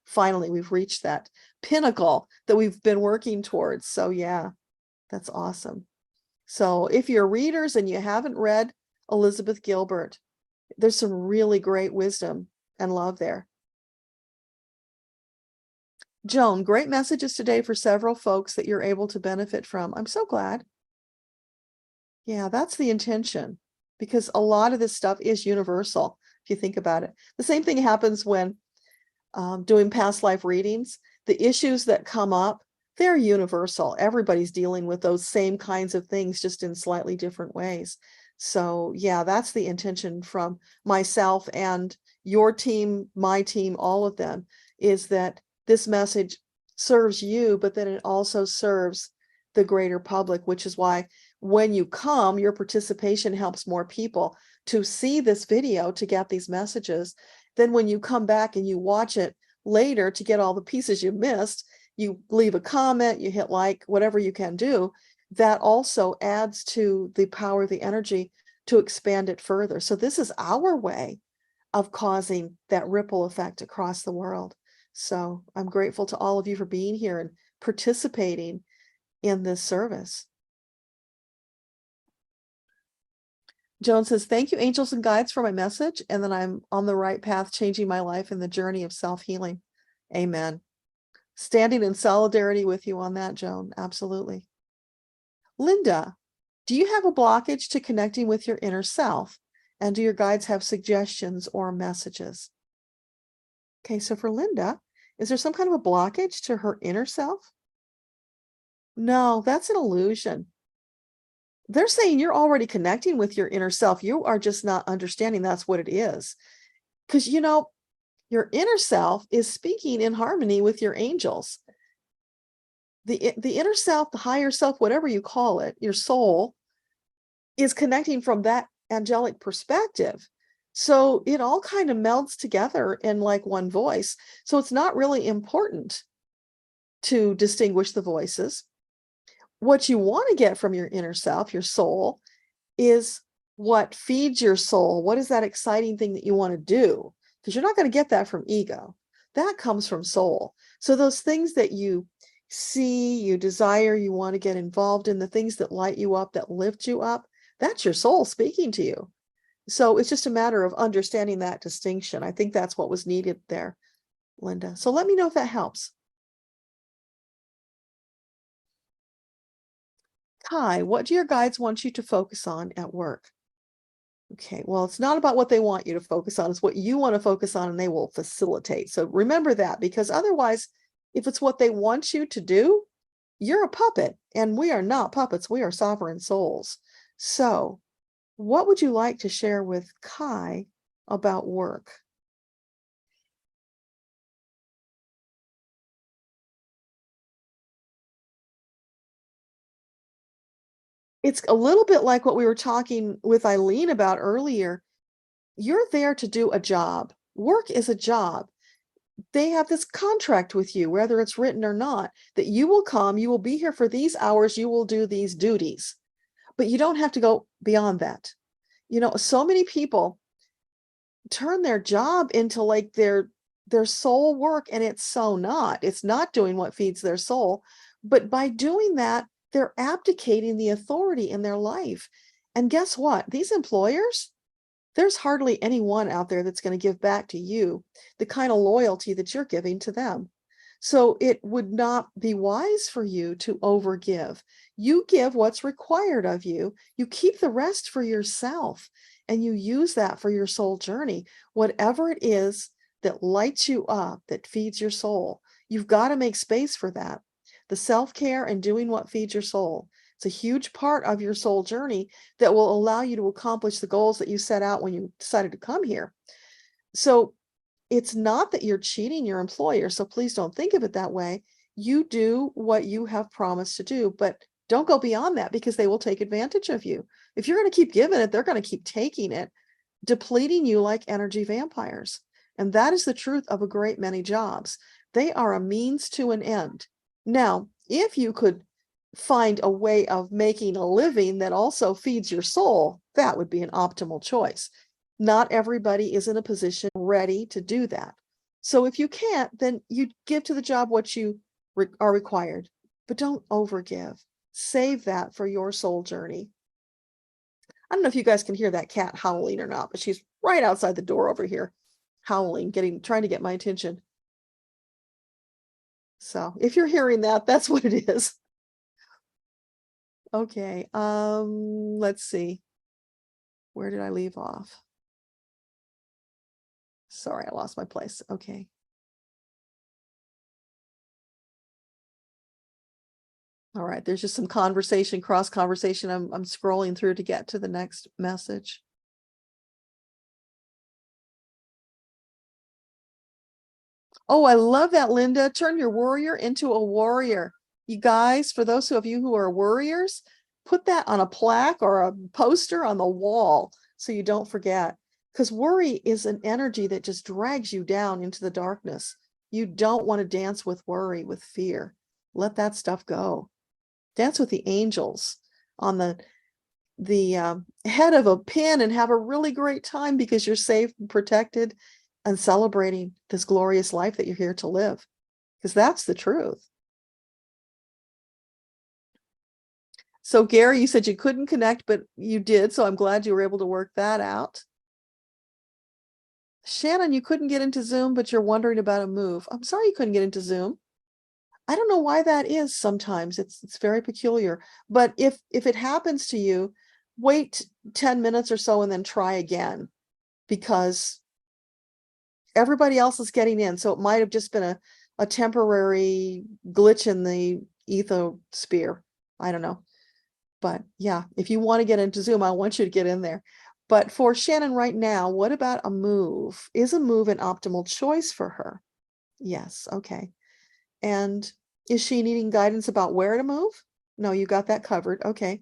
finally we've reached that pinnacle that we've been working towards. So yeah, that's awesome. So if you're readers and you haven't read Elizabeth Gilbert, there's some really great wisdom and love there. Joan, great messages today for several folks that you're able to benefit from. I'm so glad. Yeah, that's the intention, because a lot of this stuff is universal, if you think about it. The same thing happens when doing past life readings. The issues that come up, they're universal. Everybody's dealing with those same kinds of things, just in slightly different ways. So yeah, that's the intention from myself and your team, my team, all of them, is that this message serves you, but then it also serves the greater public, which is why when you come, your participation helps more people to see this video, to get these messages. Then when you come back and you watch it later to get all the pieces you missed, you leave a comment, you hit like, whatever you can do, that also adds to the power of the energy to expand it further. So this is our way of causing that ripple effect across the world. So I'm grateful to all of you for being here and participating in this service. Joan says, thank you, angels and guides, for my message, and that I'm on the right path, changing my life in the journey of self-healing. Amen. Standing in solidarity with you on that, Joan. Absolutely. Linda, do you have a blockage to connecting with your inner self? And do your guides have suggestions or messages? Okay, so for Linda, is there some kind of a blockage to her inner self? No, that's an illusion. They're saying you're already connecting with your inner self. You are just not understanding that's what it is. Because, you know, your inner self is speaking in harmony with your angels. The inner self, the higher self, whatever you call it, your soul, is connecting from that angelic perspective. So it all kind of melds together in like one voice. So it's not really important to distinguish the voices. What you want to get from your inner self, your soul, is what feeds your soul. What is that exciting thing that you want to do? Because you're not going to get that from ego. That comes from soul. So those things that you see, you desire, you want to get involved in, the things that light you up, that lift you up, that's your soul speaking to you. So it's just a matter of understanding that distinction. I think that's what was needed there, Linda. So let me know if that helps. Kai, what do your guides want you to focus on at work? Okay, well, it's not about what they want you to focus on. It's what you want to focus on, and they will facilitate. So remember that, because otherwise, if it's what they want you to do, you're a puppet, and we are not puppets. We are sovereign souls. So what would you like to share with Kai about work? It's a little bit like what we were talking with Eileen about earlier. You're there to do a job. Work is a job. They have this contract with you, whether it's written or not, that you will come, you will be here for these hours, you will do these duties, but you don't have to go beyond that. You know, so many people turn their job into like their soul work, and it's so not. It's not doing what feeds their soul. But by doing that, they're abdicating the authority in their life. And guess what? These employers, there's hardly anyone out there that's going to give back to you the kind of loyalty that you're giving to them. So it would not be wise for you to overgive. You give what's required of you. You keep the rest for yourself, and you use that for your soul journey. Whatever it is that lights you up, that feeds your soul, you've got to make space for that. The self-care and doing what feeds your soul. It's a huge part of your soul journey that will allow you to accomplish the goals that you set out when you decided to come here. So it's not that you're cheating your employer, so please don't think of it that way. You do what you have promised to do, but don't go beyond that, because they will take advantage of you. If you're going to keep giving it, they're going to keep taking it, depleting you like energy vampires. And that is the truth of a great many jobs. They are a means to an end. Now, if you could find a way of making a living that also feeds your soul, that would be an optimal choice. Not everybody is in a position ready to do that. So if you can't, then you give to the job what you are required, but don't overgive. Save that for your soul journey. I don't know if you guys can hear that cat howling or not, but she's right outside the door over here, howling, trying to get my attention. So if you're hearing that, that's what it is. Okay, let's see. Where did I leave off? Sorry, I lost my place. Okay. All right, there's just some conversation, cross conversation. I'm scrolling through to get to the next message. Oh, I love that, Linda. Turn your worrier into a warrior. You guys, for those of you who are worriers, put that on a plaque or a poster on the wall so you don't forget. Because worry is an energy that just drags you down into the darkness. You don't want to dance with worry, with fear. Let that stuff go. Dance with the angels on the head of a pin and have a really great time because you're safe and protected and celebrating this glorious life that you're here to live, because that's the truth. So Gary, you said you couldn't connect, but you did. So I'm glad you were able to work that out. Shannon, you couldn't get into Zoom, but you're wondering about a move. I'm sorry you couldn't get into Zoom. I don't know why that is sometimes. It's very peculiar. But if it happens to you, wait 10 minutes or so and then try again, because everybody else is getting in. So it might have just been a temporary glitch in the ethosphere. I don't know. But yeah, if you want to get into Zoom, I want you to get in there. But for Shannon right now, what about a move? Is a move an optimal choice for her? Yes. Okay. And is she needing guidance about where to move? No, you got that covered. Okay.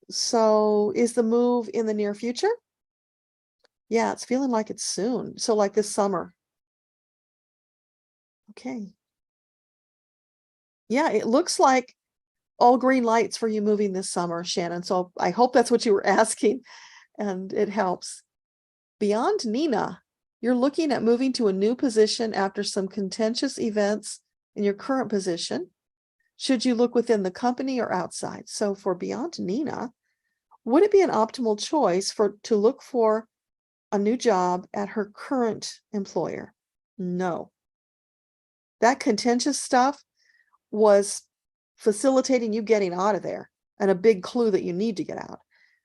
So is the move in the near future? Yeah, it's feeling like it's soon. So like this summer. Okay. Yeah, it looks like all green lights for you moving this summer, Shannon. So I hope that's what you were asking, and it helps. Beyond Nina, you're looking at moving to a new position after some contentious events in your current position. Should you look within the company or outside? So for Beyond Nina, would it be an optimal choice to look for a new job at her current employer? No. That contentious stuff was facilitating you getting out of there, and a big clue that you need to get out.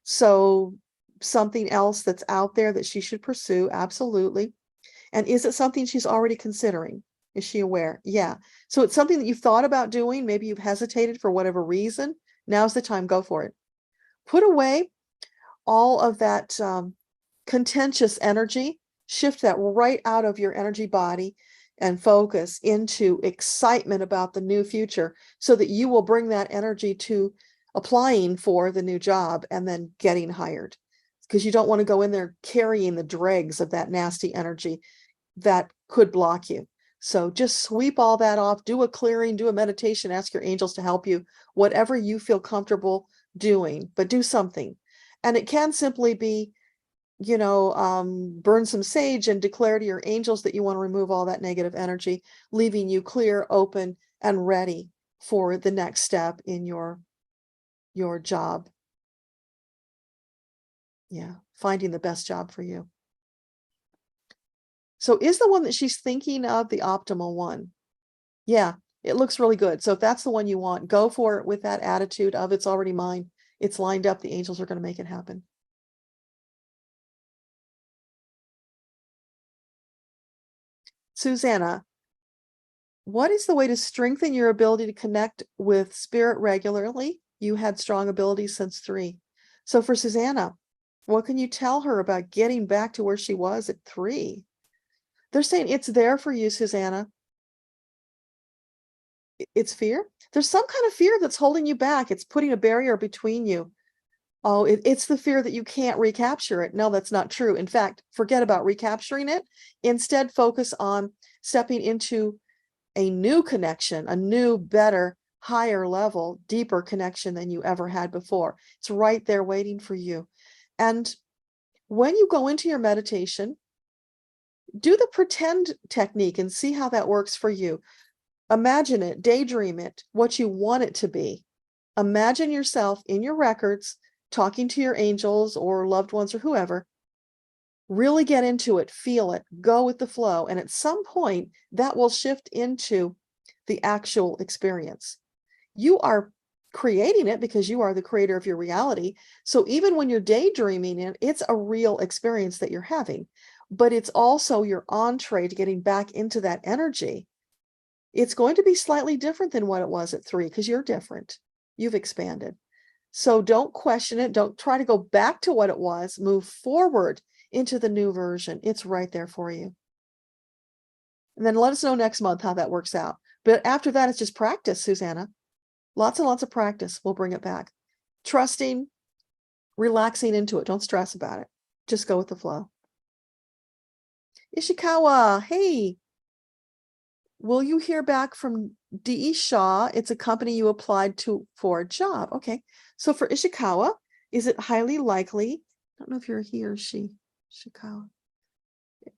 So something else that's out there that she should pursue, absolutely. And is it something she's already considering? Is she aware? Yeah. So it's something that you've thought about doing. Maybe you've hesitated for whatever reason. Now's the time. Go for it. Put away all of that contentious energy. Shift that right out of your energy body and focus into excitement about the new future, so that you will bring that energy to applying for the new job and then getting hired, because you don't want to go in there carrying the dregs of that nasty energy that could block you. So just sweep all that off, do a clearing, do a meditation, ask your angels to help you, whatever you feel comfortable doing, but do something. And it can simply be, burn some sage and declare to your angels that you want to remove all that negative energy, leaving you clear, open, and ready for the next step in your job. Yeah, finding the best job for you. So is the one that she's thinking of the optimal one? Yeah, it looks really good. So if that's the one you want, go for it with that attitude of it's already mine. It's lined up. The angels are going to make it happen. Susanna, what is the way to strengthen your ability to connect with spirit regularly? You had strong abilities since 3. So for Susanna, what can you tell her about getting back to where she was at 3? They're saying it's there for you, Susanna. It's fear. There's some kind of fear that's holding you back. It's putting a barrier between you. Oh, it's the fear that you can't recapture it. No, that's not true. In fact, forget about recapturing it. Instead, focus on stepping into a new connection, a new, better, higher level, deeper connection than you ever had before. It's right there waiting for you. And when you go into your meditation, do the pretend technique and see how that works for you. Imagine it, daydream it, what you want it to be. Imagine yourself in your records, talking to your angels or loved ones or whoever. Really get into it, feel it, go with the flow. And at some point, that will shift into the actual experience. You are creating it because you are the creator of your reality. So even when you're daydreaming it, it's a real experience that you're having, but it's also your entree to getting back into that energy. It's going to be slightly different than what it was at 3 because you're different. You've expanded. So don't question it. Don't try to go back to what it was. Move forward into the new version. It's right there for you. And then let us know next month how that works out. But after that, it's just practice, Susanna. Lots and lots of practice. We'll bring it back. Trusting, relaxing into it. Don't stress about it. Just go with the flow. Ishikawa, hey. Will you hear back from D.E. Shaw? It's a company you applied to for a job. Okay. So for Ishikawa, is it highly likely? I don't know if you're he or she. Ishikawa.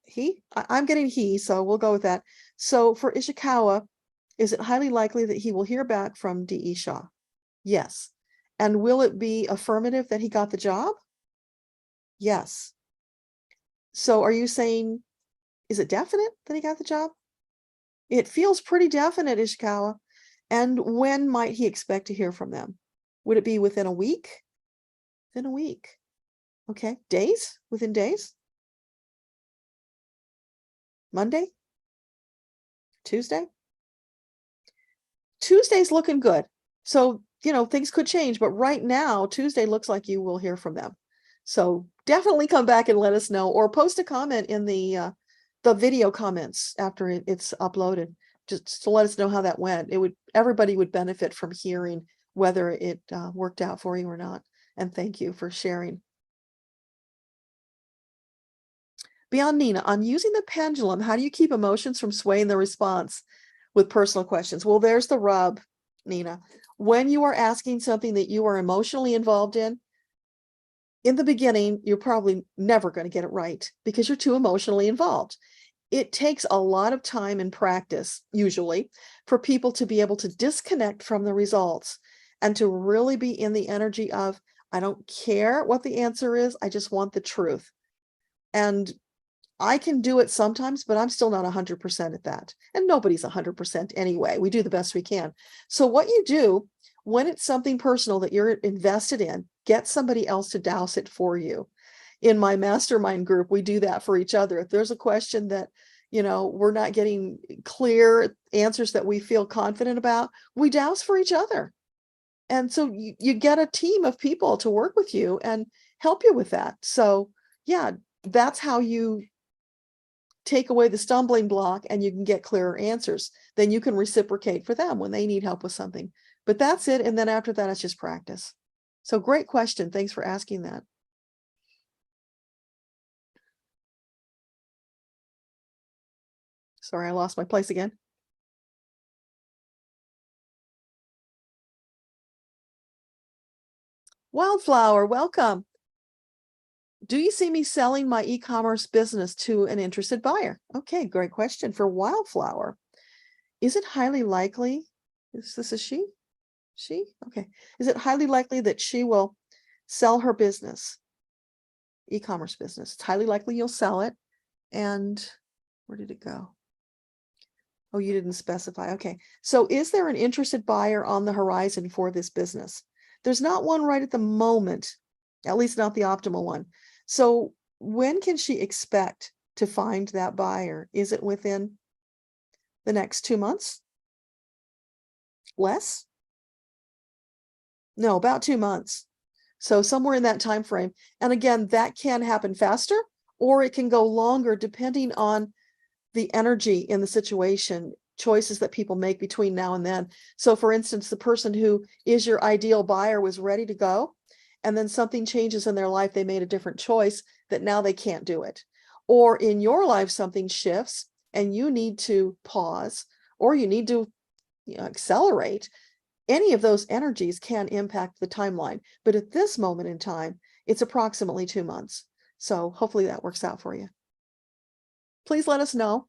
He? I'm getting he, so we'll go with that. So for Ishikawa, is it highly likely that he will hear back from D.E. Shaw? Yes. And will it be affirmative that he got the job? Yes. So are you saying, is it definite that he got the job? It feels pretty definite, Ishikawa. And when might he expect to hear from them? Would it be within a week? Within a week. Okay. Days? Within days? Monday? Tuesday? Tuesday's looking good. So, things could change, but right now, Tuesday looks like you will hear from them. So definitely come back and let us know, or post a comment in the video comments after it's uploaded, just to let us know how that went. Everybody would benefit from hearing whether it worked out for you or not. And thank you for sharing. Beyond Nina, on using the pendulum, how do you keep emotions from swaying the response with personal questions? Well, there's the rub, Nina. When you are asking something that you are emotionally involved in the beginning, you're probably never going to get it right because you're too emotionally involved. It takes a lot of time and practice, usually, for people to be able to disconnect from the results and to really be in the energy of, I don't care what the answer is, I just want the truth. And I can do it sometimes, but I'm still not 100% at that. And nobody's 100% anyway. We do the best we can. So what you do when it's something personal that you're invested in, get somebody else to douse it for you. In my mastermind group, we do that for each other. If there's a question that, we're not getting clear answers that we feel confident about, we douse for each other. And so you get a team of people to work with you and help you with that. So yeah, that's how you take away the stumbling block and you can get clearer answers. Then you can reciprocate for them when they need help with something. But that's it. And then after that, it's just practice. So great question. Thanks for asking that. Sorry, I lost my place again. Wildflower, welcome. Do you see me selling my e-commerce business to an interested buyer? Okay, great question for Wildflower. Is it highly likely? Is this a she? She? Okay. Is it highly likely that she will sell her business? E-commerce business. It's highly likely you'll sell it. And where did it go? Oh, you didn't specify. Okay. So is there an interested buyer on the horizon for this business? There's not one right at the moment, at least not the optimal one. So when can she expect to find that buyer? Is it within the next 2 months? Less? No, about 2 months. So somewhere in that time frame. And again, that can happen faster or it can go longer depending on the energy in the situation, choices that people make between now and then. So for instance, the person who is your ideal buyer was ready to go, and then something changes in their life, they made a different choice that now they can't do it. Or in your life, something shifts and you need to pause or you need to accelerate. Any of those energies can impact the timeline. But at this moment in time, it's approximately 2 months. So hopefully that works out for you. Please let us know.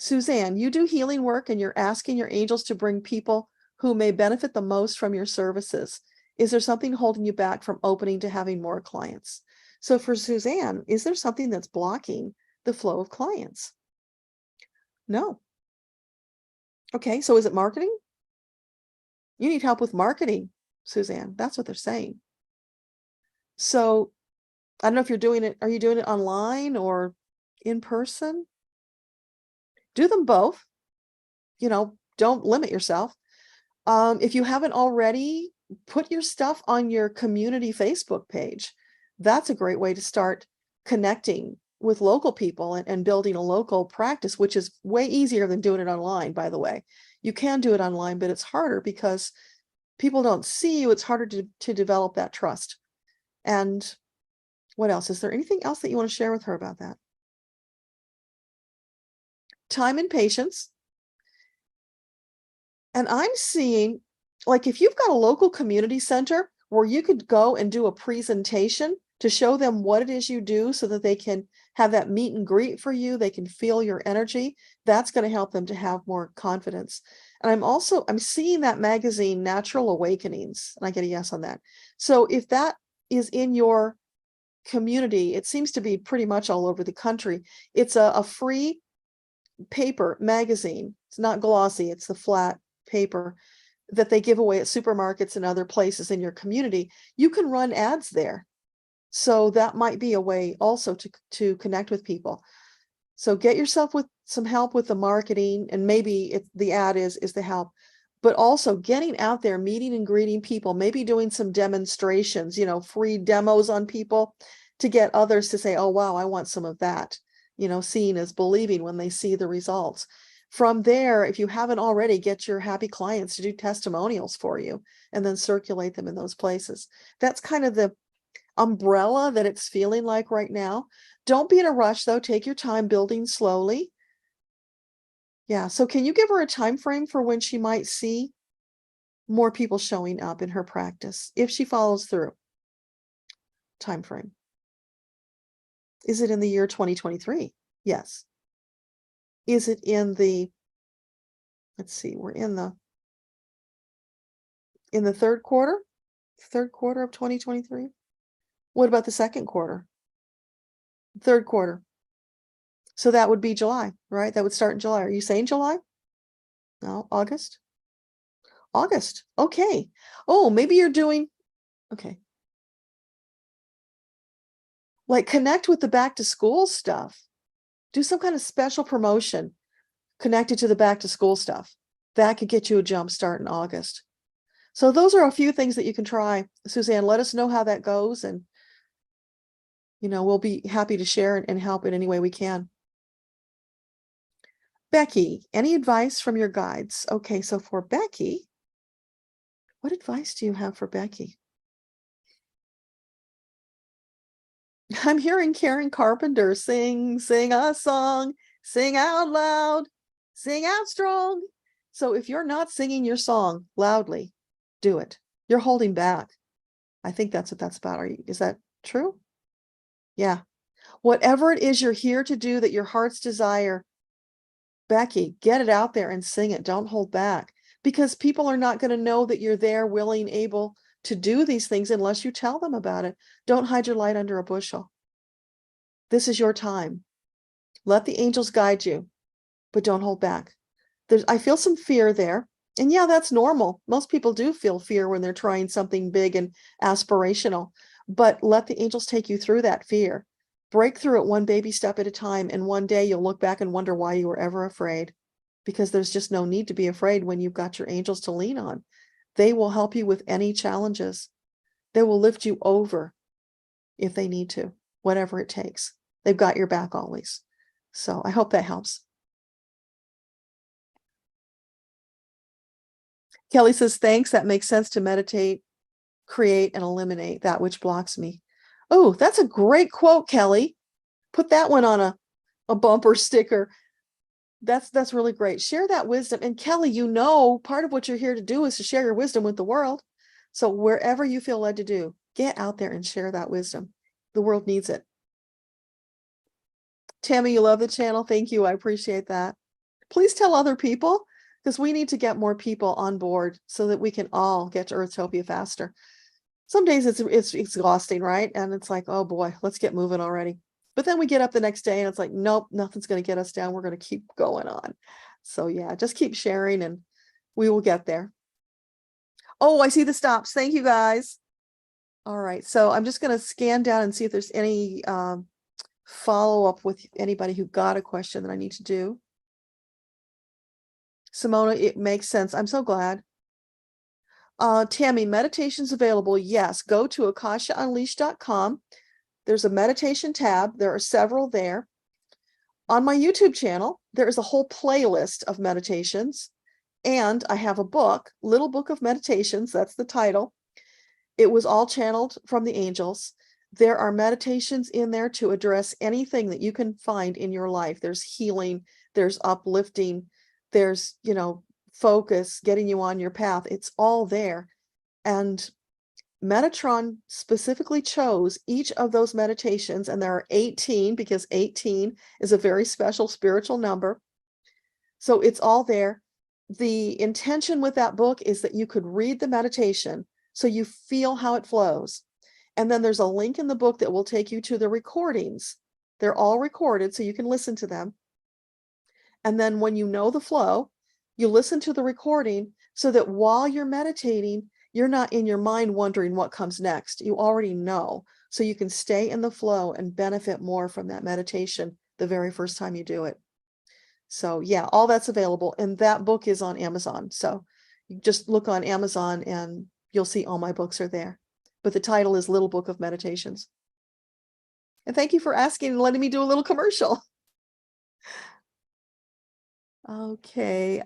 Suzanne, you do healing work and you're asking your angels to bring people who may benefit the most from your services. Is there something holding you back from opening to having more clients? So for Suzanne, is there something that's blocking the flow of clients? No. Okay, so is it marketing? You need help with marketing, Suzanne. That's what they're saying. So I don't know if you're doing it. Are you doing it online or in person? Do them both. You know, don't limit yourself. If you haven't already, put your stuff on your community Facebook page. That's a great way to start connecting with local people and building a local practice, which is way easier than doing it online, by the way. You can do it online, but it's harder because people don't see you. It's harder to develop that trust. And what else? Is there anything else that you want to share with her about that? Time and patience. And I'm seeing, like, if you've got a local community center where you could go and do a presentation to show them what it is you do so that they can have that meet and greet for you, they can feel your energy, that's going to help them to have more confidence. And I'm seeing that magazine, Natural Awakenings, and I get a yes on that. So if that is in your community, it seems to be pretty much all over the country. It's a free paper magazine. It's not glossy, it's the flat paper that they give away at supermarkets and other places in your community. You can run ads there. So that might be a way also to connect with people. So get yourself with some help with the marketing, and maybe the ad is the help, but also getting out there, meeting and greeting people, maybe doing some demonstrations, you know, free demos on people to get others to say, oh, wow, I want some of that. You know, seeing is believing when they see the results. From there, if you haven't already, get your happy clients to do testimonials for you and then circulate them in those places. That's kind of the umbrella that it's feeling like right now. Don't be in a rush, though. Take your time, building slowly. Yeah. So can you give her a time frame for when she might see more people showing up in her practice if she follows through? Time frame. Is it in the year 2023? Yes. Is it in the, let's see, we're in the third quarter of 2023? What about the second quarter? Third quarter. So that would be July, right? That would start in July. Are you saying July? No, August? August. Okay. Oh, maybe you're doing, okay. Like connect with the back to school stuff. Do some kind of special promotion connected to the back to school stuff. That could get you a jump start in August. So those are a few things that you can try. Suzanne, let us know how that goes. And, you know, we'll be happy to share and help in any way we can. Becky, any advice from your guides? Okay, so for Becky, what advice do you have for Becky? I'm hearing Karen Carpenter sing a song, sing out loud, sing out strong. So if you're not singing your song loudly, do it. You're holding back. I think that's what that's about. Is that true? Yeah. Whatever it is you're here to do that your heart's desire, Becky, get it out there and sing it. Don't hold back, because people are not going to know that you're there, willing, able to do these things unless you tell them about it. Don't hide your light under a bushel. This is your time. Let the angels guide you, but don't hold back. I feel some fear there. And yeah, that's normal. Most people do feel fear when they're trying something big and aspirational, but let the angels take you through that fear. Break through it one baby step at a time. And one day you'll look back and wonder why you were ever afraid, because there's just no need to be afraid when you've got your angels to lean on. They will help you with any challenges. They will lift you over if they need to, whatever it takes. They've got your back always. So I hope that helps. Kelly says, thanks. That makes sense to meditate, create, and eliminate that which blocks me. Oh, that's a great quote, Kelly. Put that one on a bumper sticker. That's really great. Share that wisdom. And Kelly, you know, part of what you're here to do is to share your wisdom with the world. So wherever you feel led to do, get out there and share that wisdom. The world needs it. Tammy, you love the channel. Thank you. I appreciate that. please tell other people, because we need to get more people on board so that we can all get to Earthtopia faster. Some days it's exhausting, right? And it's like, oh boy, let's get moving already. But then we get up the next day and it's like, nope, nothing's going to get us down. We're going to keep going on. So yeah, just keep sharing and we will get there. Oh, I see the stops. Thank you guys. All right. So I'm just going to scan down and see if there's any follow up with anybody who got a question that I need to do. Simona, it makes sense. I'm so glad. Tammy, meditation's available. Yes, go to akashaunleashed.com. There's a meditation tab. There are several there. On my YouTube channel, there is a whole playlist of meditations. And I have a book, Little Book of Meditations. That's the title. It was all channeled from the angels. There are meditations in there to address anything that you can find in your life. There's healing, there's uplifting, there's, focus, getting you on your path. It's all there. And Metatron specifically chose each of those meditations, and there are 18 because 18 is a very special spiritual number. So it's all there. The intention with that book is that you could read the meditation so you feel how it flows. And then there's a link in the book that will take you to the recordings. They're all recorded so you can listen to them. And then when you know the flow, you listen to the recording so that while you're meditating, you're not in your mind wondering what comes next. You already know. So you can stay in the flow and benefit more from that meditation the very first time you do it. So yeah, all that's available. And that book is on Amazon. So you just look on Amazon and you'll see all my books are there. But the title is Little Book of Meditations. And thank you for asking and letting me do a little commercial. Okay.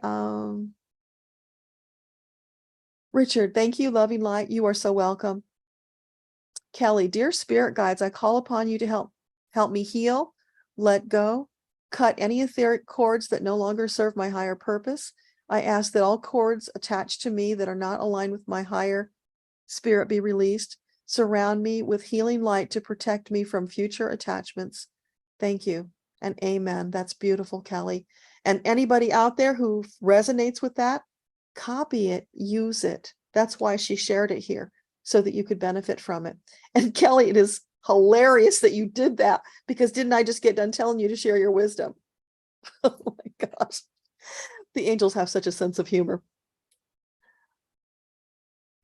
Richard, thank you. Loving light. You are so welcome. Kelly, dear spirit guides, I call upon you to help me heal, let go, cut any etheric cords that no longer serve my higher purpose. I ask that all cords attached to me that are not aligned with my higher spirit be released. Surround me with healing light to protect me from future attachments. Thank you. And amen. That's beautiful, Kelly. And anybody out there who resonates with that, copy it, use it. That's why she shared it here, so that you could benefit from it. And Kelly, it is hilarious that you did that, because didn't I just get done telling you to share your wisdom? Oh my gosh. The angels have such a sense of humor.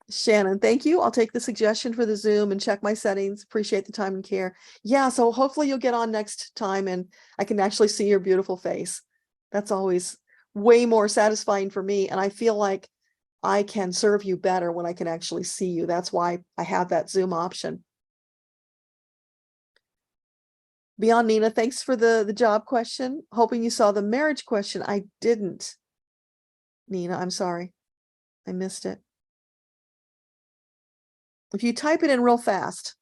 Shannon, thank you. I'll take the suggestion for the Zoom and check my settings. Appreciate the time and care. Yeah, so hopefully you'll get on next time and I can actually see your beautiful face. That's always way more satisfying for me. And I feel like I can serve you better when I can actually see you. That's why I have that Zoom option. Beyond Nina, thanks for the job question. Hoping you saw the marriage question. I didn't. Nina, I'm sorry. I missed it. If you type it in real fast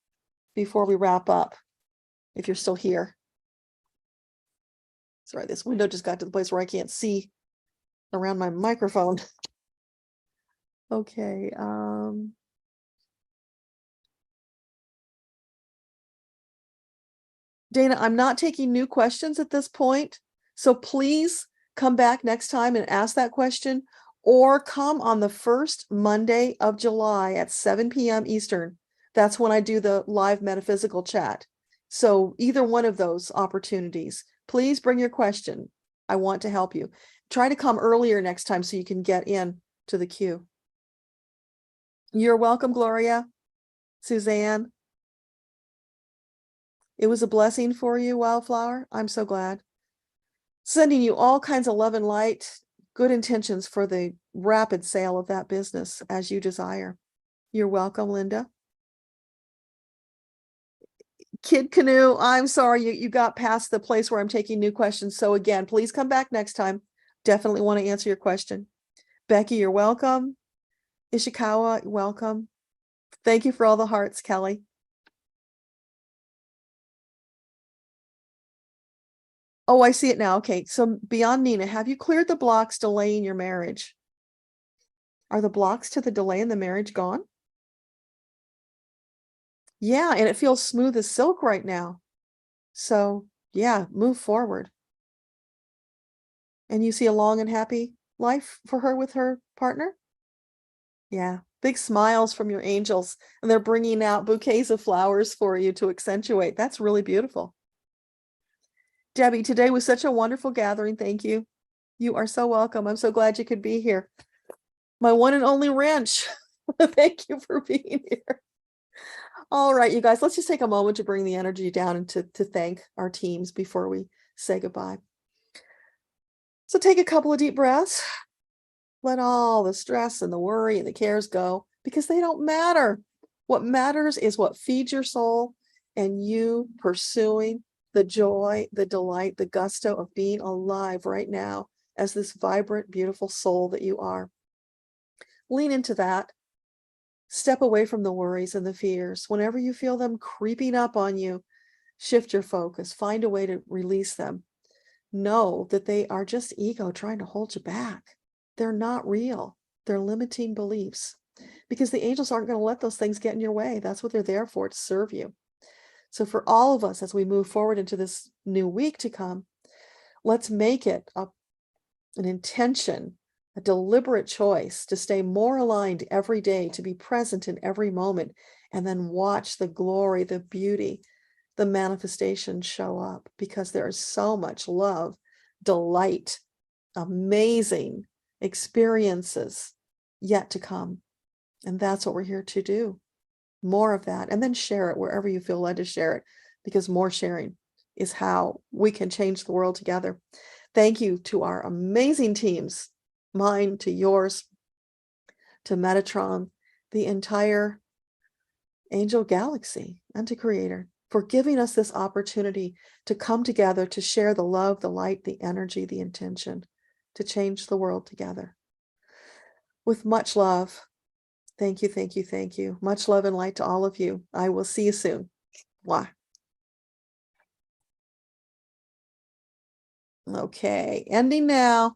before we wrap up, if you're still here. Sorry, this window just got to the place where I can't see around my microphone. Okay. Dana, I'm not taking new questions at this point. So please come back next time and ask that question, or come on the first Monday of July at 7 p.m. Eastern. That's when I do the live metaphysical chat. So either one of those opportunities, please bring your question. I want to help you. Try to come earlier next time so you can get in to the queue. You're welcome, Gloria. Suzanne. It was a blessing for you, Wildflower. I'm so glad. Sending you all kinds of love and light, good intentions for the rapid sale of that business as you desire. You're welcome, Linda. Kid Canoe, I'm sorry you got past the place where I'm taking new questions. So again, please come back next time. Definitely want to answer your question. Becky, you're welcome. Ishikawa, welcome. Thank you for all the hearts, Kelly. Oh, I see it now. Okay, so Beyond Nina, have you cleared the blocks delaying your marriage? Are the blocks to the delay in the marriage gone? Yeah, and it feels smooth as silk right now. So yeah, move forward. And you see a long and happy life for her with her partner? Yeah, big smiles from your angels, and they're bringing out bouquets of flowers for you to accentuate. That's really beautiful. Debbie, today was such a wonderful gathering. Thank you. You are so welcome. I'm so glad you could be here. My one and only wrench. Thank you for being here. All right, you guys, let's just take a moment to bring the energy down and to thank our teams before we say goodbye. So take a couple of deep breaths. Let all the stress and the worry and the cares go, because they don't matter. What matters is what feeds your soul and you pursuing the joy, the delight, the gusto of being alive right now as this vibrant, beautiful soul that you are. Lean into that. Step away from the worries and the fears. Whenever you feel them creeping up on you, shift your focus. Find a way to release them. Know that they are just ego trying to hold you back. They're not real. They're limiting beliefs, because the angels aren't going to let those things get in your way. That's what they're there for, to serve you. So for all of us, as we move forward into this new week to come, let's make it an intention, a deliberate choice to stay more aligned every day, to be present in every moment, and then watch the glory, the beauty, the manifestation show up, because there is so much love, delight, amazing experiences yet to come. And that's what we're here to do. More of that, and then share it wherever you feel led to share it, because more sharing is how we can change the world together. Thank you to our amazing teams, mine to yours, to Metatron, the entire angel galaxy, and to Creator, for giving us this opportunity to come together to share the love, the light, the energy, the intention to change the world together. With much love. Thank you, thank you, thank you. Much love and light to all of you. I will see you soon. Mwah. Okay, ending now.